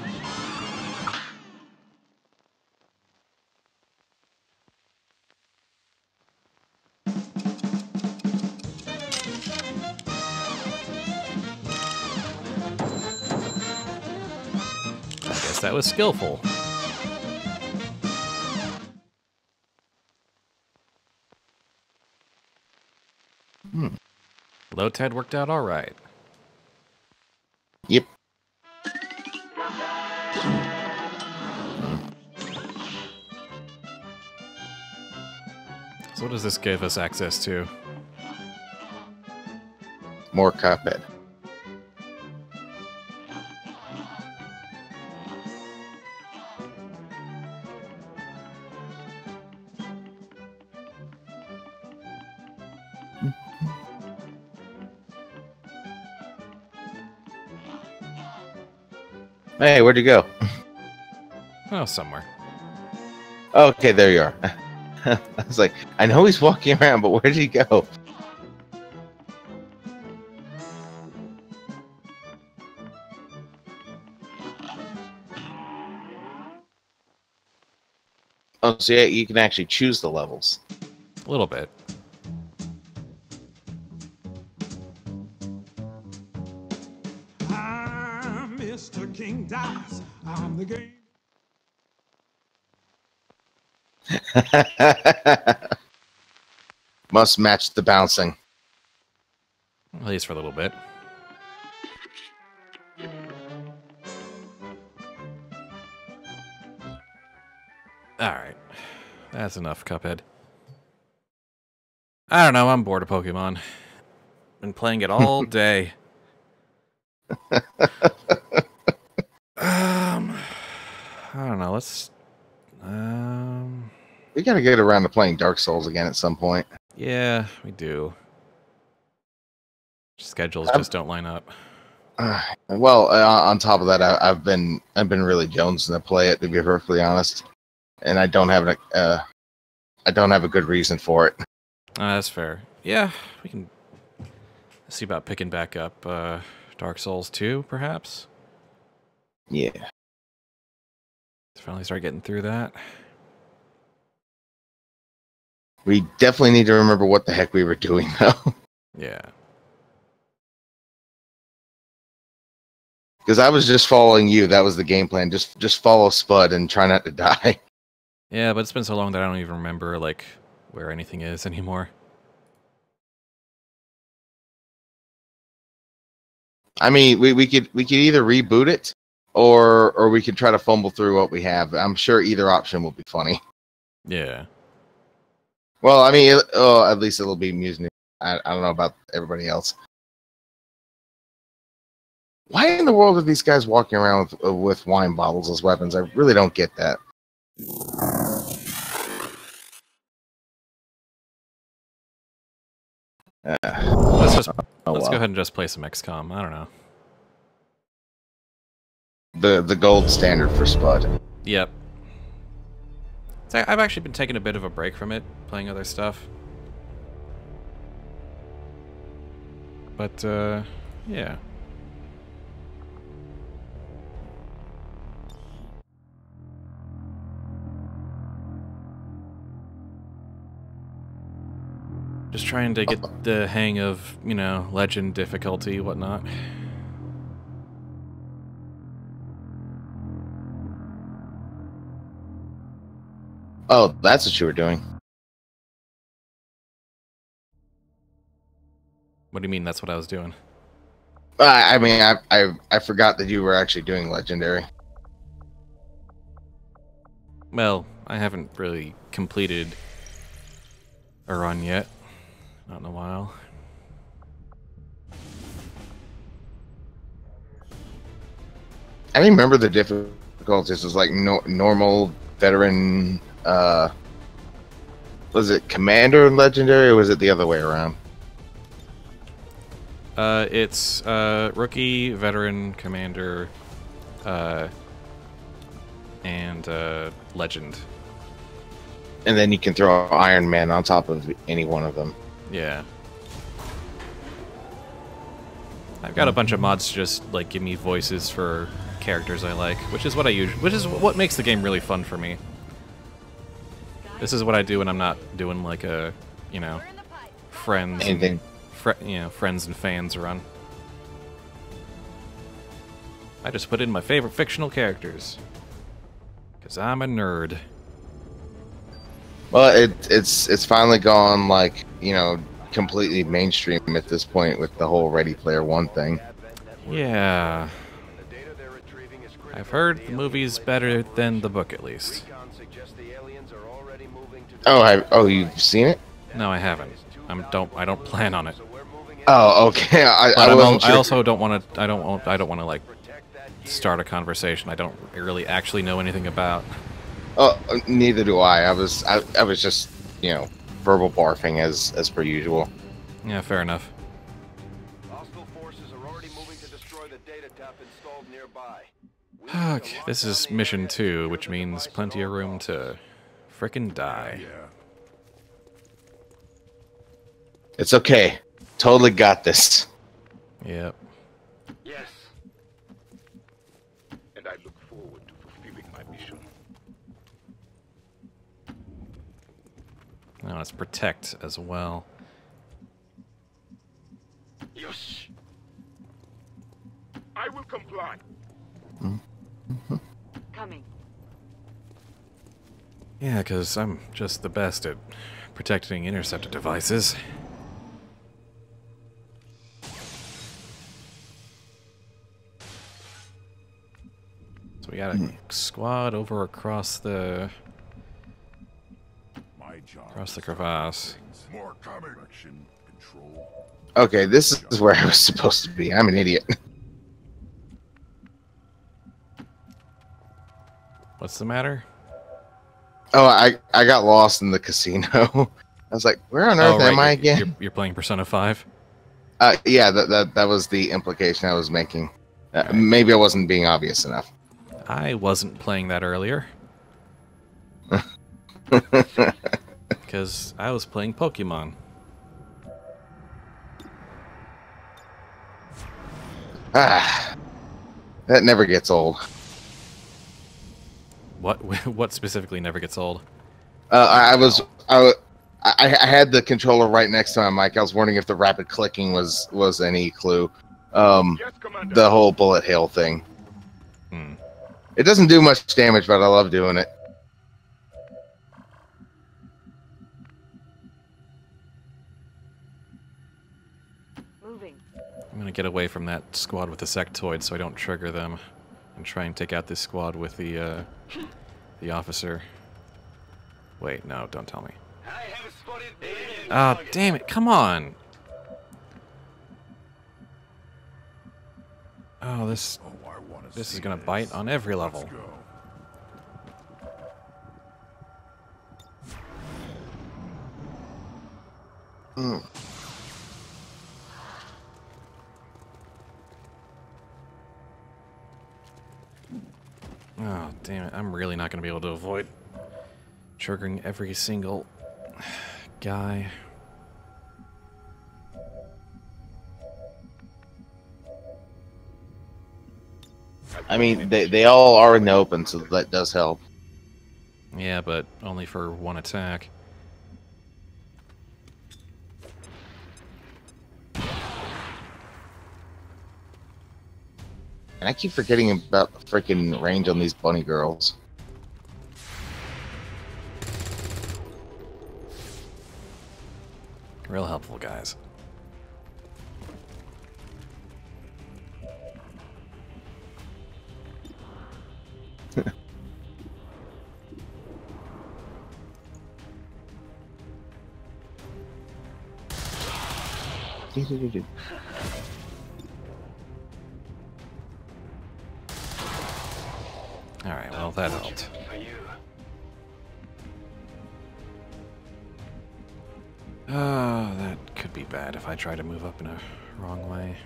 I guess that was skillful. Low tide worked out all right. Yep. So what does this give us access to? More Cuphead. Hey, where'd you go? Oh, somewhere. Okay, there you are. I was like, I know he's walking around, but where did he go? Oh, so yeah, you can actually choose the levels. A little bit. I'm Mr. King Dice. I'm the game. Must match the bouncing. At least for a little bit. Alright. That's enough, Cuphead. I don't know, I'm bored of Pokemon. Been playing it all day. I don't know, let's... We gotta get around to playing Dark Souls again at some point. Yeah, we do. Schedules just don't line up. Well, on top of that, I've been really jonesing to play it, to be perfectly honest, and I don't have a good reason for it. That's fair. Yeah, we can see about picking back up Dark Souls 2, perhaps. Yeah. Finally start getting through that. We definitely need to remember what the heck we were doing, though. Yeah. Because I was just following you. That was the game plan. Just follow Spud and try not to die. Yeah, but it's been so long that I don't even remember, like, where anything is anymore. I mean, we could either reboot it, or we could try to fumble through what we have. I'm sure either option will be funny. Yeah. Well, I mean, at least it'll be amusing. I don't know about everybody else. Why in the world are these guys walking around with wine bottles as weapons? I really don't get that. Let's well. go ahead and just play some XCOM. I don't know. The gold standard for Spud. Yep. I've actually been taking a bit of a break from it, playing other stuff. But, yeah. Just trying to get the hang of, you know, legend difficulty, whatnot. Oh, that's what you were doing. What do you mean that's what I was doing? I mean, I forgot that you were actually doing legendary. Well, I haven't really completed a run yet. Not in a while. I remember the difficulties. It was like normal, veteran. Was it commander and legendary, or was it the other way around? It's rookie, veteran, commander, and legend. And then you can throw Iron Man on top of any one of them. Yeah. I've got a bunch of mods to just like give me voices for characters I like, which is what makes the game really fun for me. This is what I do when I'm not doing like a, you know, friends and friends and fans run. I just put in my favorite fictional characters because I'm a nerd. Well, it's finally gone, like, you know, completely mainstream at this point with the whole Ready Player One thing. Yeah. I've heard the movie's better than the book, at least. Oh, you've seen it? No, I haven't. I don't plan on it. Oh, okay. I wasn't sure. I also don't want to. I don't want to like start a conversation I don't really actually know anything about. Oh, neither do I. I was just, you know, verbal barfing as per usual. Yeah, fair enough. Okay, this is mission 2, which means plenty of room to frickin' die. It's okay. Totally got this. Yep. Yes. And I look forward to fulfilling my mission. Now let's protect as well. Yes. I will comply. Coming. Yeah, because I'm just the best at protecting interceptor devices. So we got a squad over across the crevasse. More coming. Control. Okay, this is where I was supposed to be. I'm an idiot. What's the matter? Oh, I got lost in the casino. I was like, where on earth am I again? You're playing Persona 5? Yeah, that was the implication I was making. Maybe I wasn't being obvious enough. I wasn't playing that earlier. Because I was playing Pokemon. Ah, that never gets old. What? What specifically never gets old? I had the controller right next to my mic. I was wondering if the rapid clicking was any clue. The whole bullet hail thing. It doesn't do much damage, but I love doing it. I'm gonna get away from that squad with the sectoid so I don't trigger them, and try and take out this squad with the officer. Wait, no, don't tell me. Ah, damn it! Come on! Oh, this is gonna bite on every level. Oh, damn it. I'm really not going to be able to avoid triggering every single guy. I mean, they all are in the open, so that does help. Yeah, but only for one attack. And I keep forgetting about the freaking range on these bunny girls. Real helpful, guys. Alright, well, that helped. Oh, that could be bad if I try to move up in a wrong way.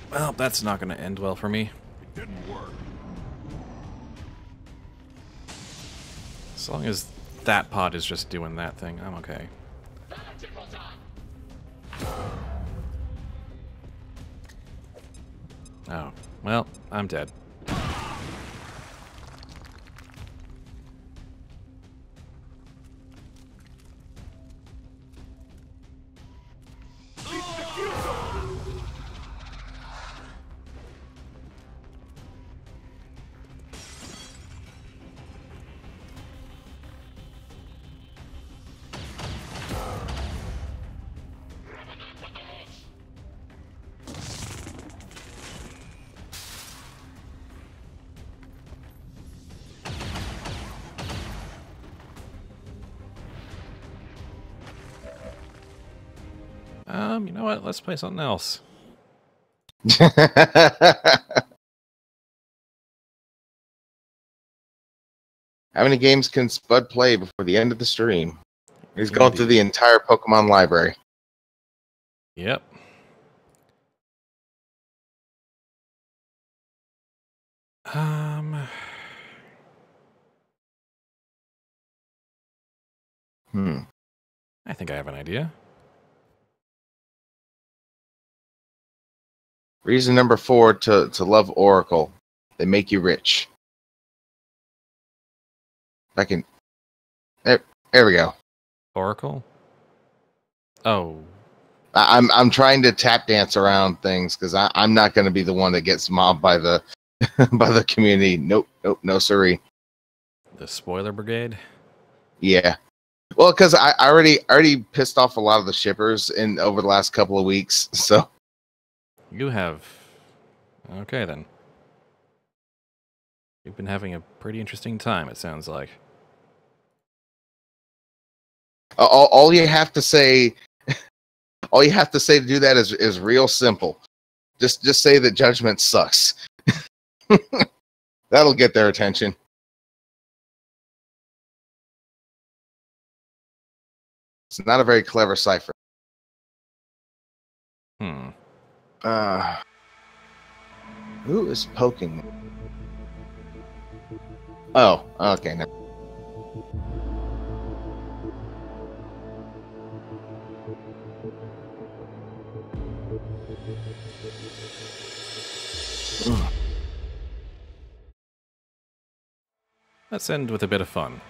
Well, that's not going to end well for me. It didn't work. As long as that pod is just doing that thing, I'm okay. Oh, well, I'm dead. You know what? Let's play something else. How many games can Spud play before the end of the stream? He's going through the entire Pokemon library. Yep. I think I have an idea. Reason number 4 to love Oracle. They make you rich. I can... There we go. Oracle? Oh. I'm trying to tap dance around things because I'm not going to be the one that gets mobbed by the by the community. Nope, no siree. The spoiler brigade? Yeah. Well, because I already pissed off a lot of the shippers over the last couple of weeks, so... You have... Okay, then. You've been having a pretty interesting time, it sounds like. All you have to say... All you have to say to do that is real simple. Just say that Judgment sucks. That'll get their attention. It's not a very clever cipher. Hmm. Who is poking? Oh, okay. No. Let's end with a bit of fun.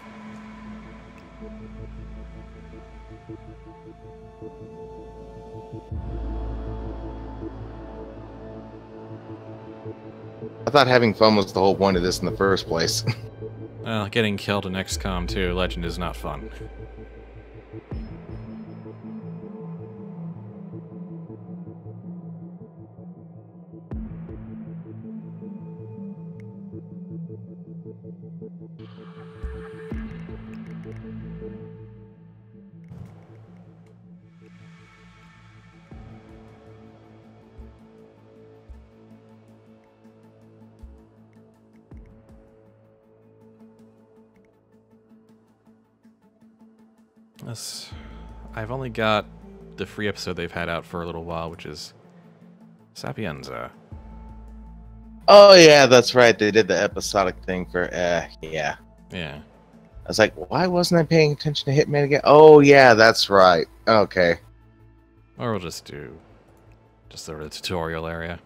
I thought having fun was the whole point of this in the first place. Well, getting killed in XCOM 2 Legend is not fun. I've only got the free episode they've had out for a little while, which is Sapienza. Oh yeah, that's right. They did the episodic thing for yeah. Yeah. I was like, why wasn't I paying attention to Hitman again? Oh yeah, that's right. Okay. Or we'll just do sort of the tutorial area.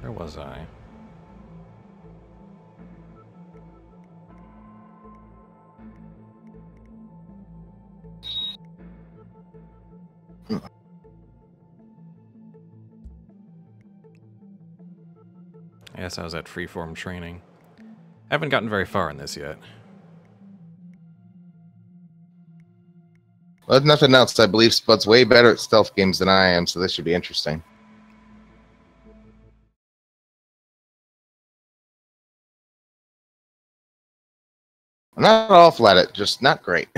Where was I? I guess I was at freeform training. Haven't gotten very far in this yet. Well, if nothing else, I believe Spud's way better at stealth games than I am, so this should be interesting. I'm not awful at it, just not great.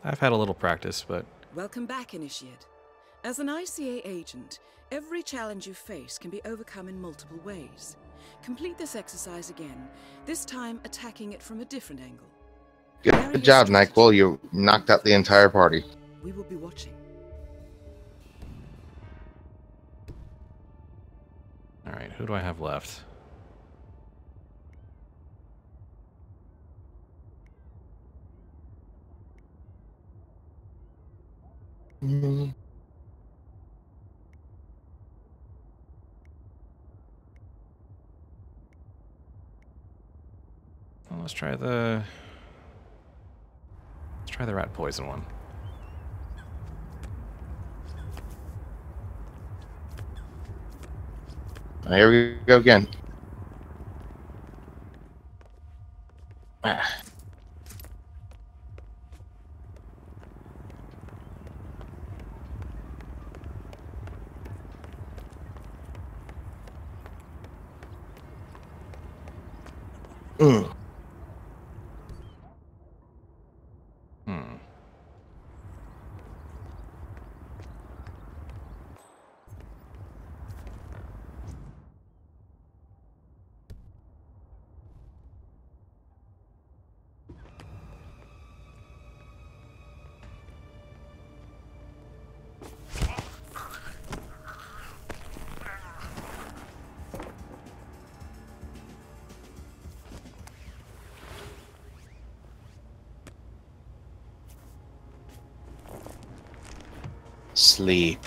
I've had a little practice, but... Welcome back, Initiate. As an ICA agent, every challenge you face can be overcome in multiple ways. Complete this exercise again, this time attacking it from a different angle. Good job, NyQuil. You knocked out the entire party. We will be watching. Alright, who do I have left? Well, let's try the rat poison one. Here we go again. Sleep.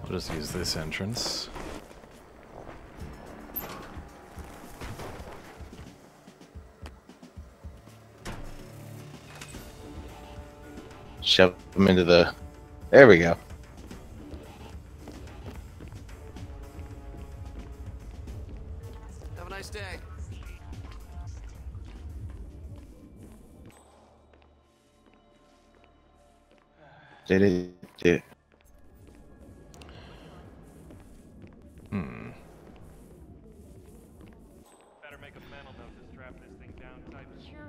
I'll just use this entrance. Shove them into the... There we go. Have a nice day. Did it?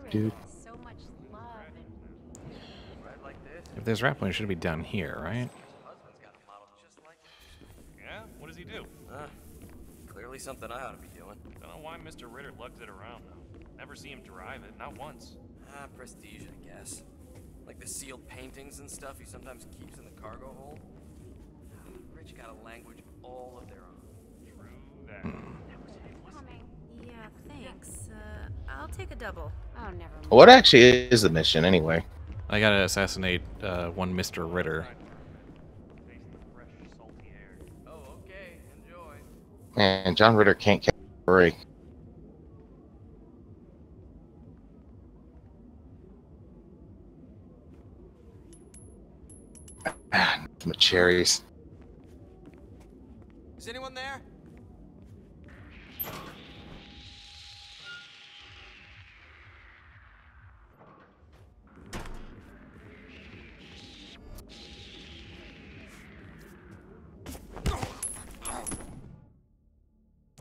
Dude. So much love. If there's grappling, it should be down here, right? Yeah? What does he do? Clearly something I ought to be doing. Don't know why Mr. Ritter lugs it around, though. Never see him drive it, not once. Prestige, I guess. Like the sealed paintings and stuff he sometimes keeps in the cargo hold. Rich got a language all of their own. True that. Yeah, thanks. I'll take a double. Oh, never mind. What actually is the mission anyway? I gotta assassinate one Mr. Ritter. Man, John Ritter can't catch a break. Some cherries. Is anyone there?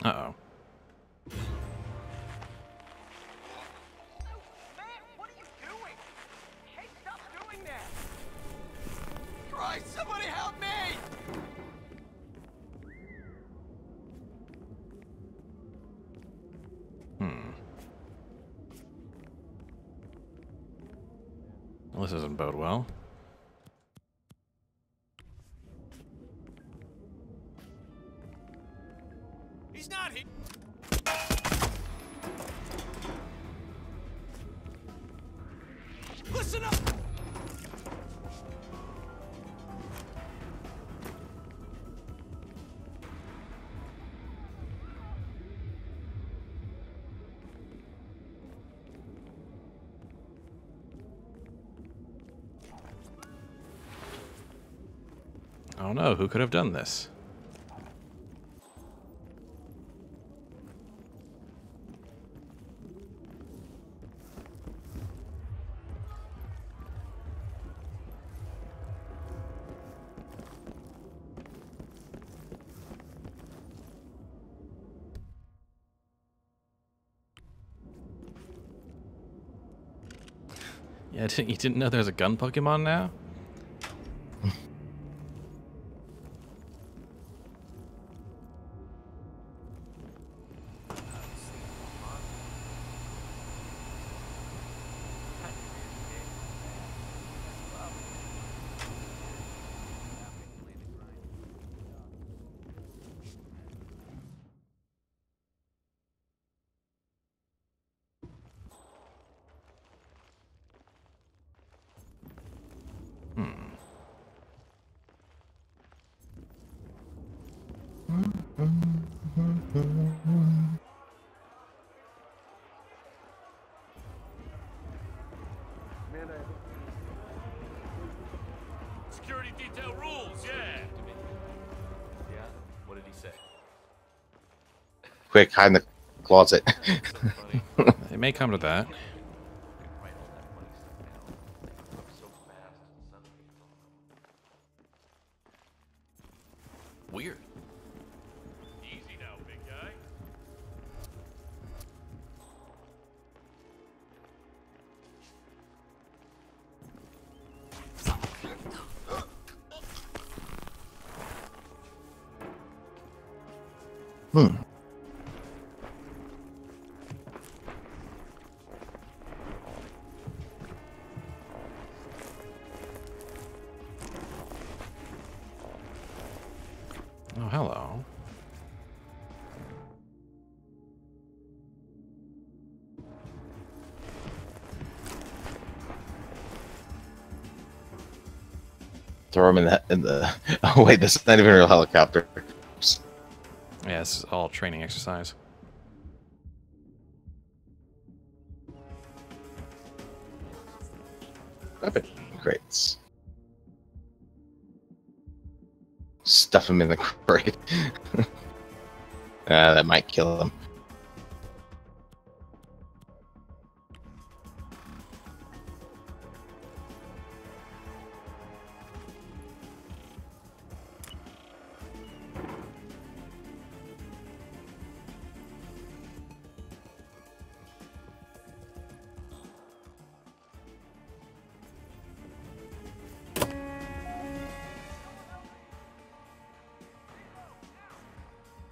Uh-oh. Christ, somebody help me! Well, this doesn't bode well. He's not here. Listen up! I don't know. Who could have done this? Yeah, you didn't know there's a gun Pokemon now? Security detail rules, yeah. Yeah? What did he say? Quick, hide in the closet. It may come to that. Weird. Easy now, big guy. Oh, hello. Throw him in the. Oh wait, this is not even a real helicopter. Oops. Yeah, this is all training exercise. Weapon crates. Stuff him in the crate. That might kill him.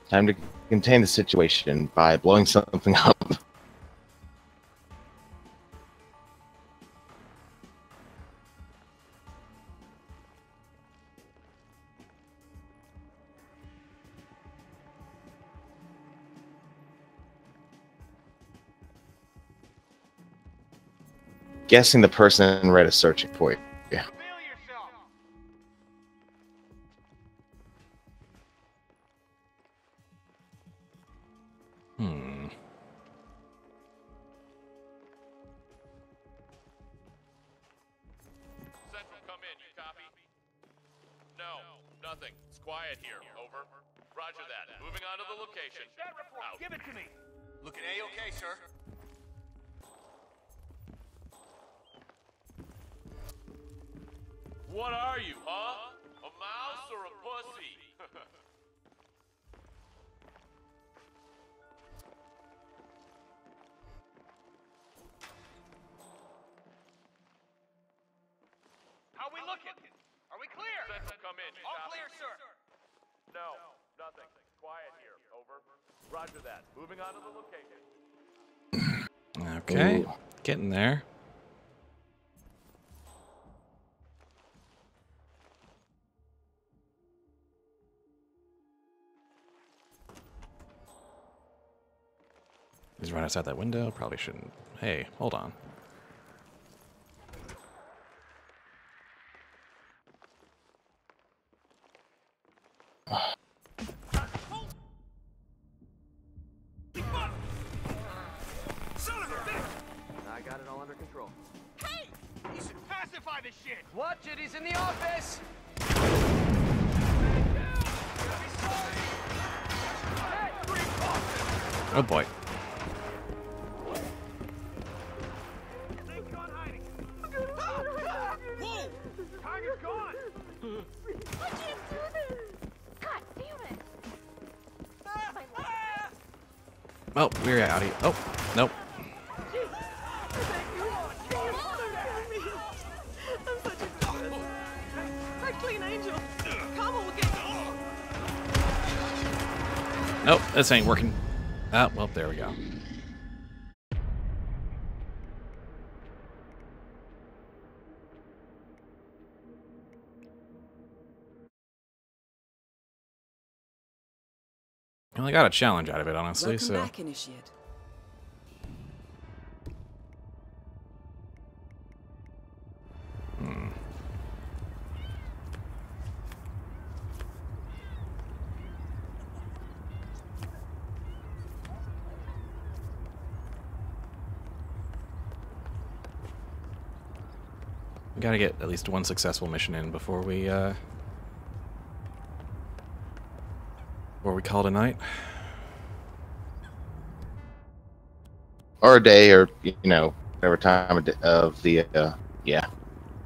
Time to contain the situation by blowing something up. Guessing the person in red is searching for you. Yeah. Central, come in. You copy? No, nothing. It's quiet here. Over. Roger that. Moving on to the location. Out. Give it to me. Looking A-okay, sir. What are you, huh? A mouse or a pussy? How we looking? Are we clear? Central, come in. You All copy? clear, sir. No, nothing. Quiet here. Over. Roger that. Moving on to the location. Okay, Ooh. getting there. He's right outside that window. Probably shouldn't. Hey, hold on. I got it all under control. Hey! You should pacify this shit! Watch it, he's in the office! Oh boy. Whoa! Target's gone! I can't do this! God damn it! Oh, we're out of here. Oh, nope. I'm such a good person. My clean angel. Kama will get Nope, this ain't working. Ah, well, there we go. I only got a challenge out of it, honestly, Welcome so... back, Initiate. We gotta get at least one successful mission in before we call it a night. Or a day, or, you know, whatever time of the, yeah.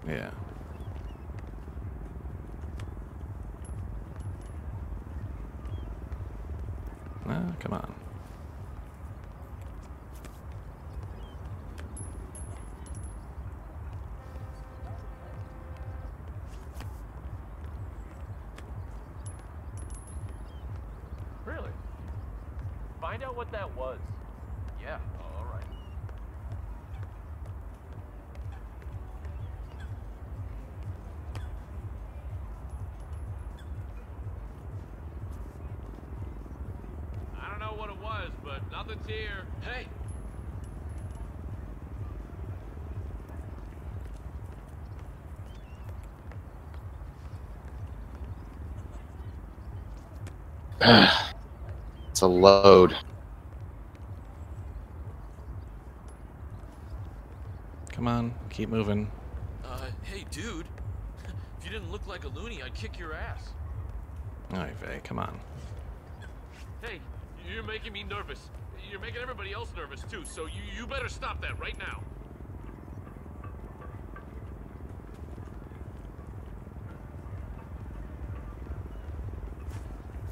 Yeah. Ah, come on. Really? Find out what that was. Yeah, all right. I don't know what it was, but nothing's here. Hey! It's a load. Come on, keep moving. Hey, dude. If you didn't look like a loony, I'd kick your ass. Alright, Vay, come on. Hey, you're making me nervous. You're making everybody else nervous, too, so you better stop that right now.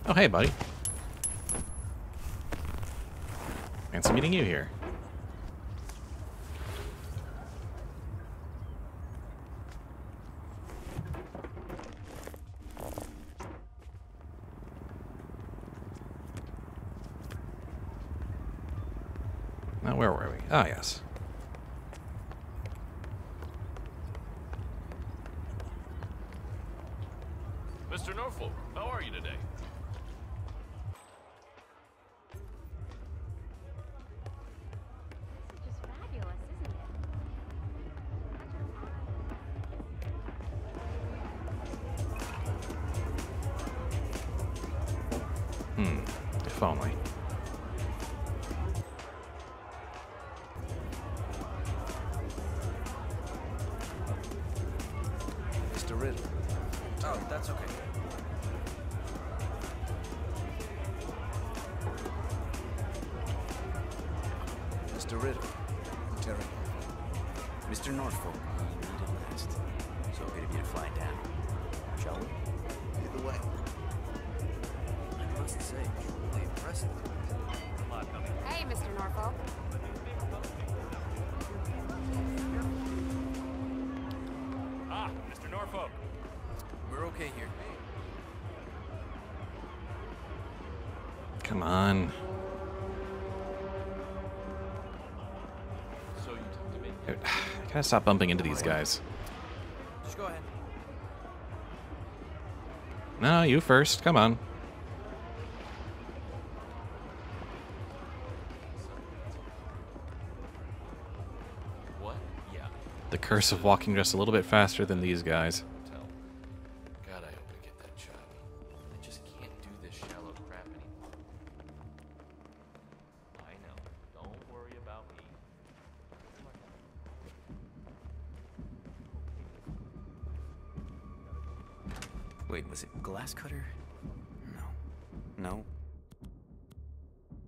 Oh, hey, buddy. Fancy meeting you here. Ah, yes. Mr. Norfolk, how are you today? Just fabulous, isn't it? If only. Mr. Riddle. Oh, that's okay. Mr. Riddle. Terry. Mr. Norfolk. You needed last. So good of you to fly down. Shall we? Either way. I must say, truly impressive. Hey, Mr. Norfolk. Ah, Mr. Norfolk. We're okay here. Come on. So you talked to me? I gotta stop bumping into these guys. Just go ahead. No, you first. Come on. What? Yeah. The curse of walking just a little bit faster than these guys. God, I hope I get that job. I just can't do this shallow crap anymore. I know. Don't worry about me. Wait, was it glass cutter? No. No.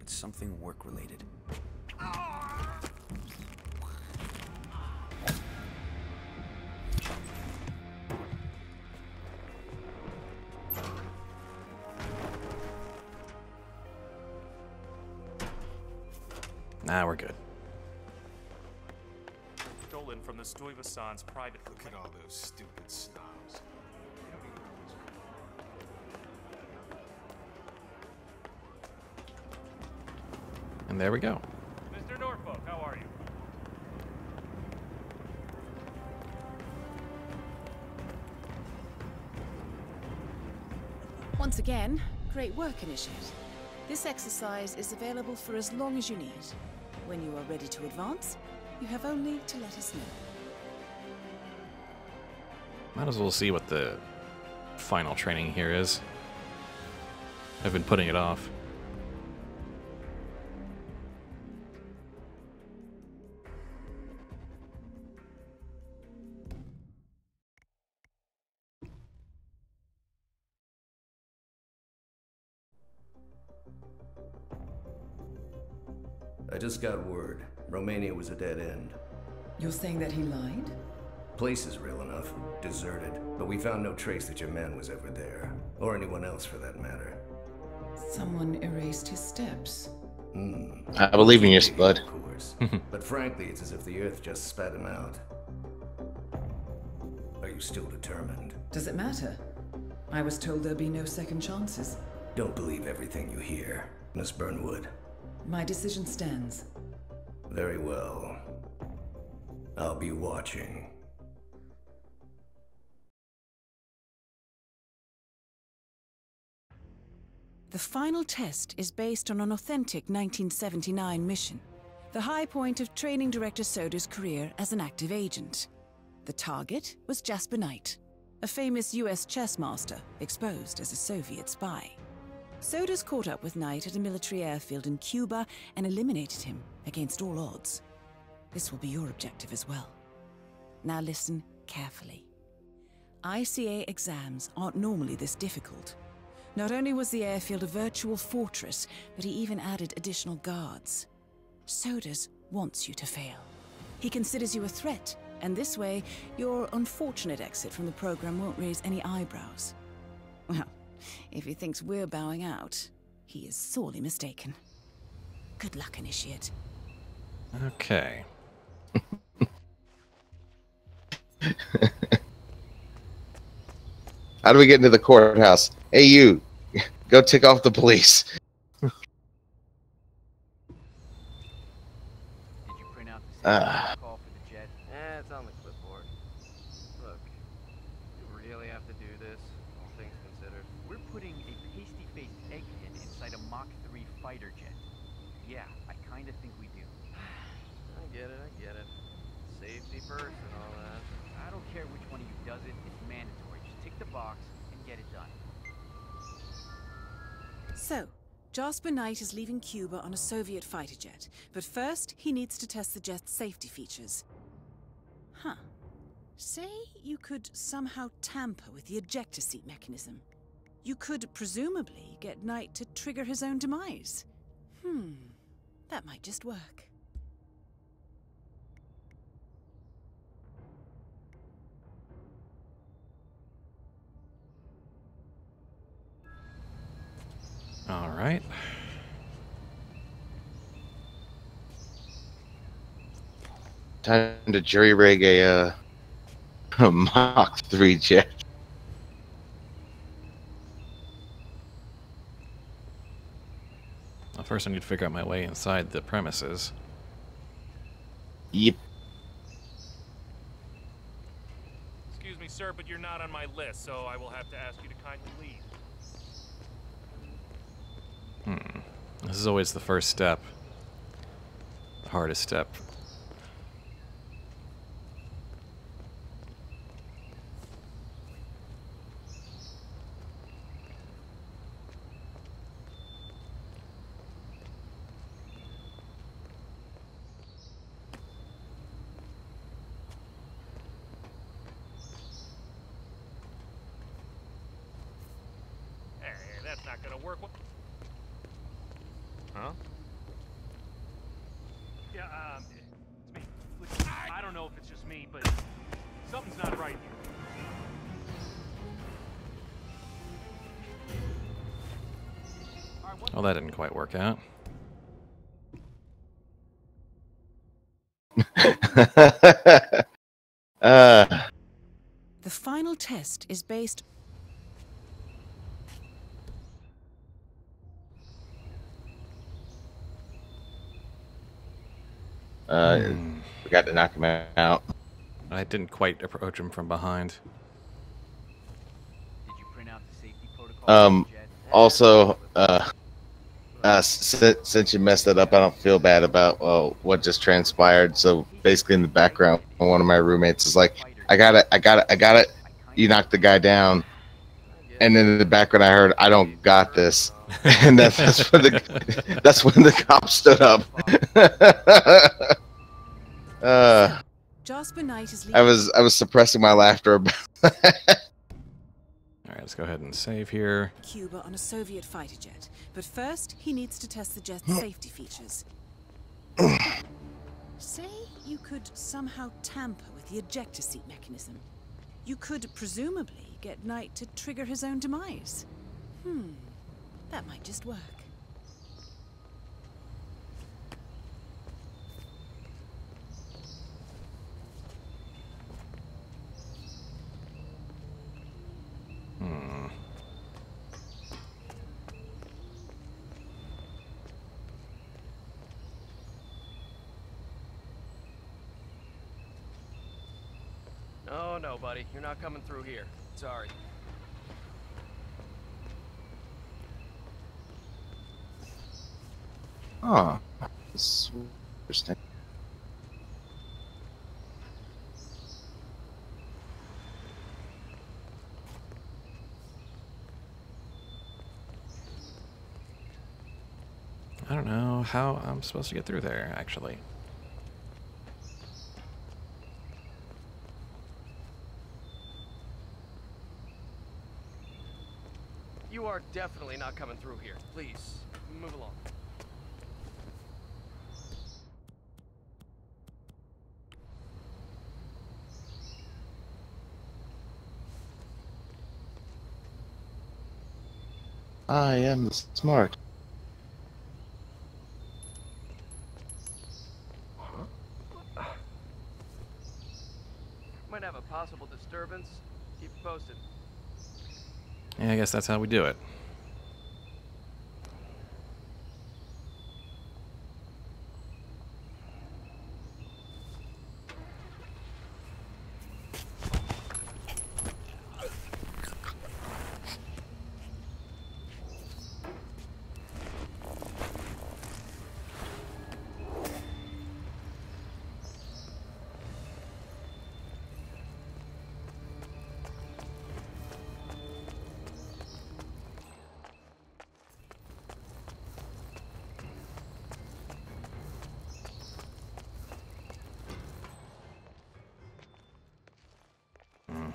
It's something work related. Nah, we're good. Stolen from the Stuyvesant's private. Look at all those stupid snobs. And there we go. Mr. Norfolk, how are you? Once again, great work, Initiate. This exercise is available for as long as you need. When you are ready to advance, you have only to let us know. Might as well see what the final training here is. I've been putting it off. I just got word. Romania was a dead end. You're saying that he lied? Place is real enough. Deserted. But we found no trace that your man was ever there. Or anyone else for that matter. Someone erased his steps. I believe in you, Spud. Of course. But frankly, it's as if the Earth just spat him out. Are you still determined? Does it matter? I was told there'd be no second chances. Don't believe everything you hear, Miss Burnwood. My decision stands. Very well. I'll be watching. The final test is based on an authentic 1979 mission, the high point of Training Director Soda's career as an active agent. The target was Jasper Knight, a famous US chess master exposed as a Soviet spy. Soda's caught up with Knight at a military airfield in Cuba and eliminated him against all odds. This will be your objective as well. Now listen carefully. ICA exams aren't normally this difficult. Not only was the airfield a virtual fortress, but he even added additional guards. Sodas wants you to fail. He considers you a threat, and this way, your unfortunate exit from the program won't raise any eyebrows. Well, if he thinks we're bowing out, he is sorely mistaken. Good luck, Initiate. Okay. How do we get into the courthouse? Hey, you. Go tick off the police. print out the safety call for the jet? It's on the clipboard. Look, you really have to do this, all things considered. We're putting a pasty-faced egghead inside a Mach 3 fighter jet. Yeah, I kinda think we do. I get it. Safety first and all that. I don't care which one of you does it, it's mandatory. Just tick the box and get it done. So, Jasper Knight is leaving Cuba on a Soviet fighter jet, but first he needs to test the jet's safety features. Huh. Say you could somehow tamper with the ejector seat mechanism. You could presumably get Knight to trigger his own demise. That might just work. All right. Time to jury-rig a Mach 3 jet. Well, first I need to figure out my way inside the premises. Yep. Excuse me, sir, but you're not on my list, so I will have to ask you to kindly leave. This is always the first step. The hardest step. Hey, that's not gonna work. Huh? Yeah, it's me. Listen, I don't know if it's just me, but something's not right here. Oh, that didn't quite work out. The final test is based... We got to knock him out. I didn't quite approach him from behind. Did you print out the safety protocol? Also, since you messed it up, I don't feel bad about what just transpired. So basically, in the background, one of my roommates is like, "I got it." You knocked the guy down, and then in the background, I heard, "I don't got this," and that's when the cop stood up. Jasper Knight is I was suppressing my laughter about that. Alright, let's go ahead and save here. Cuba on a Soviet fighter jet, but first he needs to test the jet's safety features. Say you could somehow tamper with the ejector seat mechanism. You could presumably get Knight to trigger his own demise. That might just work. No, buddy. You're not coming through here. Sorry. Oh, this is interesting. I don't know how I'm supposed to get through there, actually. You are definitely not coming through here. Please, move along. I am smart. Might have a possible disturbance. Keep it posted. Yeah, I guess that's how we do it.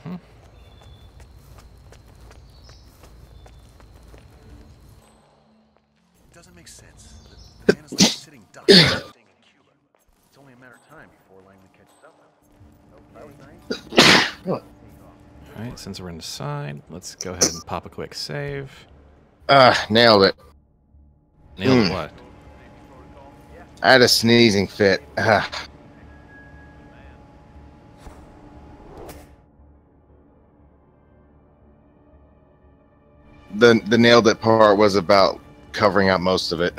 Mm-hmm. It doesn't make sense. The man is like sitting duck thing in Cuba. It's only a matter of time before Langley catches up with him. Alright, since we're inside, let's go ahead and pop a quick save. Nailed it. Nailed what? I had a sneezing fit. The nailed it part was about covering up most of it.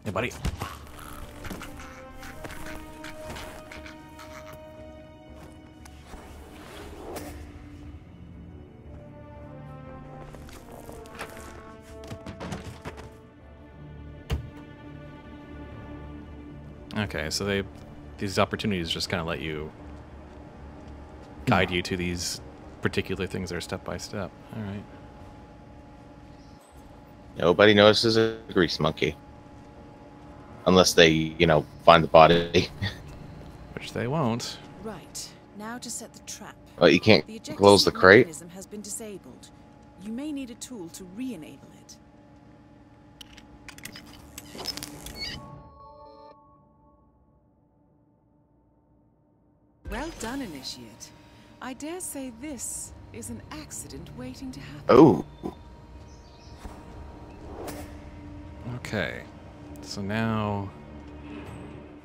Hey, buddy. Okay, so these opportunities just kind of let you guide you to these particular things that are step by step. All right. Nobody notices a grease monkey. Unless they, you know, find the body. Which they won't. Right. Now to set the trap. Well, you can't close the crate? The mechanism has been disabled. You may need a tool to re-enable it. Well done, Initiate. I dare say this is an accident waiting to happen. Oh. Okay. So now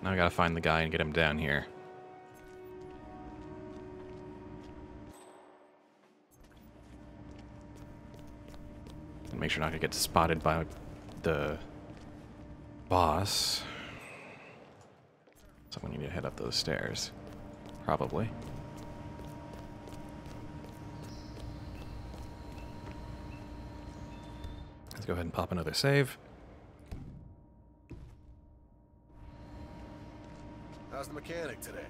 I gotta find the guy and get him down here. And make sure not to get spotted by the boss. So we need to head up those stairs. Probably. Let's go ahead and pop another save. How's the mechanic today?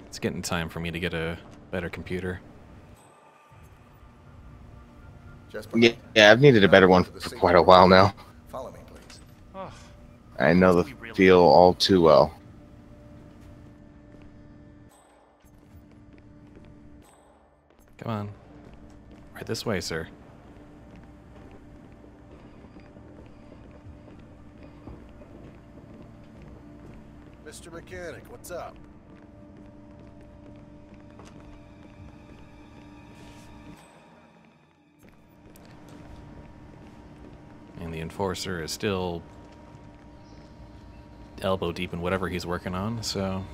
It's getting time for me to get a better computer. Yeah, I've needed a better one for quite a while now. Follow me, please. I know the feel all too well. Come on. Right this way, sir. Mr. Mechanic, what's up? And the Enforcer is still elbow deep in whatever he's working on, so...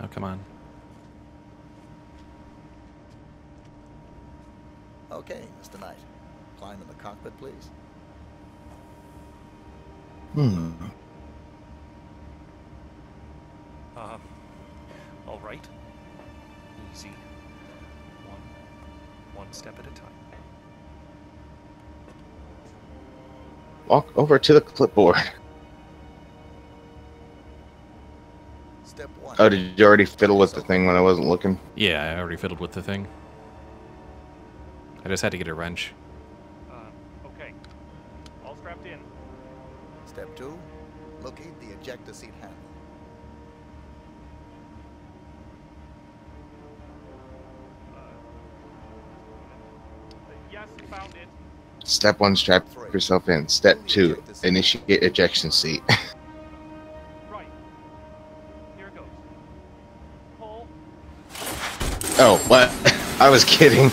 Oh, come on. Okay, Mr. Knight. Climb in the cockpit, please. All right. Easy. One step at a time. Walk over to the clipboard. Step one. Oh, did you already fiddle with the thing when I wasn't looking? Yeah, I already fiddled with the thing. I just had to get a wrench. Okay. All strapped in. Step two. Locate the ejector seat handle. Yes, found it. Step one, strap yourself in. Step two, initiate ejection seat. Right. Here it goes. Pull. Oh, what? I was kidding.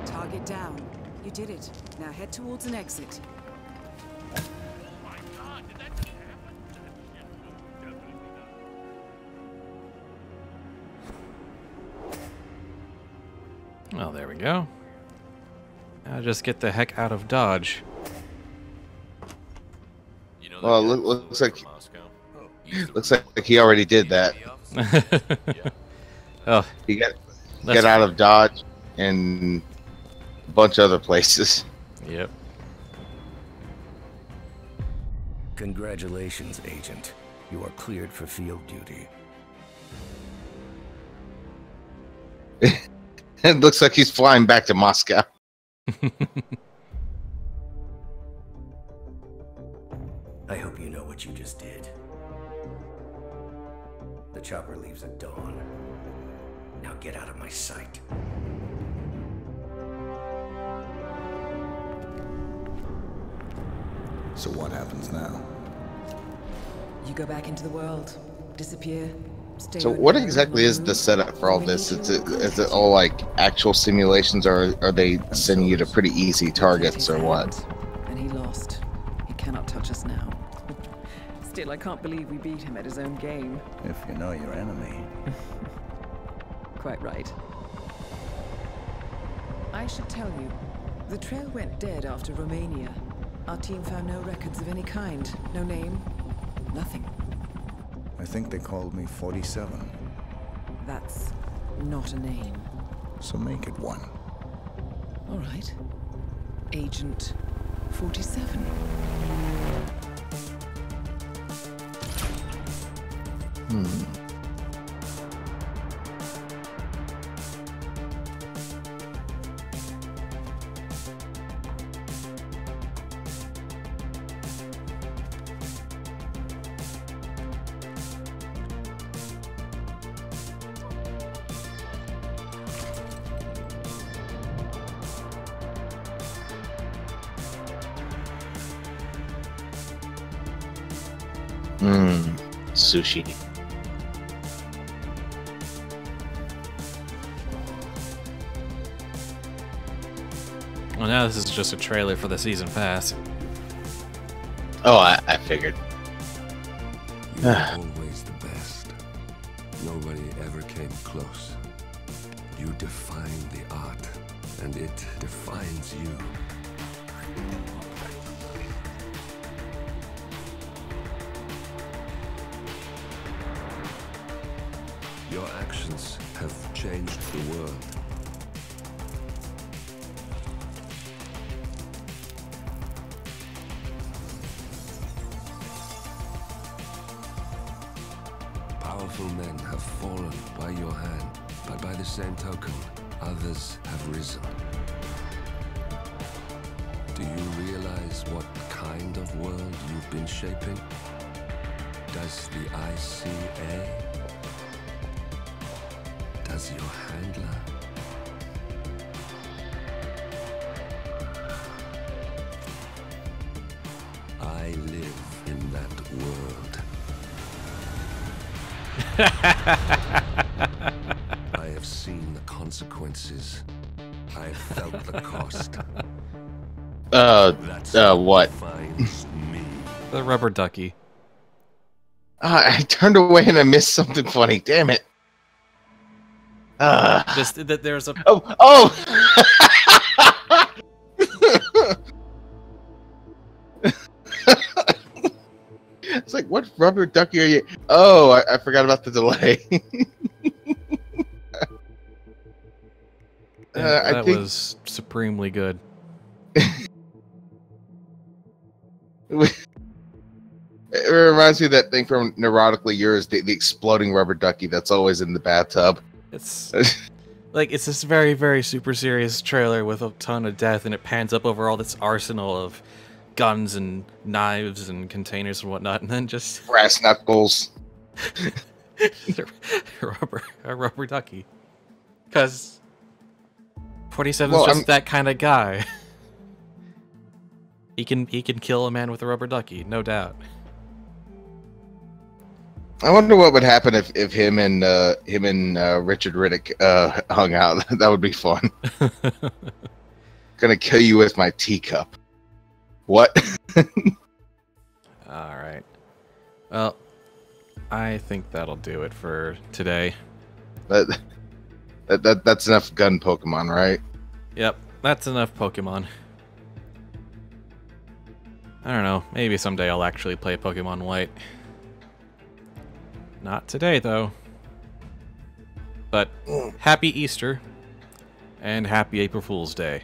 Target down. You did it. Now head towards an exit. Well, there we go. Now just get the heck out of Dodge. Well, looks like he already did that. Oh, he got out of Dodge and a bunch of other places. Yep. Congratulations, Agent. You are cleared for field duty. It looks like he's flying back to Moscow. I hope you know what you just did. The chopper leaves at dawn. Now get out of my sight. So what happens now? You go back into the world, disappear, stay. So what exactly is the setup for all this? Is it all like actual simulations, or are they sending you to pretty easy targets, or what? And he lost. He cannot touch us now. Still, I can't believe we beat him at his own game. If you know your enemy. Quite right. I should tell you, the trail went dead after Romania. Our team found no records of any kind. No name, nothing. I think they called me 47. That's not a name. So make it one. All right. Agent 47. Sushi. Well, now this is just a trailer for the season pass. Oh, I figured. You were always the best. Nobody ever came close. You define the art, and it defines you. Your actions have changed the world. Powerful men have fallen by your hand, but by the same token, others have risen. Do you realize what kind of world you've been shaping? Does the ICA? Does your handler? I live in that world. I have seen the consequences. I have felt the cost. What? The rubber ducky. I turned away and I missed something funny. Damn it. Just that there's a... Oh! It's like, what rubber ducky are you? Oh, I forgot about the delay. That was supremely good. It reminds me of that thing from Neurotically Yours, the exploding rubber ducky that's always in the bathtub. It's like, it's this very, very super serious trailer with a ton of death, and it pans up over all this arsenal of guns and knives and containers and whatnot, and then just brass knuckles. a rubber ducky. Because 47 is just that kind of guy. He can kill a man with a rubber ducky, no doubt. I wonder what would happen if him and Richard Riddick hung out. That would be fun. Gonna kill you with my teacup. What? All right. Well, I think that'll do it for today. That That's enough gun Pokemon, right? Yep, that's enough Pokemon. I don't know, maybe someday I'll actually play Pokemon White. Not today, though. But happy Easter, and happy April Fool's Day.